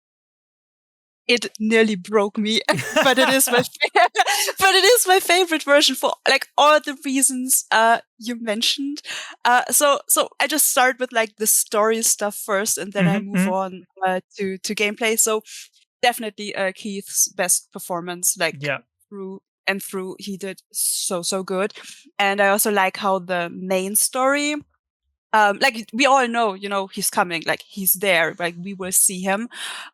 It nearly broke me, but it is my favorite version for like all the reasons you mentioned. So I just start with like the story stuff first, and then I move on to gameplay. So definitely Keith's best performance, like through and through, he did so good. And I also like how the main story, like we all know, you know, he's coming, like he's there, like we will see him.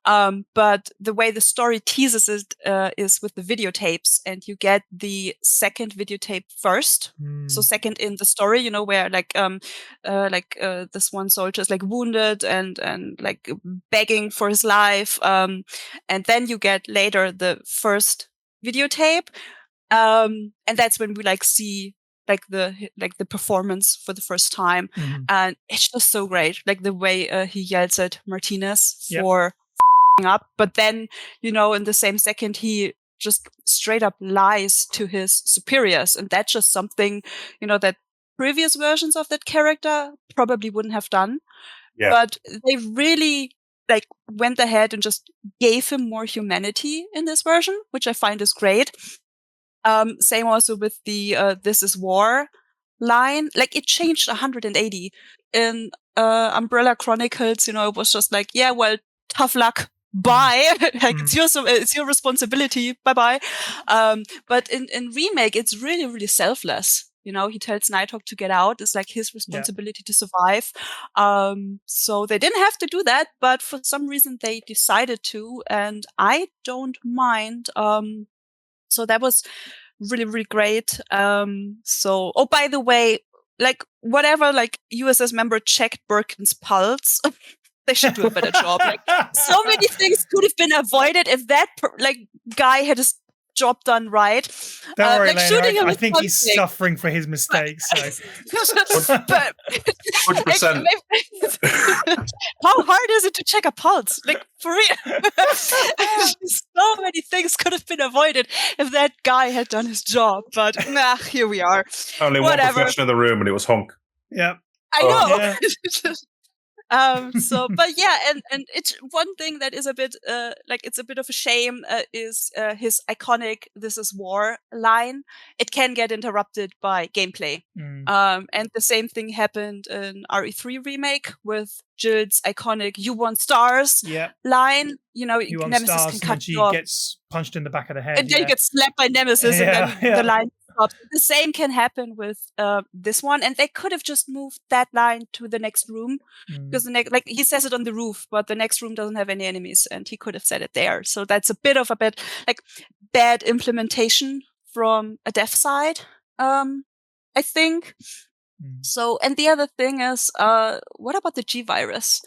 But the way the story teases it is with the videotapes, and you get the second videotape first. So second in the story, you know, where this one soldier is like wounded and like begging for his life. And then you get later the first videotape. And that's when we like see the performance for the first time. And it's just so great. Like the way he yells at Martinez for up, but then, you know, in the same second, he just straight up lies to his superiors. And that's just something, you know, that previous versions of that character probably wouldn't have done. Yeah. But they really like went ahead and just gave him more humanity in this version, which I find is great. Same also with the "This is war" line. Like it changed 180. In Umbrella Chronicles, you know, it was just like, yeah, well, tough luck, bye. Like it's your responsibility, bye bye. But in Remake, it's really, really selfless. You know, he tells Nighthawk to get out. It's like his responsibility to survive. So they didn't have to do that, but for some reason they decided to, and I don't mind. So that was really, really great. Oh, by the way, like whatever, like U.S.S member checked Birkin's pulse. They should do a better job. Like so many things could have been avoided if that guy had his job done right. Don't worry, like Lena, I think he's suffering for his mistakes. So. But 100%. How hard is it to check a pulse? Like for real, so many things could have been avoided if that guy had done his job. But here we are. Only one professional in the room, and it was Hunk. Yeah, I know. Yeah. But yeah, and it's one thing that is a bit it's a bit of a shame is his iconic "This is war" line. It can get interrupted by gameplay. And the same thing happened in RE3 remake with Jill's iconic "You want stars" line. You know, you want Nemesis stars, can cut and she off. gets punched in the back of the head. And then you get slapped by Nemesis, and then the line stops. The same can happen with this one, and they could have just moved that line to the next room because the next, like he says it on the roof, but the next room doesn't have any enemies, and he could have said it there. So that's a bit like bad implementation from a dev side, I think. So, and the other thing is, what about the G virus?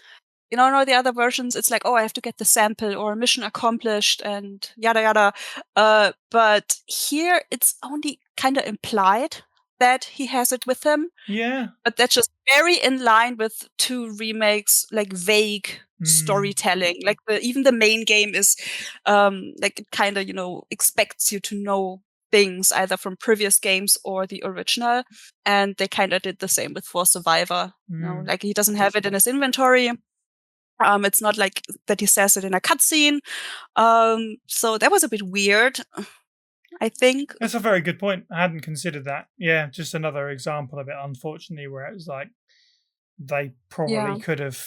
In all the other versions, it's like, oh, I have to get the sample or mission accomplished and yada yada. But here, it's only kind of implied that he has it with him. Yeah. But that's just very in line with 2 remakes, like vague storytelling. Like even the main game is, like it kind of, expects you to know things either from previous games or the original. And they kind of did the same with For Survivor. Like he doesn't have it in his inventory. It's not like that he says it in a cutscene. So that was a bit weird, I think. That's a very good point. I hadn't considered that. Yeah, just another example of it, unfortunately, where it was like they probably could have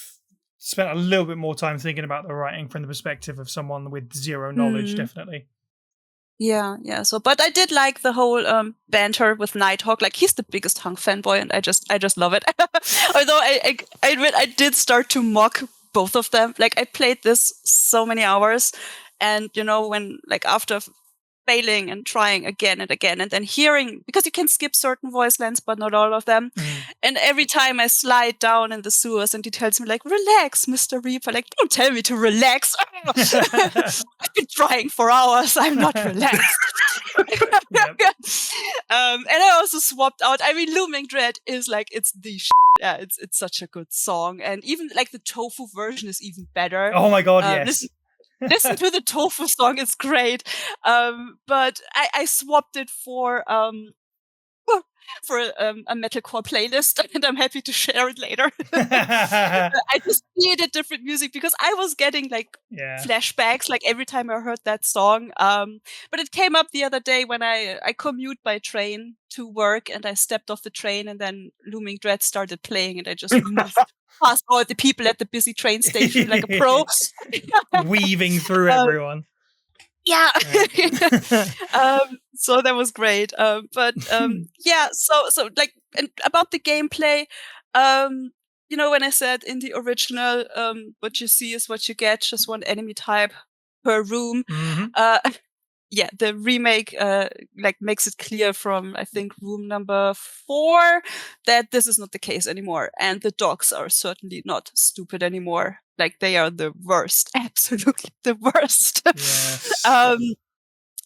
spent a little bit more time thinking about the writing from the perspective of someone with zero knowledge, definitely. Yeah. So, but I did like the whole banter with Nighthawk. Like he's the biggest HUNK fanboy, and I just love it. Although I admit I did start to mock both of them. Like I played this so many hours, and when like after failing and trying again and again, and then hearing, because you can skip certain voice lines, but not all of them. And every time I slide down in the sewers and he tells me like, relax, Mr. Reaper, like, don't tell me to relax. I've been trying for hours. I'm not relaxed. And I also swapped out. I mean, Looming Dread is like, it's the yeah, it's such a good song. And even like the Tofu version is even better. Oh my God, yes. Listen to the Tofu song; it's great. But I swapped it for a metalcore playlist, and I'm happy to share it later. I just needed different music because I was getting like flashbacks, like every time I heard that song. But it came up the other day when I commute by train to work, and I stepped off the train, and then Looming Dread started playing, and I just moved past all the people at the busy train station like a pro. Weaving through everyone. Yeah. So that was great. But so like, and about the gameplay, when I said in the original, what you see is what you get, just one enemy type per room. The remake like makes it clear from, I think, room number 4 that this is not the case anymore, and the dogs are certainly not stupid anymore. Like they are the worst, absolutely the worst. Yes.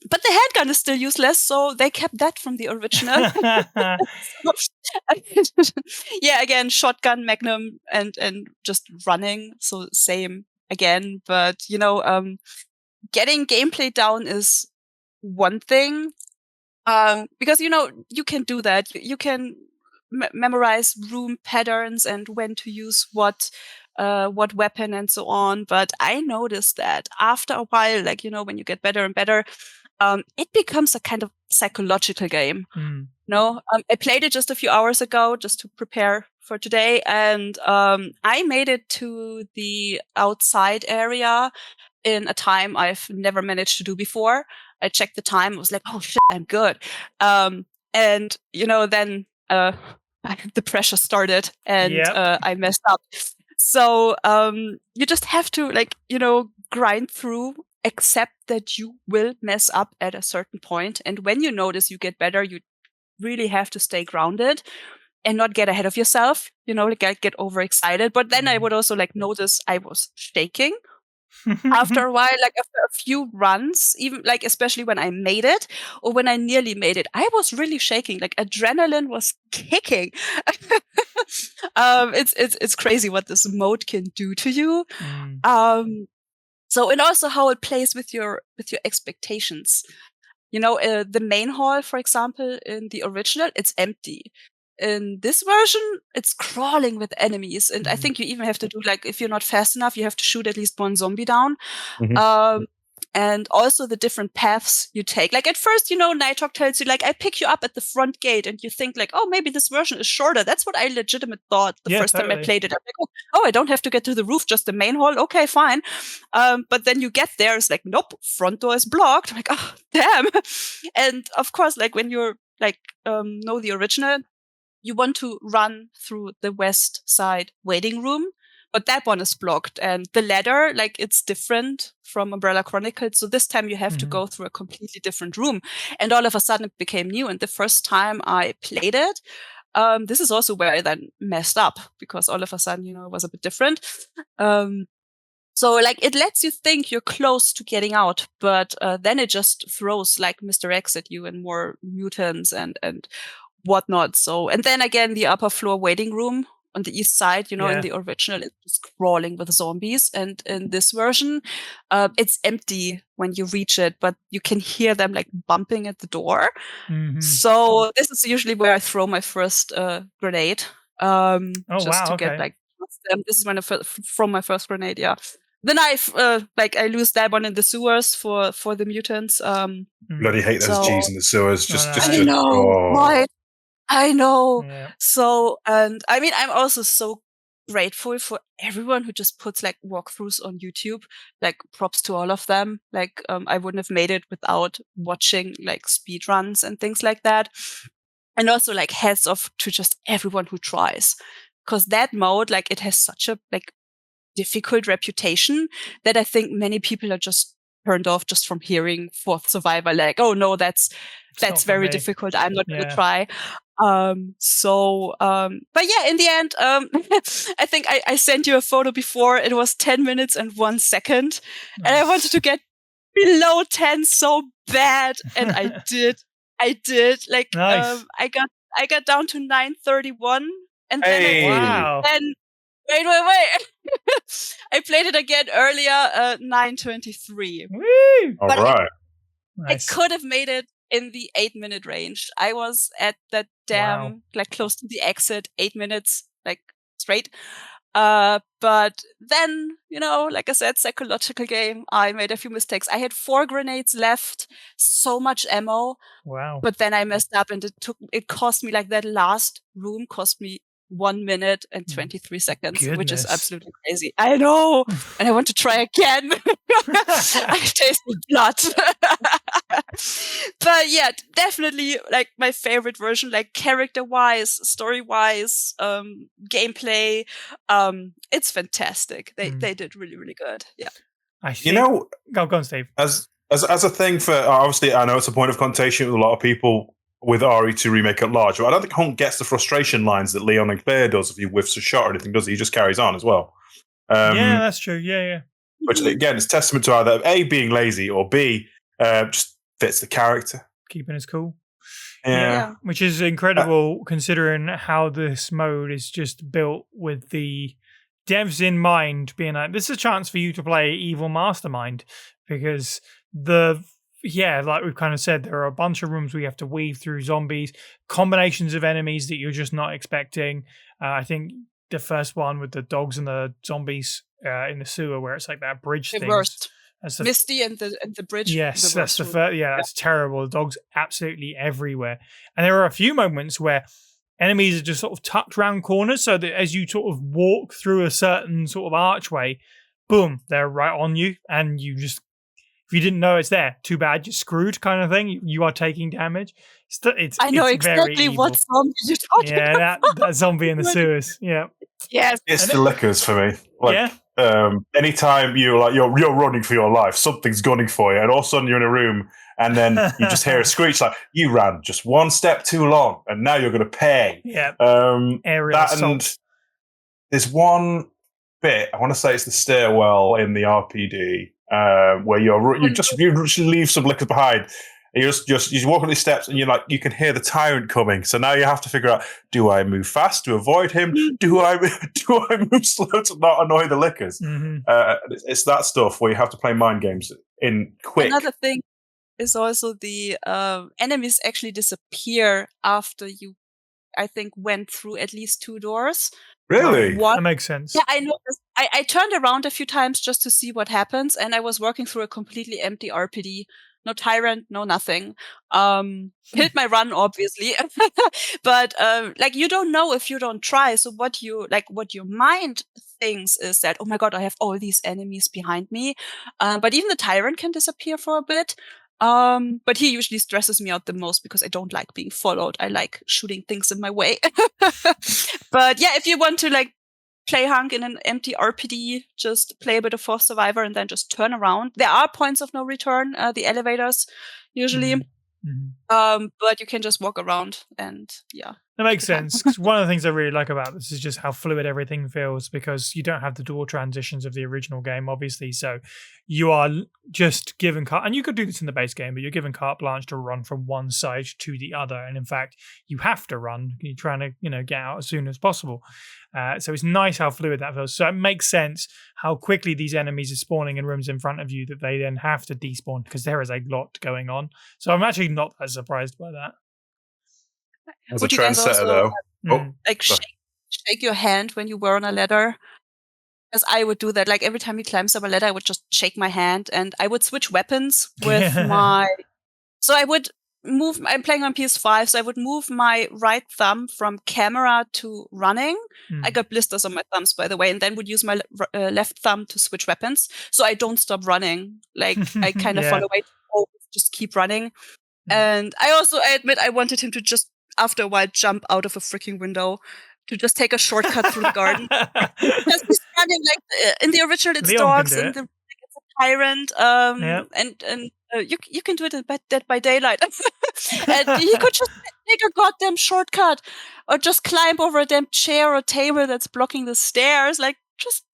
But the handgun is still useless, so they kept that from the original. Again, shotgun, magnum, and just running, so same again. But getting gameplay down is one thing, because you can do that. You can memorize room patterns and when to use what weapon and so on. But I noticed that after a while, like when you get better and better, it becomes a kind of psychological game. I played it just a few hours ago just to prepare for today, and I made it to the outside area in a time I've never managed to do before. I checked the time. I was like, oh shit, I'm good. And then the pressure started, and I messed up. So you just have to grind through, accept that you will mess up at a certain point. And when you notice you get better, you really have to stay grounded and not get ahead of yourself, get overexcited. But then I would also notice I was shaking. After a while, after a few runs, even especially when I made it or when I nearly made it, I was really shaking. Like adrenaline was kicking. It's crazy what this mode can do to you. So, and also how it plays with your expectations. The main hall, for example, in the original, it's empty. In this version, it's crawling with enemies. And I think you even have to do, if you're not fast enough, you have to shoot at least one zombie down. And also the different paths you take. At first, Nighthawk tells you, I pick you up at the front gate, and you think, oh, maybe this version is shorter. That's what I legitimately thought the first time I played it. I'm like, oh, I don't have to get to the roof, just the main hall. Okay, fine. But then you get there, it's like, nope, front door is blocked. I'm like, oh, damn. And of course, when you're know the original, you want to run through the west side waiting room, but that one is blocked. And the ladder, it's different from Umbrella Chronicles. So this time you have to go through a completely different room. And all of a sudden it became new. And the first time I played it, This is also where I then messed up because all of a sudden, it was a bit different. So like it lets you think you're close to getting out, but then it just throws like Mr. X at you and more mutants and whatnot. So, and then again, the upper floor waiting room on the east side, in the original, it's just crawling with zombies. And in this version, it's empty when you reach it, but you can hear them like bumping at the door. Mm-hmm. So this is usually where I throw my first grenade. To get like them. This is when from my first grenade, yeah. The knife, I lose that one in the sewers for the mutants. Bloody hate those G's in the sewers. Right. I know. Yeah. So, and I mean, I'm also so grateful for everyone who just puts like walkthroughs on YouTube. Like props to all of them. Like, I wouldn't have made it without watching like speed runs and things like that. And also like heads off to just everyone who tries. Because that mode, like it has such a like difficult reputation that I think many people are just turned off just from hearing Fourth Survivor. Like, oh no, that's very difficult. I'm not going to try. But yeah, in the end, I think I sent you a photo before. It was 10 minutes and 1 second. Nice. And I wanted to get below 10 so bad. And I did. Like, nice. I got down to 9:31. And then wait. I played it again earlier, 9:23. All right. I could have made it in the 8-minute range. I was at that damn, like close to the exit, 8 minutes, like straight. But then, like I said, psychological game. I made a few mistakes. I had 4 grenades left, so much ammo. Wow. But then I messed up and it cost me, like that last room cost me 1 minute and 23 seconds, which is absolutely crazy. I know. And I want to try again. I tasted blood. But yeah, definitely like my favorite version, like character-wise, story-wise, gameplay. It's fantastic. They did really, really good. Yeah. Go on, Steve. As a thing for, obviously, I know it's a point of contention with a lot of people with RE2 Remake at large, but I don't think Hunk gets the frustration lines that Leon and Claire does if he whiffs a shot or anything, does he? He just carries on as well. Yeah, that's true. Yeah. Which, again, is testament to either A, being lazy, or B, just fits the character. Keeping us cool. Yeah. Which is incredible considering how this mode is just built with the devs in mind, being like, this is a chance for you to play Evil Mastermind, because like we've kind of said, there are a bunch of rooms where you have to weave through zombies, combinations of enemies that you're just not expecting. I think the first one with the dogs and the zombies in the sewer, where it's like that bridge thing. Misty and the bridge. Yes, that's the first. Yeah, that's terrible. The dogs absolutely everywhere. And there are a few moments where enemies are just sort of tucked around corners, so that as you sort of walk through a certain sort of archway, boom, they're right on you, and you just, if you didn't know it's there, too bad, you're screwed, kind of thing. You are taking damage. I know exactly what zombie you're talking about. Yeah, that zombie in the sewers. Yeah. Yes. It's the lickers for me. Anytime you're running for your life, something's gunning for you, and all of a sudden you're in a room, and then you just hear a screech like, you ran just one step too long, and now you're going to pay. Yeah. Aerial assault. And there's one bit, I want to say it's the stairwell in the RPD, where you just leave some liquor behind. And you walk on these steps, and you can hear the tyrant coming. So now you have to figure out: do I move fast to avoid him? Do I move slow to not annoy the lickers? Mm-hmm. It's that stuff where you have to play mind games in quick. Another thing is also the enemies actually disappear after you, I think, went through at least 2 doors. Really? That makes sense. Yeah, I noticed. I turned around a few times just to see what happens, and I was working through a completely empty RPD. No tyrant, no nothing. Hit my run, obviously. But you don't know if you don't try. So what your mind thinks is that, oh my god, I have all these enemies behind me. But even the tyrant can disappear for a bit. But he usually stresses me out the most because I don't like being followed. I like shooting things in my way. But yeah, if you want to play Hunk in an empty RPD, just play a bit of Fourth Survivor and then just turn around. There are points of no return, the elevators usually. Mm-hmm. But you can just walk around and That makes sense. 'Cause one of the things I really like about this is just how fluid everything feels, because you don't have the dual transitions of the original game, obviously. So you are just given and you could do this in the base game, but you're given carte blanche to run from one side to the other. And in fact, you have to run. You're trying to, get out as soon as possible. So it's nice how fluid that feels. So it makes sense how quickly these enemies are spawning in rooms in front of you that they then have to despawn, because there is a lot going on. So I'm actually not that surprised by that. As Would a you guys trendsetter, also though. shake your hand when you were on a ladder? Because I would do that. Like every time you climbs up a ladder, I would just shake my hand, and I would switch weapons with my. So I would move. I'm playing on PS5, so I would move my right thumb from camera to running. I got blisters on my thumbs, by the way, and then would use my left thumb to switch weapons, so I don't stop running. Like I kind of follow away, just keep running. And I admit I wanted him to just, after a while, jump out of a freaking window to just take a shortcut through the garden. Because he's running like in the original, it's Leon dogs, can do and it. it's a tyrant. And you can do it in Dead by Daylight. And he could just take a goddamn shortcut, or just climb over a damn chair or table that's blocking the stairs. Like just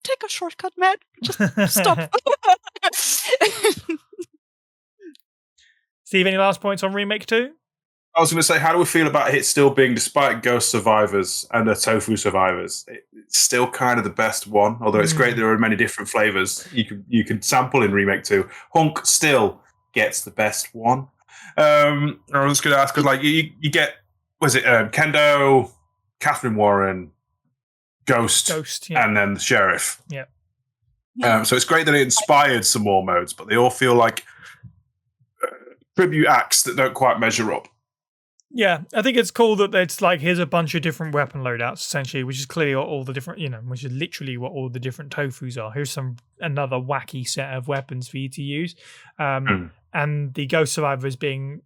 take a shortcut, man. Just stop. Steve, any last points on Remake 2? I was going to say, how do we feel about it still being, despite Ghost Survivors and the Tofu Survivors, it's still kind of the best one, although it's great there are many different flavors you can sample in Remake 2. HUNK still gets the best one. I was going to ask, because like, you get, was it Kendo, Catherine Warren, Ghost, and then the Sheriff. Yeah. So it's great that it inspired some more modes, but they all feel like tribute acts that don't quite measure up. Yeah, I think it's cool that it's like, here's a bunch of different weapon loadouts, essentially, which is clearly what all the different, which is literally what all the different Tofus are. Here's another wacky set of weapons for you to use. And the Ghost Survivors being,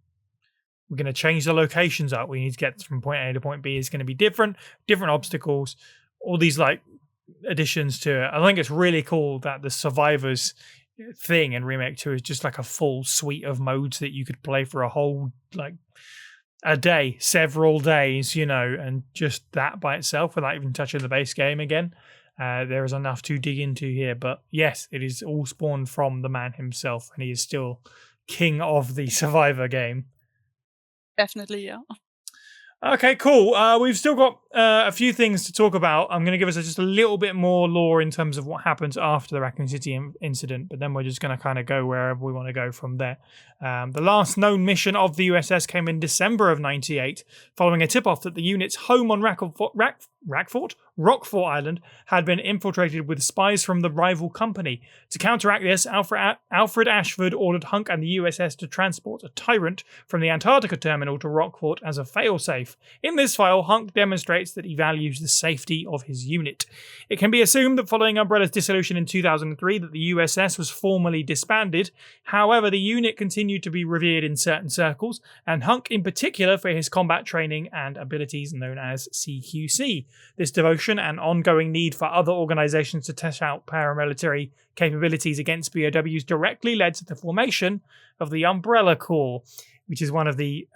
we're going to change the locations up. We need to get from point A to point B. It's going to be different obstacles, all these like additions to it. I think it's really cool that the Survivors thing in Remake 2 is just like a full suite of modes that you could play for a whole, like, a day, several days, and just that by itself, without even touching the base game again. There is enough to dig into here, but yes, it is all spawned from the man himself, and he is still king of the Survivor game. Definitely, yeah. Okay, cool. We've still got a few things to talk about. I'm going to give us just a little bit more lore in terms of what happens after the Raccoon City incident, but then we're just going to kind of go wherever we want to go from there. The last known mission of the U.S.S. came in December of 98, following a tip-off that the unit's home on Rockfort Island had been infiltrated with spies from the rival company. To counteract this, Alfred Ashford ordered HUNK and the U.S.S. to transport a Tyrant from the Antarctica terminal to Rockfort as a failsafe. In this file, HUNK demonstrates that he values the safety of his unit. It can be assumed that following Umbrella's dissolution in 2003 that the U.S.S. was formally disbanded. However, the unit continued to be revered in certain circles, and HUNK in particular for his combat training and abilities known as CQC. This devotion and ongoing need for other organizations to test out paramilitary capabilities against BOWs directly led to the formation of the Umbrella Corps, which is one of the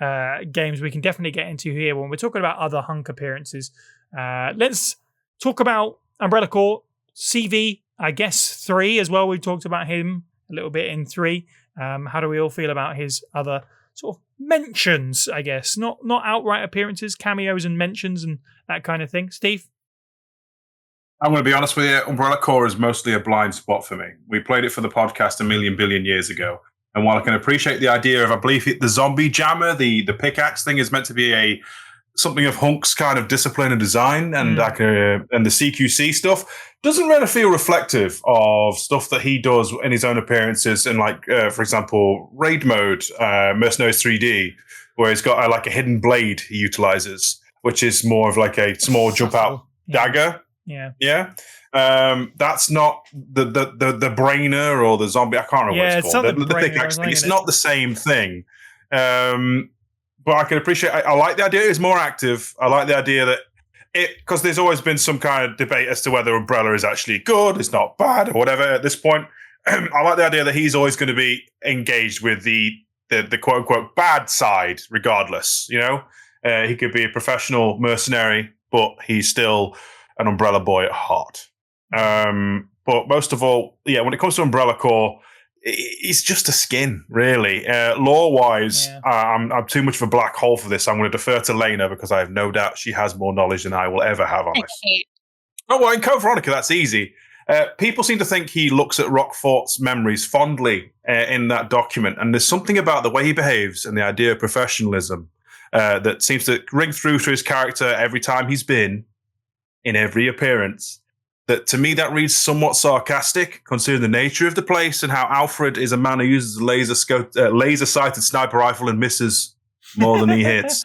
games we can definitely get into here when we're talking about other HUNK appearances. Let's talk about Umbrella Corps, CV, I guess 3 as well. We talked about him a little bit in 3. How do we all feel about his other sort of mentions, I guess? Not outright appearances, cameos and mentions and that kind of thing. Steve? I'm going to be honest with you. Umbrella Corps is mostly a blind spot for me. We played it for the podcast a million billion years ago. And while I can appreciate the idea of, I believe the zombie jammer, the pickaxe thing is meant to be something of HUNK's kind of discipline and design, and and the CQC stuff doesn't really feel reflective of stuff that he does in his own appearances in, like, for example, raid mode, Mercenaries 3D, where he's got like a hidden blade he utilizes, which is more of like a small jump out dagger. Yeah. That's not the brainer or the zombie. I can't remember what it's called. The pickaxe thing. It's not the same thing. But I can appreciate. I like the idea. It's more active. I like the idea that because there's always been some kind of debate as to whether Umbrella is actually good, it's not bad, or whatever. At this point, I like the idea that he's always going to be engaged with the quote unquote bad side, regardless. He could be a professional mercenary, but he's still an Umbrella boy at heart. But most of all, when it comes to Umbrella Corps, he's just a skin, really. Lore-wise, I'm too much of a black hole for this. I'm going to defer to Lena because I have no doubt she has more knowledge than I will ever have on this. Oh, well, in Code Veronica, that's easy. People seem to think he looks at Roquefort's memories fondly in that document, and there's something about the way he behaves and the idea of professionalism that seems to ring through to his character every time he's been in every appearance. That to me, that reads somewhat sarcastic, considering the nature of the place and how Alfred is a man who uses a laser-sighted sniper rifle and misses more than he hits.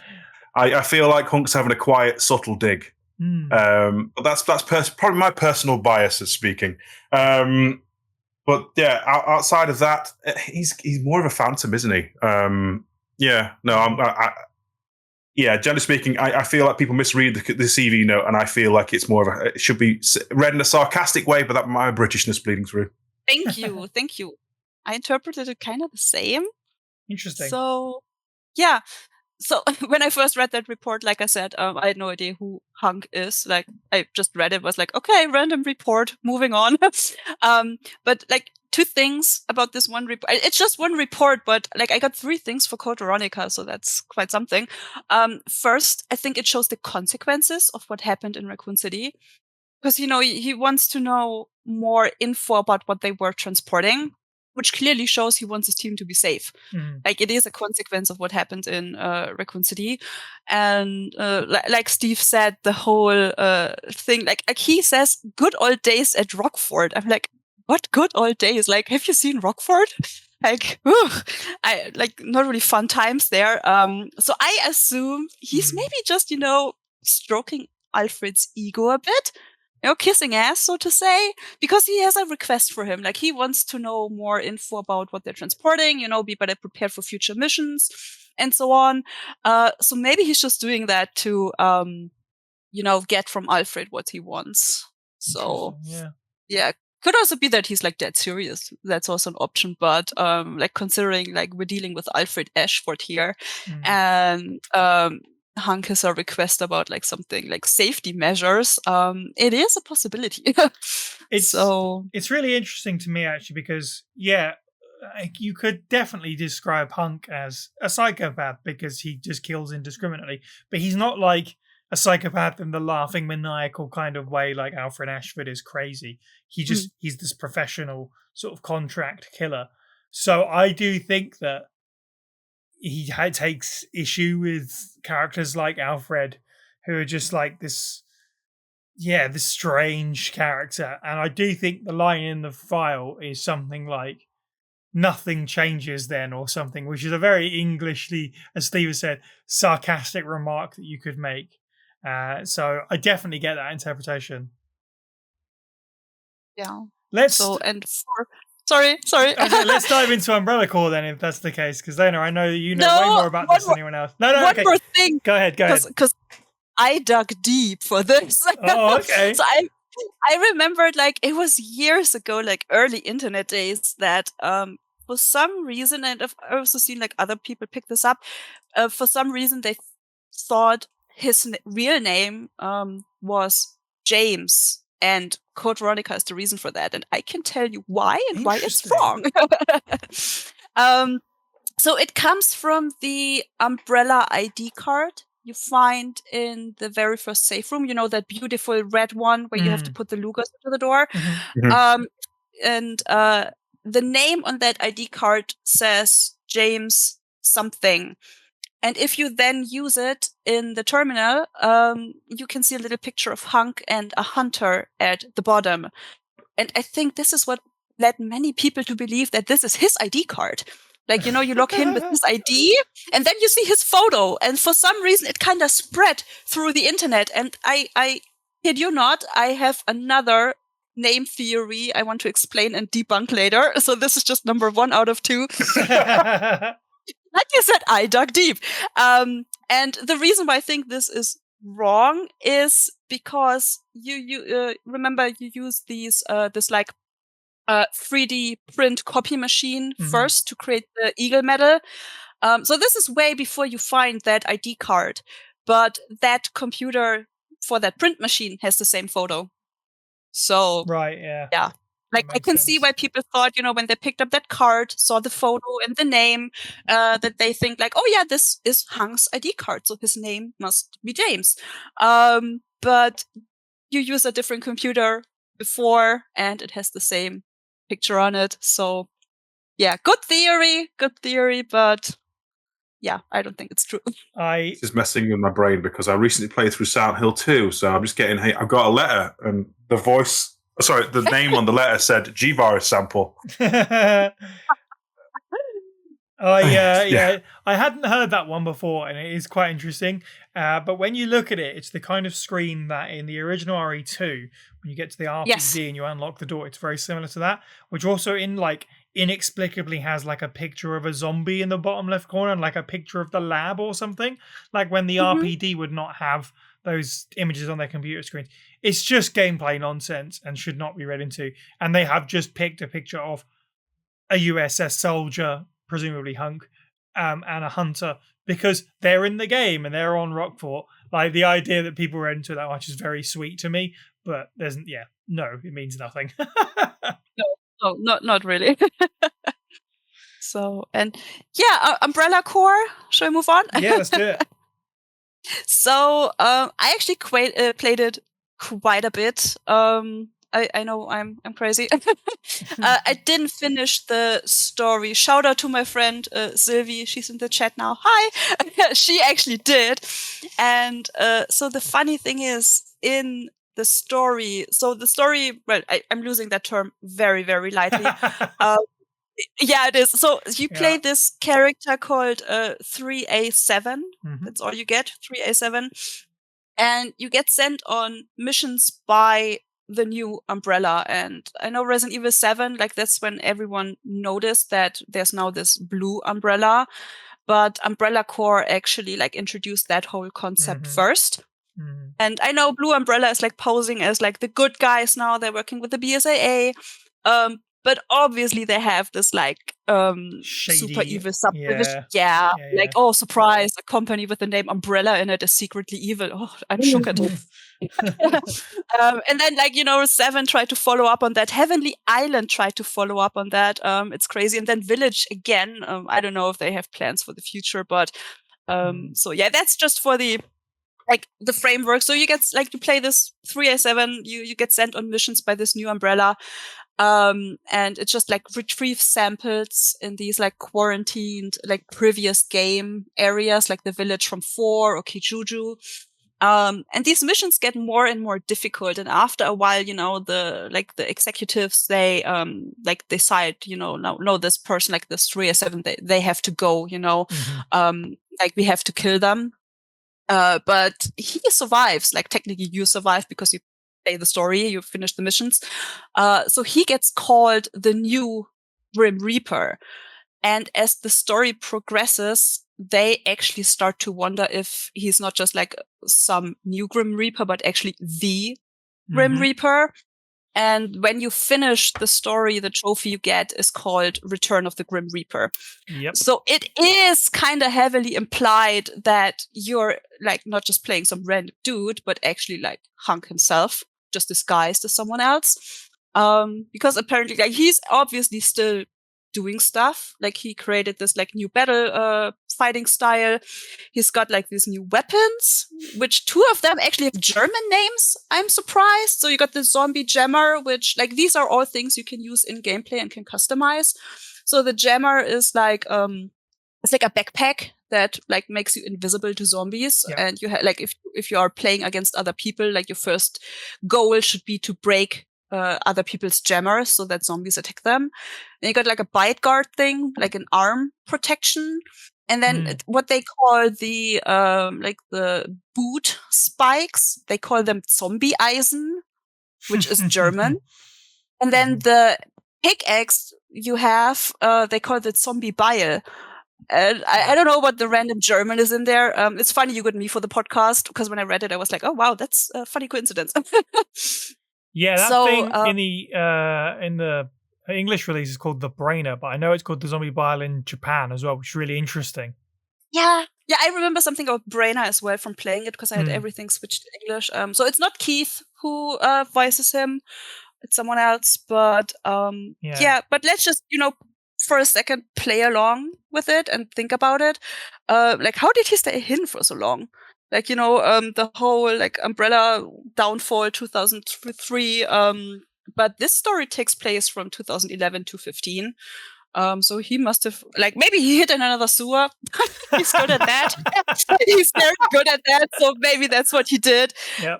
I feel like Hunk's having a quiet, subtle dig. But that's probably my personal bias speaking. But yeah, outside of that, he's more of a phantom, isn't he? Generally speaking, I feel like people misread the CV note, and I feel like it's more of it should be read in a sarcastic way, but that my Britishness bleeding through. Thank you. I interpreted it kind of the same. Interesting. So, yeah. So when I first read that report, like I said, I had no idea who HUNK is. Like, I just read it, was like, okay, random report, moving on. But like, two things about this one report. It's just one report, but like, I got 3 things for Code Veronica, so that's quite something. First, I think it shows the consequences of what happened in Raccoon City. Because, he wants to know more info about what they were transporting, which clearly shows he wants his team to be safe. Like, it is a consequence of what happened in Raccoon City. And like Steve said, the whole thing, like he says, good old days at Rockford. I'm like, what good old days? Like, have you seen Rockford? Like, not really fun times there. So I assume he's maybe just, stroking Alfred's ego a bit. Kissing ass, so to say, because he has a request for him. Like, he wants to know more info about what they're transporting, be better prepared for future missions, and so on. So maybe he's just doing that to, get from Alfred what he wants. So, yeah. Could also be that he's like dead serious. That's also an option. But, considering like we're dealing with Alfred Ashford here, and, HUNK has a request about like something like safety measures. It is a possibility. It's really interesting to me actually, because you could definitely describe HUNK as a psychopath because he just kills indiscriminately, but he's not like a psychopath in the laughing maniacal kind of way like Alfred Ashford is crazy. He's this professional sort of contract killer. So I do think that he takes issue with characters like Alfred, who are just like this strange character. And I do think the line in the file is something like, nothing changes then, or something, which is a very Englishly, as Steve said, sarcastic remark that you could make. So I definitely get that interpretation. Yeah. Sorry. Okay, let's dive into Umbrella Corps then, if that's the case, because Lena, I know you know way more about this than anyone else. No, one more thing. Go ahead. Because I dug deep for this. Oh, okay. So I remembered, like, it was years ago, like early internet days, that for some reason, and I've also seen like other people pick this up, for some reason they thought his real name was James. And Code Veronica is the reason for that. And I can tell you why and why it's wrong. So it comes from the Umbrella ID card you find in the very first safe room. That beautiful red one where you have to put the Lugos into the door. And the name on that ID card says James something. And if you then use it in the terminal, you can see a little picture of HUNK and a hunter at the bottom. And I think this is what led many people to believe that this is his ID card. Like, you log in with his ID, and then you see his photo. And for some reason, it kind of spread through the internet. And I kid you not, I have another name theory I want to explain and debunk later. So this is just number 1 out of 2. Like you said, I dug deep. And the reason why I think this is wrong is because you remember you use these this 3D print copy machine first to create the Eagle medal. So this is way before you find that ID card, but that computer for that print machine has the same photo. So right, yeah. Like I can see why people thought, when they picked up that card, saw the photo and the name, that they think like, oh yeah, this is HUNK's ID card, so his name must be James. But you use a different computer before, and it has the same picture on it. So yeah, good theory, but yeah, I don't think it's true. This is messing with my brain because I recently played through Silent Hill 2, so I'm just getting, hey, I've got a letter, and the name on the letter said G-Virus sample. I hadn't heard that one before, and it is quite interesting. But when you look at it, it's the kind of screen that in the original RE2, when you get to the RPG and you unlock the door, it's very similar to that, which also inexplicably has like a picture of a zombie in the bottom left corner and like a picture of the lab or something. Like when the RPD would not have those images on their computer screens. It's just gameplay nonsense and should not be read into. And they have just picked a picture of a U.S.S. soldier, presumably HUNK, and a hunter, because they're in the game and they're on Rockport. Like, the idea that people read into that much is very sweet to me, but it means nothing. No, not really. So, and yeah, Umbrella Corps. Shall we move on? Yeah, let's do it. So, I actually played it quite a bit. I know I'm crazy. I didn't finish the story. Shout out to my friend Sylvie. She's in the chat now. Hi. She actually did. And so the funny thing is, in the story, well, I'm losing that term very, very lightly. Yeah, it is. So you play this character called 3A7. That's all you get, 3A7. And you get sent on missions by the new Umbrella. And I know Resident Evil 7, like, that's when everyone noticed that there's now this blue Umbrella. But Umbrella Corps actually like introduced that whole concept first. And I know Blue Umbrella is like posing as like the good guys now. They're working with the BSAA. But obviously they have this like shady, super evil subdivision. Like, oh, surprise, a company with the name Umbrella in it is secretly evil. Oh, I'm shocked. And then, like, 7 tried to follow up on that. Heavenly Island tried to follow up on that. It's crazy. And then Village again. I don't know if they have plans for the future, but so yeah, that's just for the framework. So you play this 3A7, you get sent on missions by this new Umbrella. And it just like retrieve samples in these like quarantined, like previous game areas, like the village from 4 or Kijuju. And these missions get more and more difficult. And after a while, the executives, they decide, no, this person, like this 3A7, they have to go, like we have to kill them. But he survives, like technically you survive because you play the story, you finish the missions. So he gets called the new Grim Reaper. And as the story progresses, they actually start to wonder if he's not just like some new Grim Reaper, but actually the Grim Reaper. And when you finish the story, the trophy you get is called Return of the Grim Reaper. Yep. So it is kind of heavily implied that you're like not just playing some random dude, but actually like HUNK himself, just disguised as someone else. Because apparently, like, he's obviously still doing stuff. Like, he created this like new battle fighting style. He's got like these new weapons, which 2 of them actually have German names. I'm surprised. So you got the zombie jammer, which like these are all things you can use in gameplay and can customize. So the jammer is like it's like a backpack that like makes you invisible to zombies. Yep. And you like if you are playing against other people, like your first goal should be to break other people's jammers so that zombies attack them. And you got like a bite guard thing, like an arm protection. And then what they call the like the boot spikes, they call them Zombie Eisen, which is German. And then the pickaxe you have, they call it Zombie Beil. And I don't know what the random German is in there. It's funny you got me for the podcast, because when I read it, I was like, oh wow, that's a funny coincidence. Yeah, that thing in the English release is called The Brainer, but I know it's called The Zombie Bile in Japan as well, which is really interesting. Yeah, I remember something about Brainer as well from playing it because I had everything switched to English. So it's not Keith who voices him; it's someone else. But but let's just for a second play along with it and think about it. Like, how did he stay hidden for so long? Like, the whole like Umbrella downfall 2003. But this story takes place from 2011 to 15. So he must have, like, maybe he hid in another sewer. He's good at that. He's very good at that. So maybe that's what he did. Yep.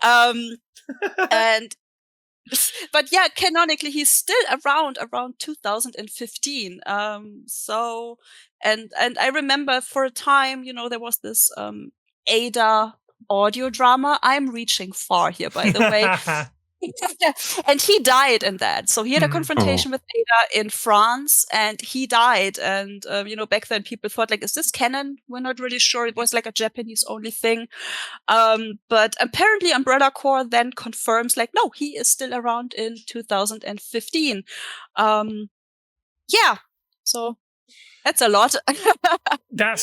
But yeah, canonically, he's still around 2015. So, and I remember for a time, there was this Ada audio drama. I'm reaching far here, by the way. And he died in that. So he had a confrontation with Ada in France, and he died. And back then people thought, like, is this canon? We're not really sure. It was like a Japanese only thing. But apparently Umbrella Corps then confirms, like, no, he is still around in 2015. So that's a lot. I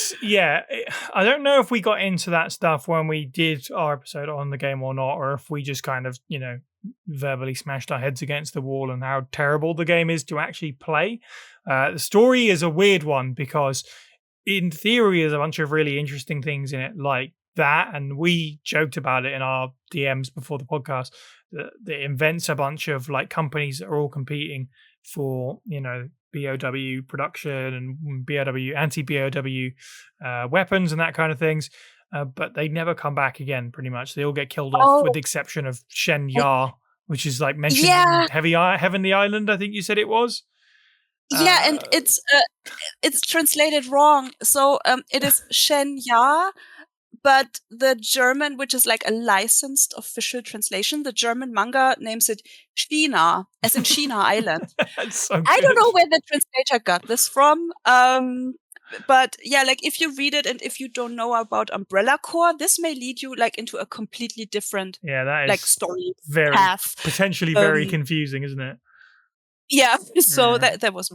don't know if we got into that stuff when we did our episode on the game or not, or if we just kind of, verbally smashed our heads against the wall and how terrible the game is to actually play. The story is a weird one because in theory there's a bunch of really interesting things in it like that, and we joked about it in our DMs before the podcast that invents a bunch of like companies that are all competing for BOW production and BOW anti-BOW weapons and that kind of things. But they never come back again, pretty much. They all get killed off, with the exception of Shen Ya, which is like mentioned in Heavenly Island, I think you said it was. Yeah, and it's translated wrong. So it is Shen Ya, but the German, which is like a licensed official translation, the German manga names it China, as in China Island. So I don't know where the translator got this from. But yeah, like if you read it and if you don't know about Umbrella Corps, this may lead you like into a completely different that is like story very path. Potentially very confusing, isn't it? Yeah, so that was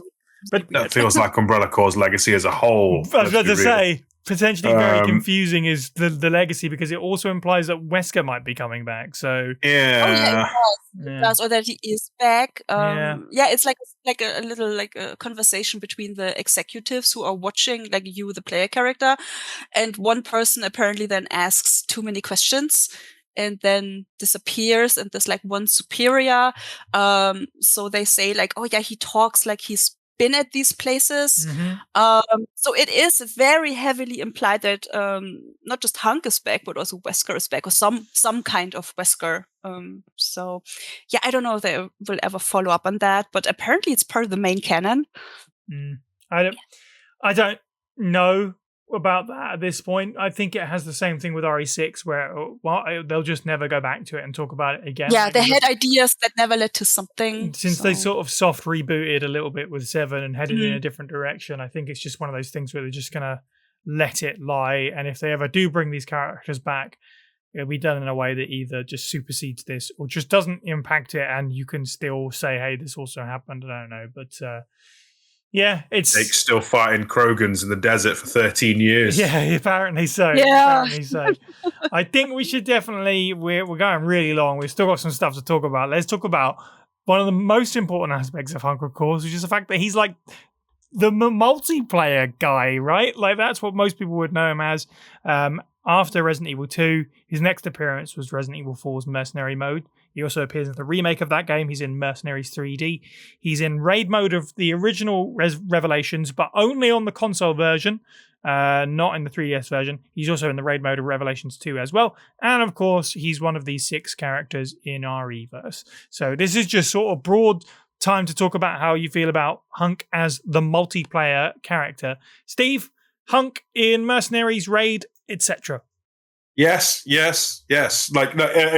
but that feels like Umbrella Corps' legacy as a whole. I was about to say potentially very confusing is the legacy, because it also implies that Wesker might be coming back. So it does, or that he is back. It's like a little like a conversation between the executives who are watching, like you, the player character, and one person apparently then asks too many questions and then disappears, and there's like one superior. So they say like, oh yeah, he talks like he's been at these places. So it is very heavily implied that not just HUNK is back, but also Wesker is back, or some kind of Wesker. So yeah, I don't know if they will ever follow up on that, but apparently it's part of the main canon. I don't know about that at this point. I think it has the same thing with RE6, where they'll just never go back to it and talk about it again. Yeah, they had ideas that never led to something. Since they sort of soft rebooted a little bit with 7 and headed in a different direction, I think it's just one of those things where they're just going to let it lie. And if they ever do bring these characters back, it'll be done in a way that either just supersedes this or just doesn't impact it, and you can still say, hey, this also happened. I don't know. But it's Jake's still fighting Krogans in the desert for 13 years. Yeah, apparently so. Yeah. Apparently so. I think we should definitely. We're going really long. We've still got some stuff to talk about. Let's talk about one of the most important aspects of HUNK, of course, which is the fact that he's like the multiplayer guy, right? Like that's what most people would know him as. After Resident Evil 2, his next appearance was Resident Evil 4's Mercenary Mode. He also appears in the remake of that game. He's in Mercenaries 3D. He's in raid mode of the original Revelations, but only on the console version, not in the 3DS version. He's also in the raid mode of Revelations 2 as well. And of course, he's one of these 6 characters in RE-verse. So this is just sort of broad time to talk about how you feel about HUNK as the multiplayer character. Steve, HUNK in Mercenaries, Raid, etc. Yes. Like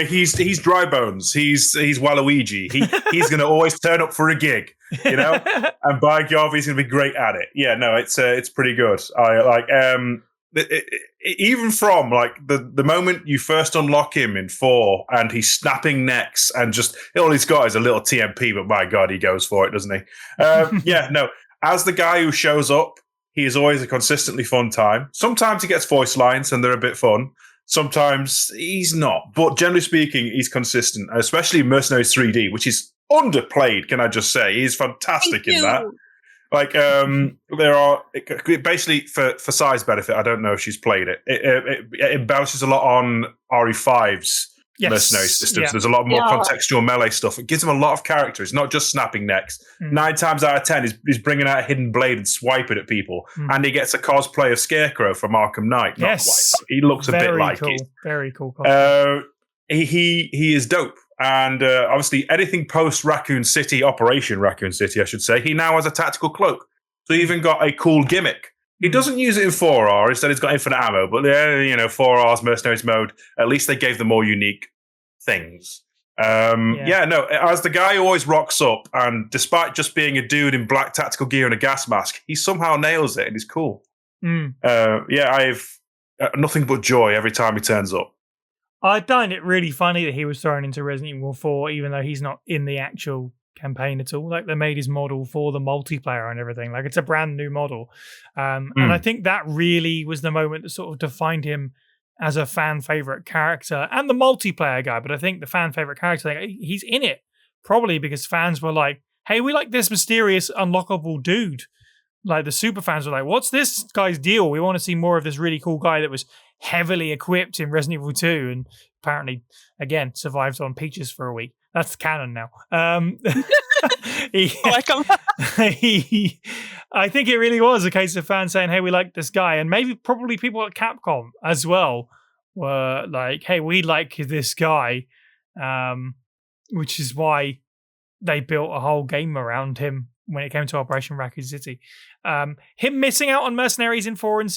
he's dry bones. He's Waluigi. He's going to always turn up for a gig, and by God, he's going to be great at it. Yeah, no, it's pretty good. I like even from like the moment you first unlock him in 4 and he's snapping necks and just all he's got is a little TMP, but my God, he goes for it, doesn't he? As the guy who shows up, he is always a consistently fun time. Sometimes he gets voice lines and they're a bit fun. Sometimes he's not, but generally speaking, he's consistent, especially Mercenaries 3D, which is underplayed. Can I just say he's fantastic in that. Like, there are basically for size benefit. I don't know if she's played it. It embellishes a lot on RE5's mercenary systems. Yeah. There's a lot more contextual melee stuff. It gives him a lot of character. It's not just snapping necks. 9 times out of 10, he's bringing out a hidden blade and swiping at people. And he gets a cosplay of Scarecrow from Arkham Knight. Not quite. He looks a bit like it. Very cool. He is dope. And obviously, anything post Operation Raccoon City, I should say, he now has a tactical cloak. So he even got a cool gimmick. He doesn't use it in 4R. Instead, he's got infinite ammo. But 4R's Mercenaries mode, at least they gave them more unique things. As the guy who always rocks up, and despite just being a dude in black tactical gear and a gas mask, he somehow nails it and he's cool. I have nothing but joy every time he turns up. I find it really funny that he was thrown into Resident Evil 4, even though he's not in the actual campaign at all. Like, they made his model for the multiplayer and everything. Like, it's a brand new model. And I think that really was the moment that sort of defined him as a fan favorite character and the multiplayer guy. But I think the fan favorite character, like, he's in it probably because fans were like, hey, we like this mysterious unlockable dude. Like, the super fans were like, what's this guy's deal? We want to see more of this really cool guy that was heavily equipped in Resident Evil 2 and apparently, again, survived on Peaches for a week. That's canon now. I think it really was a case of fans saying, hey, we like this guy. And maybe probably people at Capcom as well were like, hey, we like this guy, which is why they built a whole game around him when it came to Operation Raccoon City. Him missing out on Mercenaries in 5 and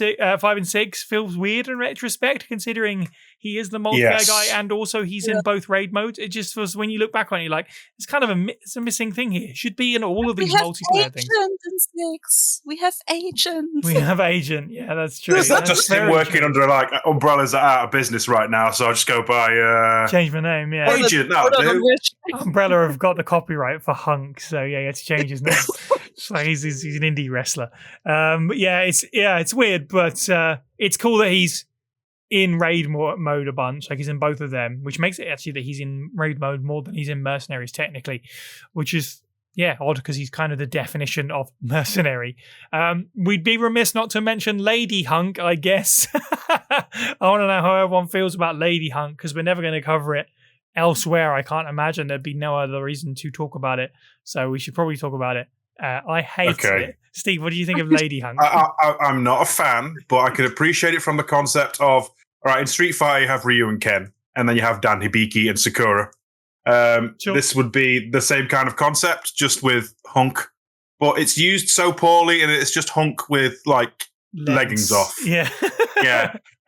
6 feels weird in retrospect, considering he is the multiplayer guy and also he's in both raid modes. It just was, when you look back on it, you're like, it's kind of it's a missing thing here. It should be in all of these multiplayer things. We have Agent. We have Agent. Yeah, that's true. Is that just him working under like umbrellas that are out of business right now? So I'll just go by change my name. Yeah, Agent. No, dude. Umbrella have got the copyright for HUNK, so yeah, he had to change his name. So he's an indie wrestler. It's weird, but it's cool that he's in raid mode a bunch. Like, he's in both of them, which makes it actually that he's in raid mode more than he's in mercenaries technically, which is odd because he's kind of the definition of mercenary. We'd be remiss not to mention Lady HUNK, I guess. I want to know how everyone feels about Lady HUNK because we're never going to cover it elsewhere. I can't imagine there'd be no other reason to talk about it, so we should probably talk about it. I hate it. Steve, what do you think of Lady HUNK? I'm not a fan, but I could appreciate it from the concept of, all right, in Street Fighter you have Ryu and Ken, and then you have Dan Hibiki and Sakura. Sure. This would be the same kind of concept, just with HUNK, but it's used so poorly, and it's just HUNK with like leggings off. Yeah.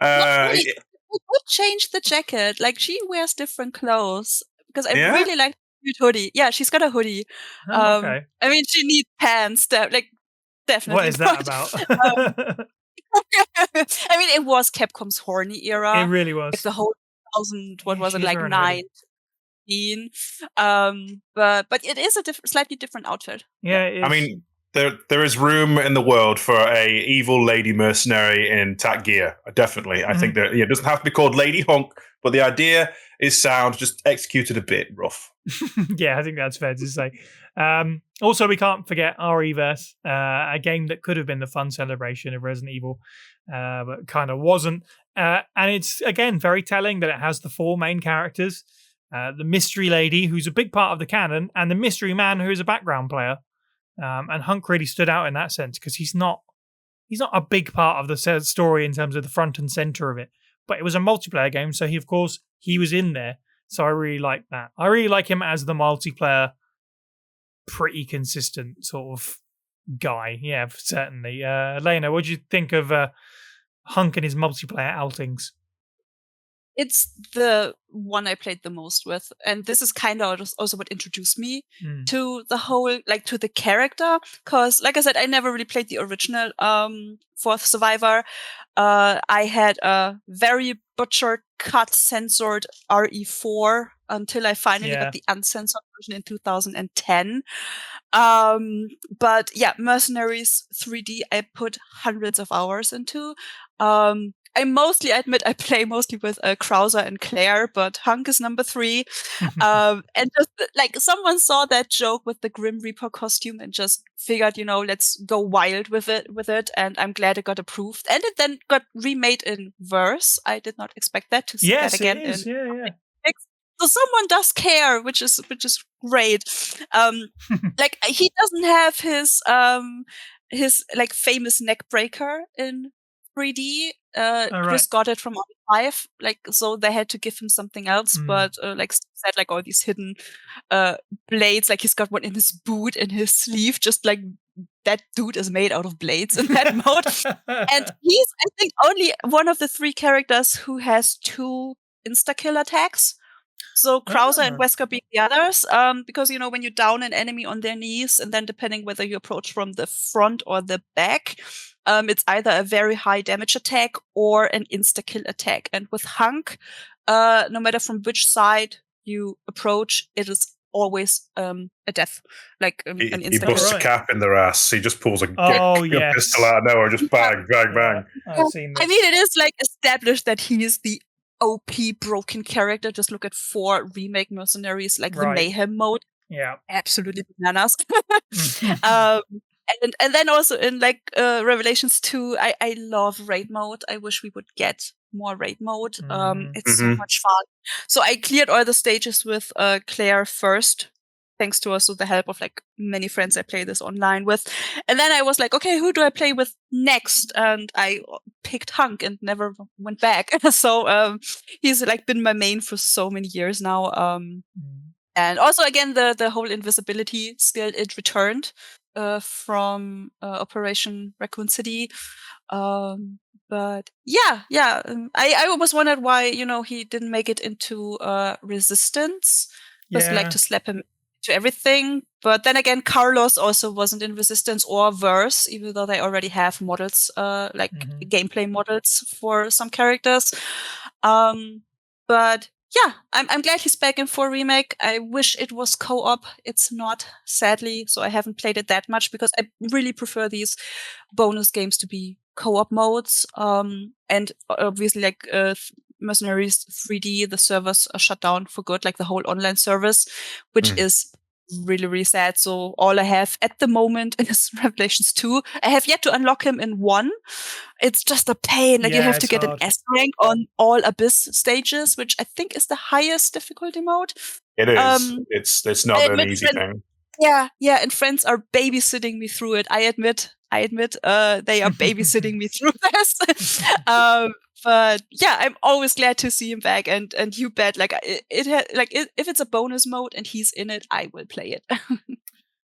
It would change the jacket. Like, she wears different clothes because I really like hoodie. Yeah, she's got a hoodie. Okay. I mean, she needs pants. Definitely. What is that about? I mean, it was Capcom's horny era. It really was. Like the whole 19. But it is a slightly different outfit. Yeah. I mean, there is room in the world for a evil lady mercenary in tack gear. Definitely. I think that it doesn't have to be called Lady HUNK, but the idea is sound, just executed a bit rough. Yeah, I think that's fair to say. Also, we can't forget RE-verse, a game that could have been the fun celebration of Resident Evil, but kind of wasn't. And it's, again, very telling that it has the 4 main characters, the mystery lady, who's a big part of the canon, and the mystery man, who is a background player. And HUNK really stood out in that sense because he's not a big part of the story in terms of the front and center of it. But it was a multiplayer game, so he was in there. So I really like that. I really like him as the multiplayer, pretty consistent sort of guy. Yeah, certainly. Lena, what do you think of HUNK and his multiplayer outings? It's the one I played the most with. And this is kind of also what introduced me to the whole, like, to the character. Because, like I said, I never really played the original 4th Survivor. I had a very butchered, cut, censored RE4 until I finally got the uncensored version in 2010. But yeah, Mercenaries 3D, I put hundreds of hours into. I mostly admit I play mostly with Krauser and Claire, but Hunk is number 3. And just like someone saw that joke with the Grim Reaper costume and just figured, let's go wild with it. And I'm glad it got approved. And it then got remade in verse. I did not expect that to see that again. It is. Yeah. So someone does care, which is great. Like he doesn't have his like famous neck breaker in 3D. Chris got it from RE5, like so they had to give him something else. But like said, like all these hidden blades, like he's got one in his boot, in his sleeve, just like that dude is made out of blades in that mode. And he's, I think, only one of the 3 characters who has 2 insta-kill attacks. So Krauser and Wesker beat the others, because, when you down an enemy on their knees, and then depending whether you approach from the front or the back, it's either a very high damage attack or an insta-kill attack. And with Hunk, no matter from which side you approach, it is always a death, like an insta-kill. He busts a cap in their ass. He just pulls a pistol out of nowhere, just bang, bang, bang. I've seen this. I mean, it is like established that he is the OP broken character. Just look at 4 remake Mercenaries, like the Mayhem mode. Yeah, absolutely bananas. And then also in like Revelations 2, I love raid mode. I wish we would get more raid mode. It's so much fun. So I cleared all the stages with Claire first, thanks to also the help of like many friends I play this online with. And then I was like, okay, who do I play with next? And I picked Hunk and never went back. So he's like been my main for so many years now. And also again, the whole invisibility skill, it returned from Operation Raccoon City. But I almost wondered why, he didn't make it into Resistance. Just like to slap him to everything. But then again, Carlos also wasn't in Resistance or Verse, even though they already have models, like gameplay models for some characters. But yeah, I'm glad he's back in 4 Remake. I wish it was co-op. It's not, sadly, so I haven't played it that much because I really prefer these bonus games to be co-op modes. And obviously, like Mercenaries 3D, the servers are shut down for good, like the whole online service, which is really, really sad. So all I have at the moment is Revelations 2. I have yet to unlock him in 1. It's just a pain. Like you have to get an S rank on all Abyss stages, which I think is the highest difficulty mode. It is. It's not an easy thing. Yeah, and friends are babysitting me through it. I admit, they are babysitting me through this. But yeah, I'm always glad to see him back. And you bet, like if it's a bonus mode and he's in it, I will play it.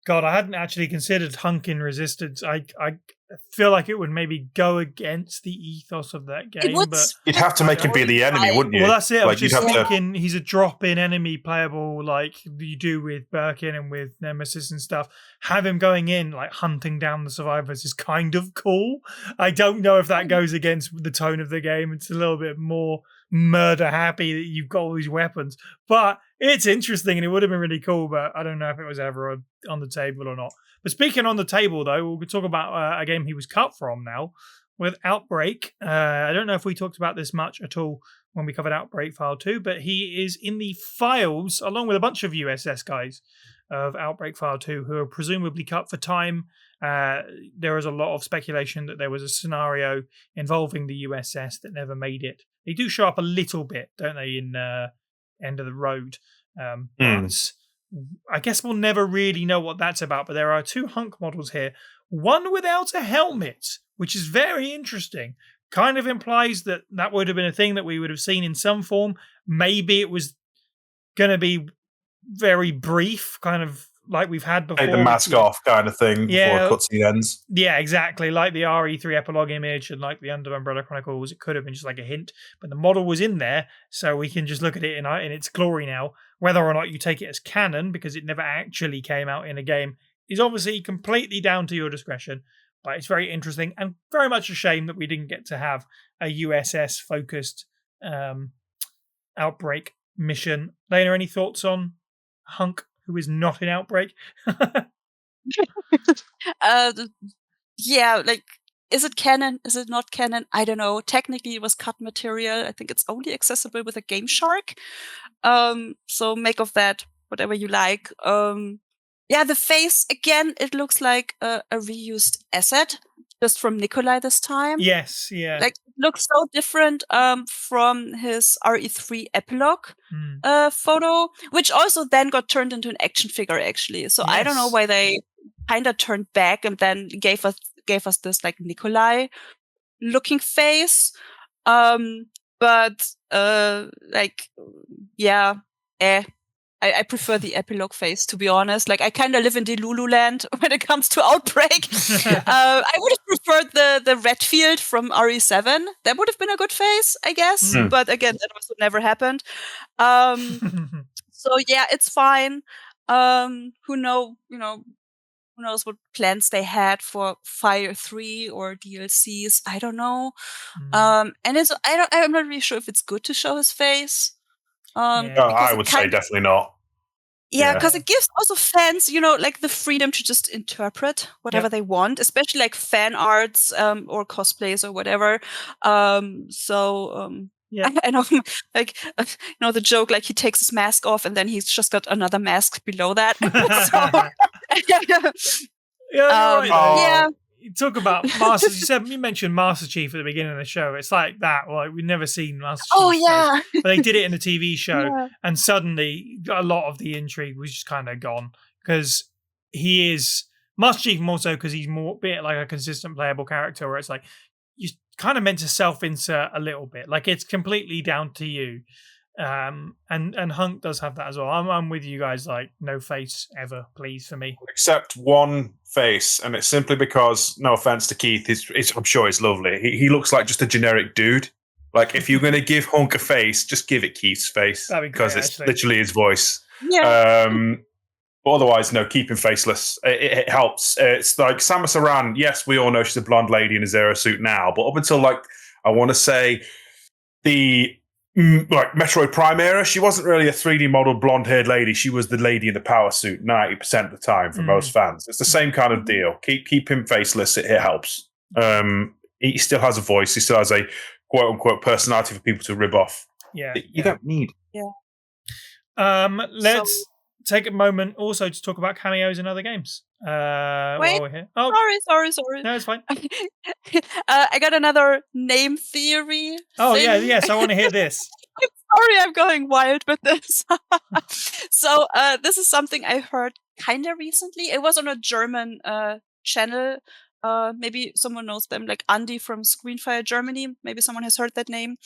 God, I hadn't actually considered Hunk in Resistance. I feel like it would maybe go against the ethos of that game. But you'd have to make him be the enemy, wouldn't you? Well, that's it. I was just thinking he's a drop-in enemy playable like you do with Birkin and with Nemesis and stuff. Have him going in, like hunting down the survivors is kind of cool. I don't know if that goes against the tone of the game. It's a little bit more murder happy that you've got all these weapons. But it's interesting and it would have been really cool, but I don't know if it was ever on the table or not. But speaking on the table, though, we'll talk about a game he was cut from now with Outbreak. I don't know if we talked about this much at all when we covered Outbreak File 2, but he is in the files, along with a bunch of U.S.S. guys of Outbreak File 2, who are presumably cut for time. There is a lot of speculation that there was a scenario involving the U.S.S. that never made it. They do show up a little bit, don't they, in End of the Road. But I guess we'll never really know what that's about, but there are 2 Hunk models here. One without a helmet, which is very interesting. Kind of implies that would have been a thing that we would have seen in some form. Maybe it was going to be very brief, kind of like we've had before. Take the mask off kind of thing before a cutscene ends. Yeah, exactly. Like the RE3 epilogue image and like the Under Umbrella Chronicles, it could have been just like a hint. But the model was in there, so we can just look at it in its glory now. Whether or not you take it as canon, because it never actually came out in a game, is obviously completely down to your discretion. but it's very interesting and very much a shame that we didn't get to have a USS focused Outbreak mission. Lena, any thoughts on Hunk, who is not in Outbreak? Yeah, like, is it canon? Is it not canon? I don't know. Technically, it was cut material. I think it's only accessible with a Game Shark. So make of that whatever you like. Yeah, the face, again, it looks like a reused asset, just from Nikolai this time. Yes, yeah. Like, it looks so different from his RE3 epilogue photo, which also then got turned into an action figure, actually. So I don't know why they kind of turned back and then gave us this like Nikolai looking face. But like, yeah, I prefer the epilogue face, to be honest. Like, I kind of live in Delulu land when it comes to Outbreak. I would have preferred the Redfield from RE7. That would have been a good face, I guess. But again, that also never happened. So yeah, it's fine. Who knows what plans they had for Fire 3 or DLCs? I don't know. And I'm not really sure if it's good to show his face. I would say definitely not. Yeah, because it gives also fans, like the freedom to just interpret whatever they want, especially like fan arts or cosplays or whatever. I know, like, the joke, like he takes his mask off and then he's just got another mask below that. Yeah. You talk about Masters. You mentioned Master Chief at the beginning of the show. It's like that. Like, we've never seen Master Chief. Oh yeah, but they did it in the TV show, and suddenly a lot of the intrigue was just kind of gone because he is Master Chief more so because he's more bit like a consistent playable character, where it's like you kind of meant to self-insert a little bit. Like, it's completely down to you. And Hunk does have that as well. I'm with you guys. Like, no face ever, please, for me. Except one face, and it's simply because, no offense to Keith, I'm sure he's lovely. He looks like just a generic dude. Like, if you're going to give Hunk a face, just give it Keith's face, because it's literally his voice. Yeah. But otherwise, no, keep him faceless. It helps. It's like Samus Aran. Yes, we all know she's a blonde lady in a Zero suit now, but up until, like, I want to say the Metroid Prime era, she wasn't really a 3D modeled blonde-haired lady. She was the lady in the power suit 90% of the time for most fans. It's the same kind of deal. Keep him faceless. It helps. He still has a voice. He still has a quote-unquote personality for people to rib off. You don't need. Let's take a moment also to talk about cameos in other games. Wait, while we're here. Oh, sorry. No, it's fine. I got another name theory. Oh, yes, I want to hear this. I'm sorry, I'm going wild with this. So this is something I heard kind of recently. It was on a German channel. Maybe someone knows them, like Andy from Screenfire Germany. Maybe someone has heard that name.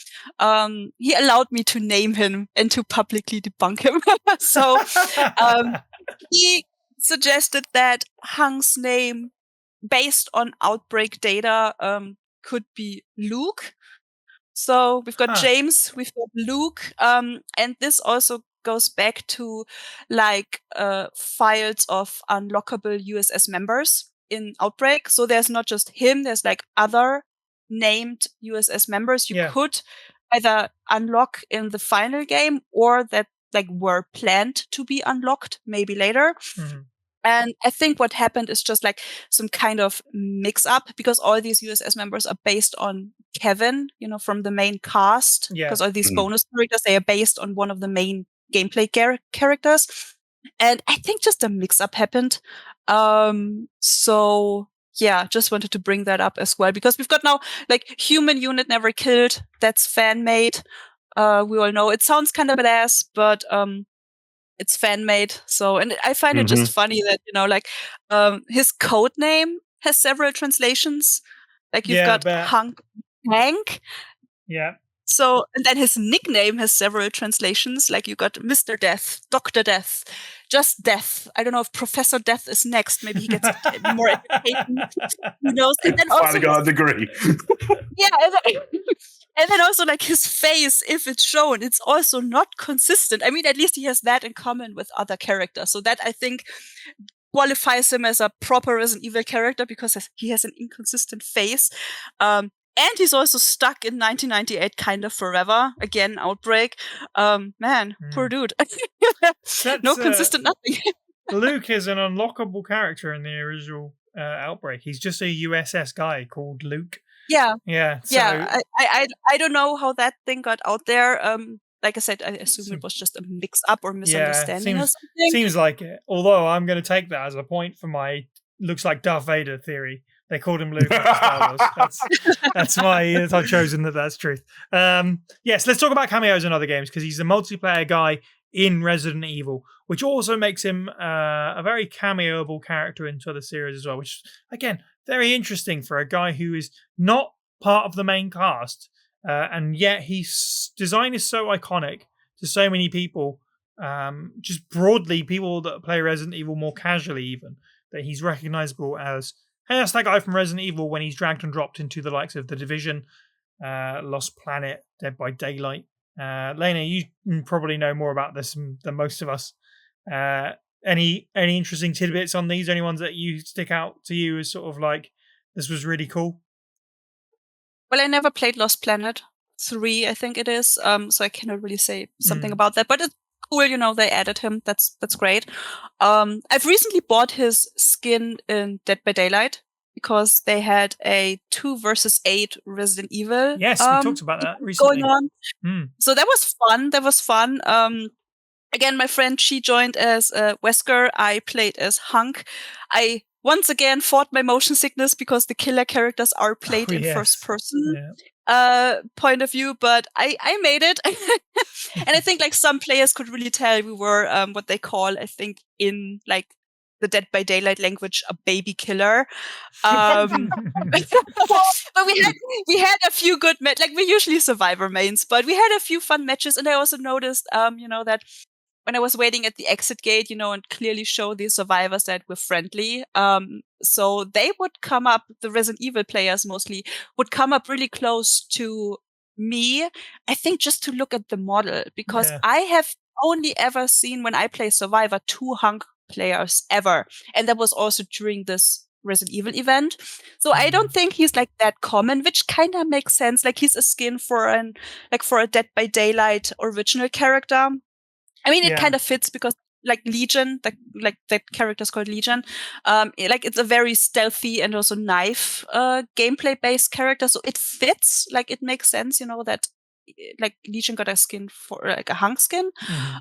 He allowed me to name him and to publicly debunk him. So he suggested that Hunk's name, based on Outbreak data, could be Luke. So we've got James, we've got Luke, and this also goes back to like files of unlockable U.S.S. members in Outbreak. So there's not just him, there's like other named U.S.S. members you could either unlock in the final game or that like were planned to be unlocked maybe later. And I think what happened is just like some kind of mix up, because all these U.S.S. members are based on Kevin, from the main cast. Because all these bonus characters, they are based on one of the main gameplay characters. And I think just a mix up happened. So yeah, just wanted to bring that up as well, because we've got now like Human Unit Never Killed. That's fan made. We all know it sounds kind of badass, but it's fan made. So, and I find it just funny that, like, his code name has several translations. Like, you've got Hunk Hank. Yeah. So, and then his nickname has several translations. Like, you got Mr. Death, Dr. Death, Just Death. I don't know if Professor Death is next. Maybe he gets more education. Who knows? And then finally got a degree. Yeah. And then also, like, his face, if it's shown, it's also not consistent. I mean, at least he has that in common with other characters. So that, I think, qualifies him as a proper Resident Evil character because he has an inconsistent face. And he's also stuck in 1998 kind of forever. Again, Outbreak. Poor dude. No consistent nothing. Luke is an unlockable character in the original Outbreak. He's just a U.S.S. guy called Luke. Yeah. So yeah. I don't know how that thing got out there. Like I said, I assume it was just a mix-up or misunderstanding or something. Seems like it. Although I'm going to take that as a point for my looks like Darth Vader theory. They called him Luke after Star Wars. I've chosen that's truth. Yes, let's talk about cameos in other games because he's a multiplayer guy in Resident Evil, which also makes him a very cameoable character into other series as well, which, again, very interesting for a guy who is not part of the main cast. And yet his design is so iconic to so many people, just broadly people that play Resident Evil more casually even, that he's recognizable as, hey, that's that guy from Resident Evil when he's dragged and dropped into the likes of The Division, Lost Planet, Dead by Daylight. Lena, you probably know more about this than most of us. Any interesting tidbits on these? Any ones that you stick out to you as sort of like, this was really cool? Well, I never played Lost Planet 3, I think it is. So I cannot really say something about that. But it's cool, they added him. That's great. I've recently bought his skin in Dead by Daylight because they had a 2 versus 8 Resident Evil. Yes, we talked about that recently. Going on. So that was fun. Again, my friend, she joined as Wesker. I played as HUNK. I once again fought my motion sickness because the killer characters are played in first person point of view, but I made it. And I think like some players could really tell we were what they call, I think, in like the Dead by Daylight language, a baby killer. But we had a few good matches. Like, we're usually survivor mains, but we had a few fun matches. And I also noticed, that when I was waiting at the exit gate, and clearly show the survivors that we're friendly. So they would come up, the Resident Evil players mostly, would come up really close to me, I think just to look at the model, because I have only ever seen, when I play Survivor, 2 HUNK players ever. And that was also during this Resident Evil event. So I don't think he's like that common, which kind of makes sense. Like, he's a skin for a Dead by Daylight original character. I mean, it kind of fits because, like, Legion, that character's called Legion. It's a very stealthy and also knife gameplay based character, so it fits. Like, it makes sense, that like Legion got a skin for like a HUNK skin.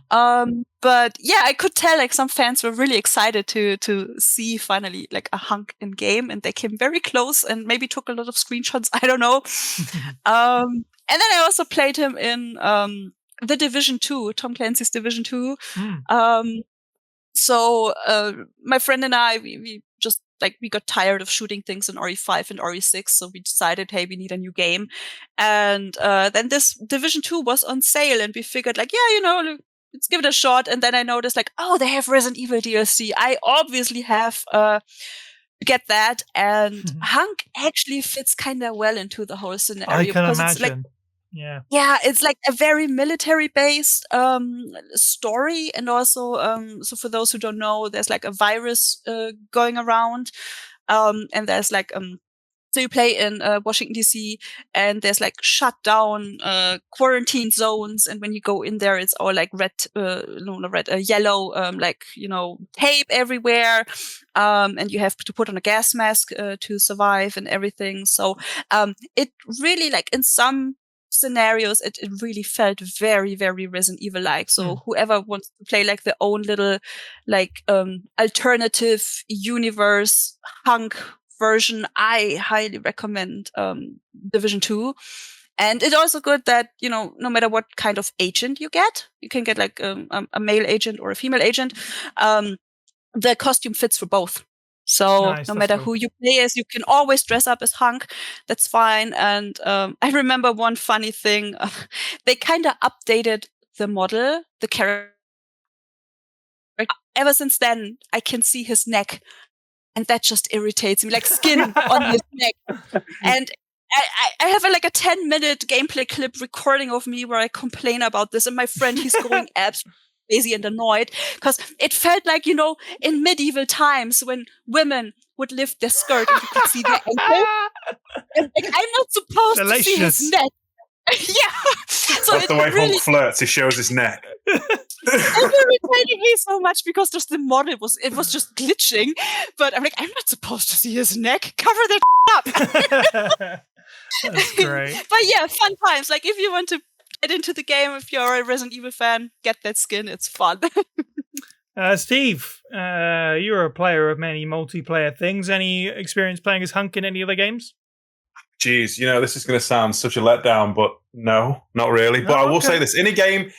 But yeah, I could tell like some fans were really excited to see finally like a HUNK in game, and they came very close and maybe took a lot of screenshots. I don't know. And then I also played him in The Division 2, Tom Clancy's Division 2. So my friend and I, we just we got tired of shooting things in RE5 and RE6, so we decided, hey, we need a new game. And then this Division 2 was on sale, and we figured let's give it a shot. And then I noticed they have Resident Evil DLC. I obviously have to get that, and HUNK actually fits kind of well into the whole scenario. I can imagine. Yeah, it's like a very military-based story, and also, so for those who don't know, there's like a virus going around, and there's so you play in Washington D.C. and there's shut down quarantine zones, and when you go in there, it's all yellow, tape everywhere, and you have to put on a gas mask to survive and everything. So it really in some scenarios it really felt very, very Resident Evil like. So whoever wants to play their own little alternative universe HUNK version, I highly recommend Division 2. And it's also good that no matter what kind of agent you can get a male agent or a female agent, the costume fits for both. So no matter who you play as, you can always dress up as HUNK. That's fine. And I remember one funny thing. They kind of updated the model, the character. Ever since then, I can see his neck. And that just irritates me, skin on his neck. And I have a 10-minute gameplay clip recording of me where I complain about this. And my friend, he's going absolutely crazy and annoyed because it felt like, in medieval times when women would lift their skirt and you could see their ankle. And, like, I'm not supposed to see his neck. Yeah. So that's the way Hunk flirts. He shows his neck. It irritated me so much because just the model was just glitching. But I'm like, I'm not supposed to see his neck. Cover that up. That's great. But yeah, fun times. Like if you want to get into the game, if you're a Resident Evil fan, get that skin. It's fun. Steve, you're a player of many multiplayer things. Any experience playing as Hunk in any other games? Jeez, this is going to sound such a letdown, but no, not really. But I will say this: any game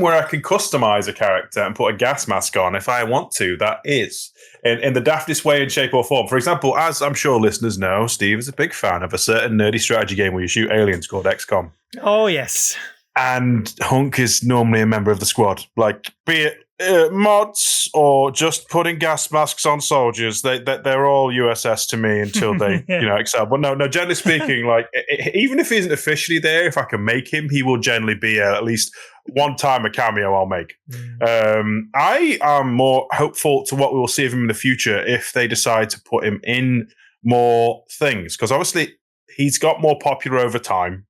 where I can customize a character and put a gas mask on if I want to, that is in the daftest way and shape or form. For example, as I'm sure listeners know, Steve is a big fan of a certain nerdy strategy game where you shoot aliens called XCOM. Oh yes, and Hunk is normally a member of the squad, like be it mods or just putting gas masks on soldiers. They're all U.S.S. to me until they excel. But no, generally speaking, like even if he isn't officially there, if I can make him, he will generally be at least one time a cameo I'll make. I am more hopeful to what we will see of him in the future if they decide to put him in more things, because obviously he's got more popular over time.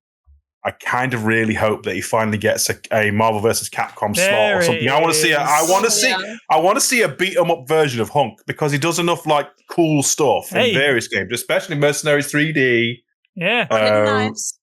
I kind of really hope that he finally gets a Marvel vs. Capcom slot or something. I want to see a beat 'em up version of Hunk because he does enough like cool stuff in various games, especially Mercenaries 3D. Yeah, nice.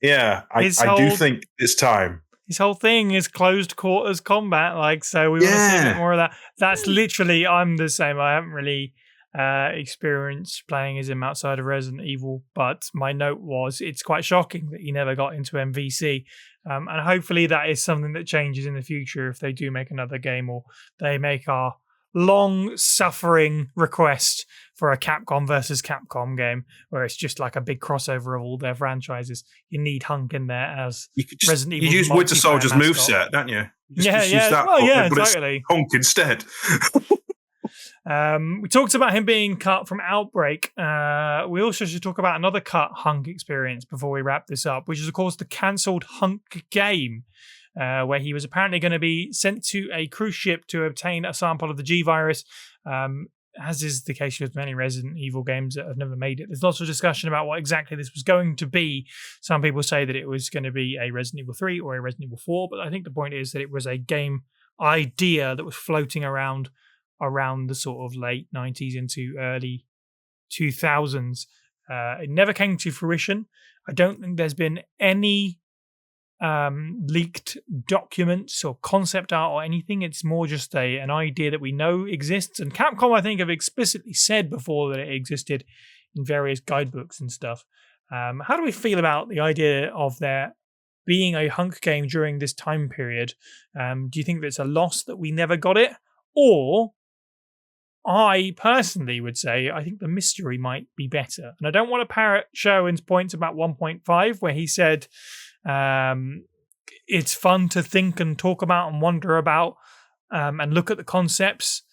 Yeah, I do think it's time. His whole thing is closed quarters combat, so we want to see a bit more of that. That's literally, I'm the same. I haven't really experience playing as him outside of Resident Evil, but my note was it's quite shocking that he never got into MVC, and hopefully that is something that changes in the future if they do make another game or they make our long-suffering request for a Capcom versus Capcom game where it's just like a big crossover of all their franchises. You need Hunk in there as Resident Evil. You use Winter Soldier's moveset, don't you? Use that, but exactly. It's Hunk instead. We talked about him being cut from Outbreak. We also should talk about another cut Hunk experience before we wrap this up, which is, of course, the cancelled HUNK game, where he was apparently going to be sent to a cruise ship to obtain a sample of the G virus, as is the case with many Resident Evil games that have never made it. There's lots of discussion about what exactly this was going to be. Some people say that it was going to be a Resident Evil 3 or a Resident Evil 4, but I think the point is that it was a game idea that was floating around the sort of late 90s into early 2000s. It never came to fruition. I don't think there's been any leaked documents or concept art or anything. It's more just an idea that we know exists. And Capcom, I think, have explicitly said before that it existed in various guidebooks and stuff. How do we feel about the idea of there being a HUNK game during this time period? Do you think that it's a loss that we never got it? Or I personally would say I think the mystery might be better. And I don't want to parrot Sherwin's points about 1.5, where he said it's fun to think and talk about and wonder about and look at the concepts,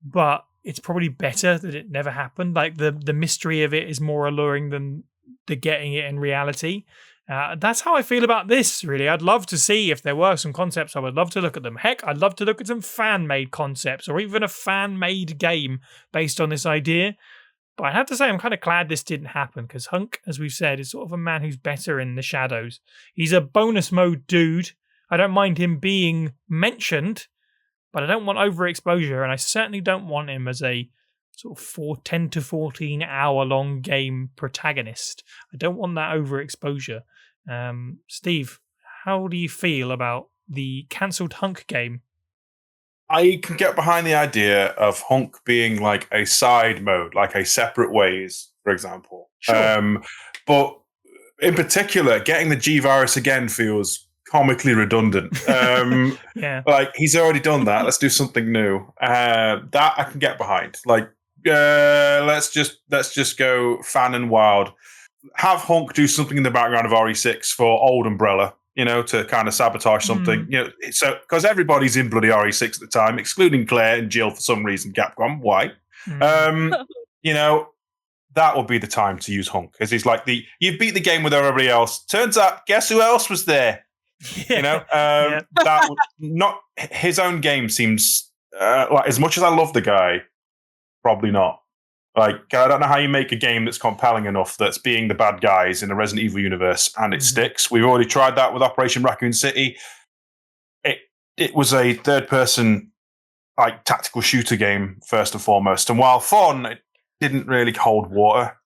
but it's probably better that it never happened. Like the mystery of it is more alluring than the getting it in reality. That's how I feel about this, really. I'd love to see if there were some concepts. I would love to look at them. Heck, I'd love to look at some fan-made concepts or even a fan-made game based on this idea. But I have to say, I'm kind of glad this didn't happen because HUNK, as we've said, is sort of a man who's better in the shadows. He's a bonus mode dude. I don't mind him being mentioned, but I don't want overexposure, and I certainly don't want him as a sort of 10 to 14 hour long game protagonist. I don't want that overexposure. Steve, how do you feel about the cancelled HUNK game? I can get behind the idea of HUNK being like a side mode, like a separate ways, for example. Sure. But in particular, getting the G virus again feels comically redundant. Yeah. Like he's already done that. Let's do something new. That I can get behind. Like, let's just go fan and wild. Have HUNK do something in the background of RE6 for old Umbrella, to kind of sabotage something. So because everybody's in bloody RE6 at the time, excluding Claire and Jill for some reason. Capcom, why? That would be the time to use HUNK because he's like you beat the game with everybody else. Turns out, guess who else was there? You know, that not his own game seems like, as much as I love the guy, probably not. Like, I don't know how you make a game that's compelling enough that's being the bad guys in the Resident Evil universe and it sticks. We've already tried that with Operation Raccoon City. It was a third-person, like, tactical shooter game first and foremost, and while fun, it didn't really hold water.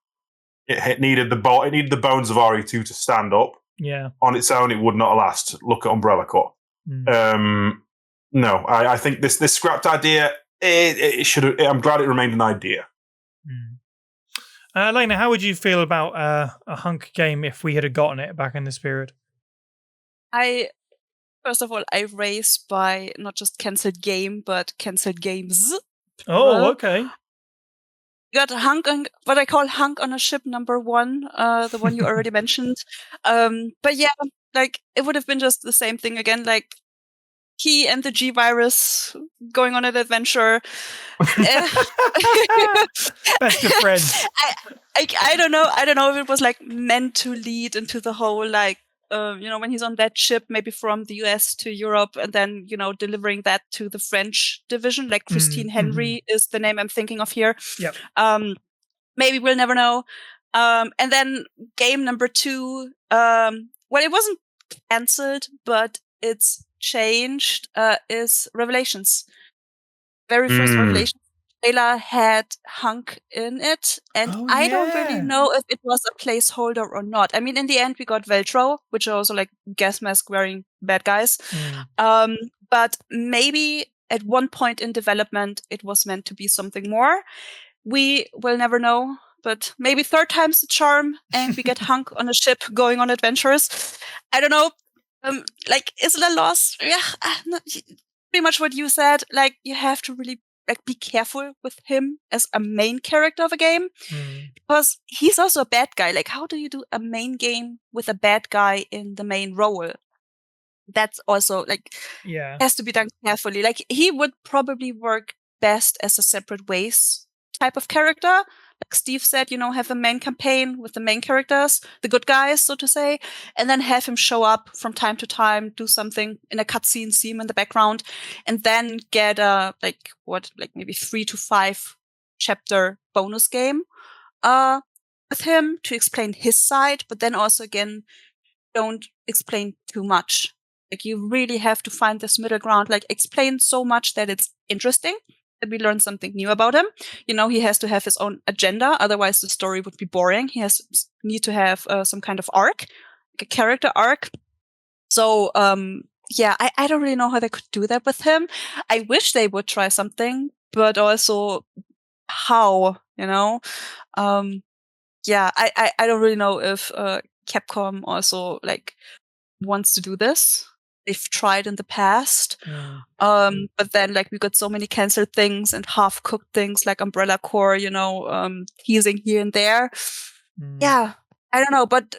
It needed the bones of RE2 to stand up. Yeah, on its own, it would not last. Look at Umbrella Corps. No, I think this scrapped idea. It should. I'm glad it remained an idea. Elena, how would you feel about a HUNK game if we had gotten it back in this period? First of all, I race by not just cancelled game, but cancelled games. Oh, okay. You got HUNK, what I call HUNK on a ship number 1, the one you already mentioned. But yeah, like, it would have been just the same thing again, like, he and the G-Virus going on an adventure. Best of friends. I don't know if it was, like, meant to lead into the whole, like, when he's on that ship, maybe from the U.S. to Europe, and then, delivering that to the French division, like Christine Henry is the name I'm thinking of here. Yep. Maybe we'll never know. And then game number 2, well, it wasn't cancelled, but it's changed, is Revelations. Very first Revelations trailer had HUNK in it, and I don't really know if it was a placeholder or not. I mean, in the end, we got Veltro, which are also like gas mask wearing bad guys. But maybe at one point in development, it was meant to be something more. We will never know, but maybe third time's the charm, and we get HUNK on a ship going on adventures. I don't know. Like, is it a loss? Yeah, pretty much what you said. Like, you have to really be careful with him as a main character of a game, because he's also a bad guy. Like, how do you do a main game with a bad guy in the main role? That's also, like, has to be done carefully. Like, he would probably work best as a separate ways type of character. Like Steve said, have a main campaign with the main characters, the good guys, so to say, and then have him show up from time to time, do something in a cutscene, see him in the background, and then get a, maybe 3 to 5 chapter bonus game with him to explain his side, but then also, again, don't explain too much. Like, you really have to find this middle ground, like, explain so much that it's interesting, that we learn something new about him. He has to have his own agenda, otherwise the story would be boring. He need to have some kind of arc, like a character arc. So, I don't really know how they could do that with him. I wish they would try something, but also how, I don't really know if Capcom also, like, wants to do this. They've tried in the past. But then, like, we got so many canceled things and half-cooked things like Umbrella Corps, teasing here and there. Yeah, I don't know. But,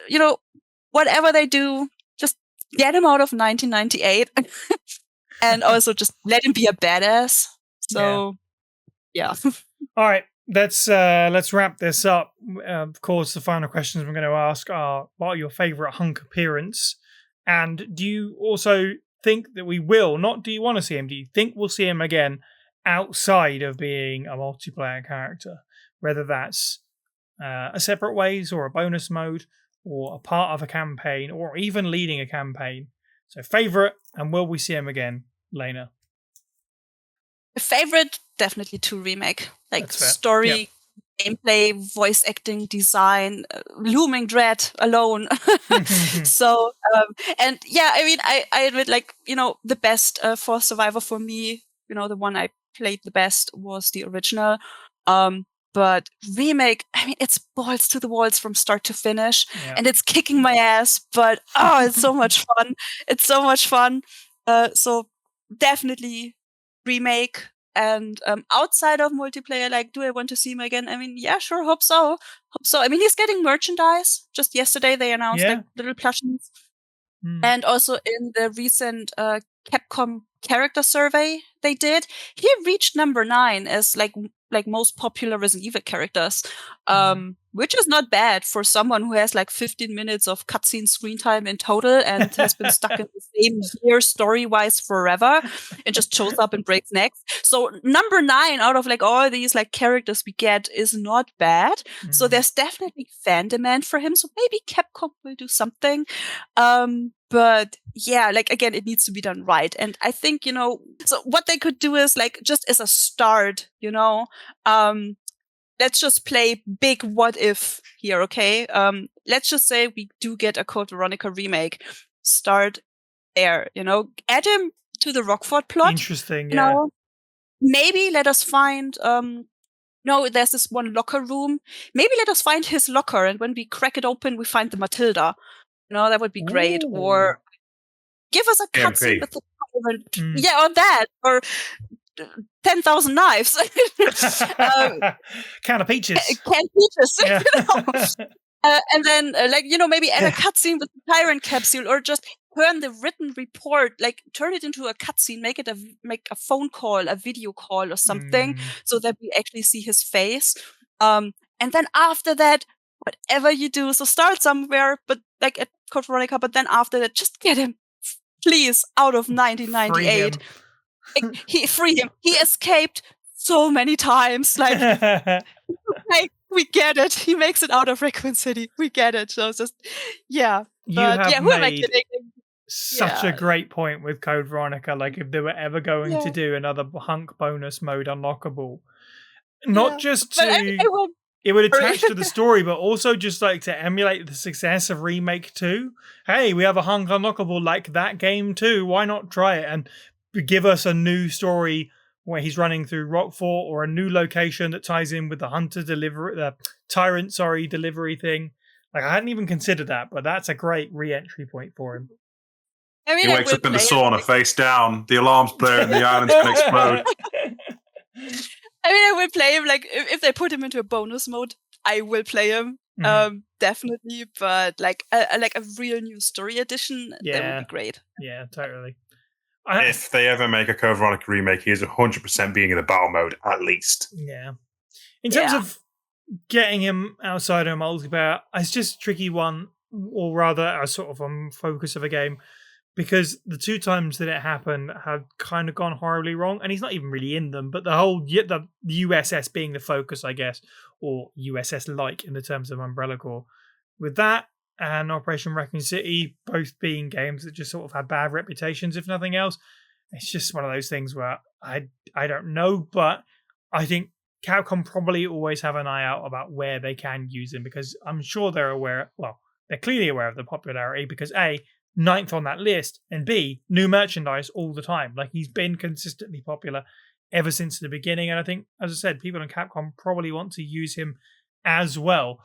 whatever they do, just get him out of 1998 and also just let him be a badass. So, yeah. All right. Let's wrap this up. Of course, the final questions we're going to ask are, what are your favorite HUNK appearance? And do you also think that we will, not do you want to see him, do you think we'll see him again outside of being a multiplayer character? Whether that's a separate ways or a bonus mode or a part of a campaign or even leading a campaign. So favorite, and will we see him again, Lena? Favorite, definitely 2 remake. Like, story, gameplay, voice acting, design, looming dread alone. So, and yeah, I mean, I admit, like, the best for Survivor for me, the one I played the best was the original. But remake, I mean, it's balls to the walls from start to finish, and it's kicking my ass, but it's so much fun. It's so much fun. So definitely remake. And outside of multiplayer, like, do I want to see him again? I mean, yeah, sure, hope so. I mean, he's getting merchandise. Just yesterday, they announced like little plushies. And also in the recent Capcom character survey they did, he reached number 9 as like most popular Resident Evil characters. which is not bad for someone who has like 15 minutes of cutscene screen time in total and has been stuck in the same year story-wise forever and just shows up and breaks necks. So number 9 out of like all these like characters we get is not bad. So there's definitely fan demand for him. So maybe Capcom will do something. But yeah, like again, it needs to be done right. And I think, so what they could do is like just as a start, let's just play big what if here, okay? Let's just say we do get a Code Veronica remake. Start there, add him to the Rockford plot. Interesting, yeah. Maybe let us find there's this one locker room. Maybe let us find his locker, and when we crack it open, we find the Matilda. That would be great. Ooh. Or give us a cutscene with the yeah, or that, or 10,000 knives. Can of peaches. Canned peaches. Yeah. And then, maybe add a cutscene with the Tyrant capsule, or just turn the written report, turn it into a cutscene, make a phone call, a video call, or something, so that we actually see his face. And then after that, whatever you do, so start somewhere, but at Code Veronica, but then after that, just get him, please, out of 1998. Free him. He escaped so many times. We get it. He makes it out of Raccoon City. We get it. So it's just, yeah. You have who am I made kidding? such a great point with Code Veronica. Like, if they were ever going to do another HUNK bonus mode unlockable, not just to... It would attach to the story, but also just to emulate the success of Remake 2. Hey, we have a HUNK unlockable like that game too. Why not try it and give us a new story where he's running through Rockfort, or a new location that ties in with the Tyrant delivery thing. I hadn't even considered that, but that's a great re-entry point for him. He wakes up in the sauna, face down. The alarm's blaring, the island's going to explode. I will play him, if they put him into a bonus mode, I will play him, definitely, but a real new story edition, that would be great. Yeah, totally. If they ever make a Code Veronica remake, he is 100% being in the battle mode, at least. Yeah. In terms of getting him outside of multiplayer, it's just a tricky one, or rather a sort of focus of a game, because the 2 times that it happened have kind of gone horribly wrong, and he's not even really in them, but the U.S.S. being the focus, I guess, or U.S.S.-like in the terms of Umbrella Corps. With that and Operation Raccoon City both being games that just sort of had bad reputations, if nothing else, it's just one of those things where I don't know, but I think Capcom probably always have an eye out about where they can use him, because I'm sure they're clearly aware of the popularity, because A, 9th on that list, and B, new merchandise all the time. He's been consistently popular ever since the beginning, and I think, as I said, people in Capcom probably want to use him as well.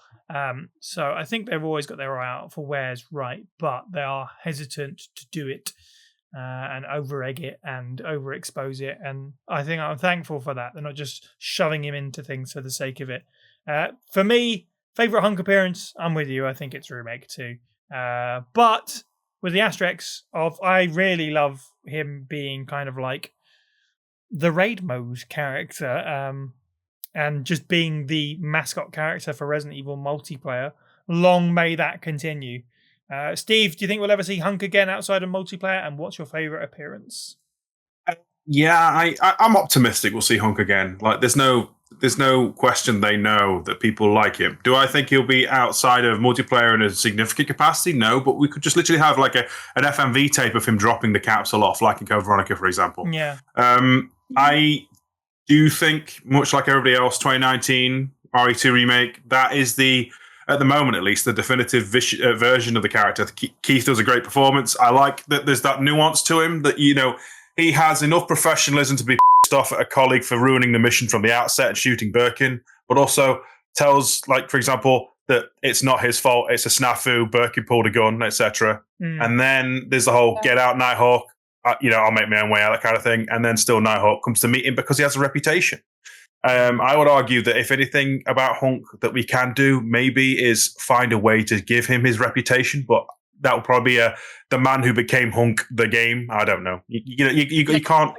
So I think they've always got their eye out for where's right, but they are hesitant to do it and over-egg it and overexpose it, and I think I'm thankful for that. They're not just shoving him into things for the sake of it. For me, favourite HUNK appearance, I'm with you. I think it's Remake 2. But with the asterisks of, I really love him being kind of like the raid mode character, and just being the mascot character for Resident Evil multiplayer. Long may that continue. Steve, do you think we'll ever see HUNK again outside of multiplayer? And what's your favourite appearance? Yeah, I'm optimistic we'll see HUNK again. There's no question they know that people like him. Do I think he'll be outside of multiplayer in a significant capacity? No, but we could just literally have an FMV tape of him dropping the capsule off, like in Code Veronica, for example. Yeah. I do think, much like everybody else, 2019 RE2 remake, that is at the moment at least, the definitive version of the character. Keith does a great performance. I like that there's that nuance to him, that, he has enough professionalism to be pissed off at a colleague for ruining the mission from the outset and shooting Birkin, but also tells, for example, that it's not his fault, it's a snafu, Birkin pulled a gun, etc. And then there's the whole get out Nighthawk, I'll make my own way out, that kind of thing. And then still Nighthawk comes to meet him because he has a reputation. I would argue that if anything about HUNK that we can do maybe is find a way to give him his reputation, but that will probably be the man who became HUNK the game. I don't know. You can't.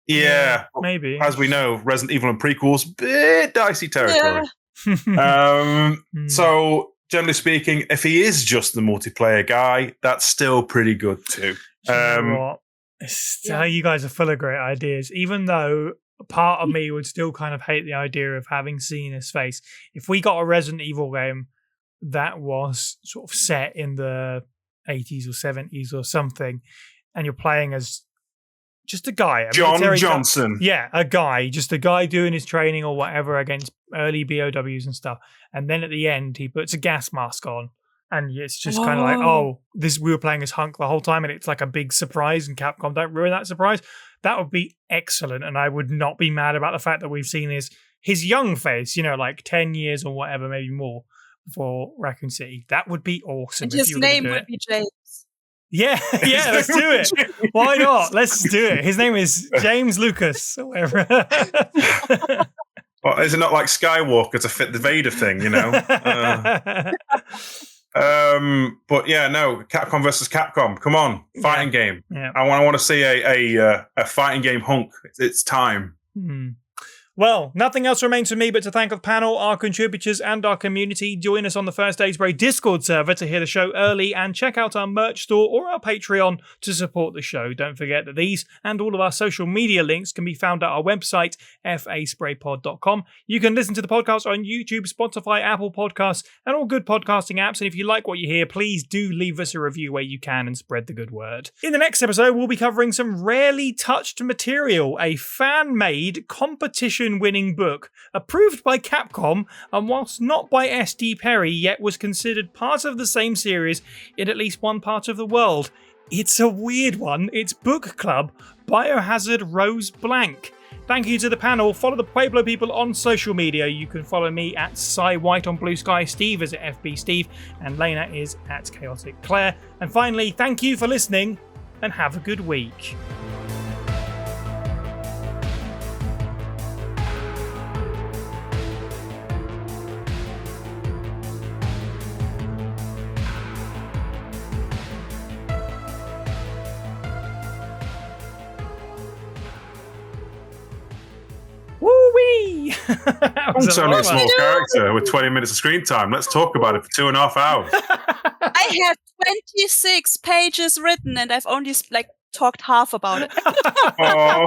Yeah, maybe. As we know, Resident Evil and prequels, bit dicey territory. So, generally speaking, if he is just the multiplayer guy, that's still pretty good too. You know what? You guys are full of great ideas, even though part of me would still kind of hate the idea of having seen his face. If we got a Resident Evil game that was sort of set in the 80s or 70s or something, and you're playing as just a guy. John Johnson. A guy. Just a guy doing his training or whatever against early BOWs and stuff. And then at the end, he puts a gas mask on. And it's just kind of like, we were playing as HUNK the whole time, and it's like a big surprise, and Capcom don't ruin that surprise. That would be excellent, and I would not be mad about the fact that we've seen his young face, like 10 years or whatever, maybe more, for Raccoon City. That would be awesome. And his name would be James. Yeah, let's do it. Why not? Let's do it. His name is James Lucas or whatever. Well, is it not like Skywalker to fit the Vader thing, But yeah, no, Capcom versus Capcom. Come on, fighting game. Yeah. I want to see a fighting game HUNK. It's time. Well, nothing else remains for me but to thank the panel, our contributors, and our community. Join us on the First Days Break Discord server to hear the show early, and check out our merch store or our Patreon to support the show. Don't forget that these and all of our social media links can be found at our website, faspraypod.com. You can listen to the podcast on YouTube, Spotify, Apple Podcasts, and all good podcasting apps. And if you like what you hear, please do leave us a review where you can and spread the good word. In the next episode, we'll be covering some rarely touched material, a fan-made competition-winning book, approved by Capcom, and whilst not by S.D. Perry, yet was considered part of the same series in at least one part of the world. It's a weird one. It's Book Club Biohazard Rose Blank. Thank you to the panel. Follow the Pueblo people on social media. You can follow me at Cy White on Blue Sky, Steve is at FB Steve, and Lena is at ChaoticClaire. And finally, thank you for listening, and have a good week. Woo-wee! It's only a small character with 20 minutes of screen time. Let's talk about it for 2.5 hours. I have 26 pages written, and I've only talked half about it. Oh.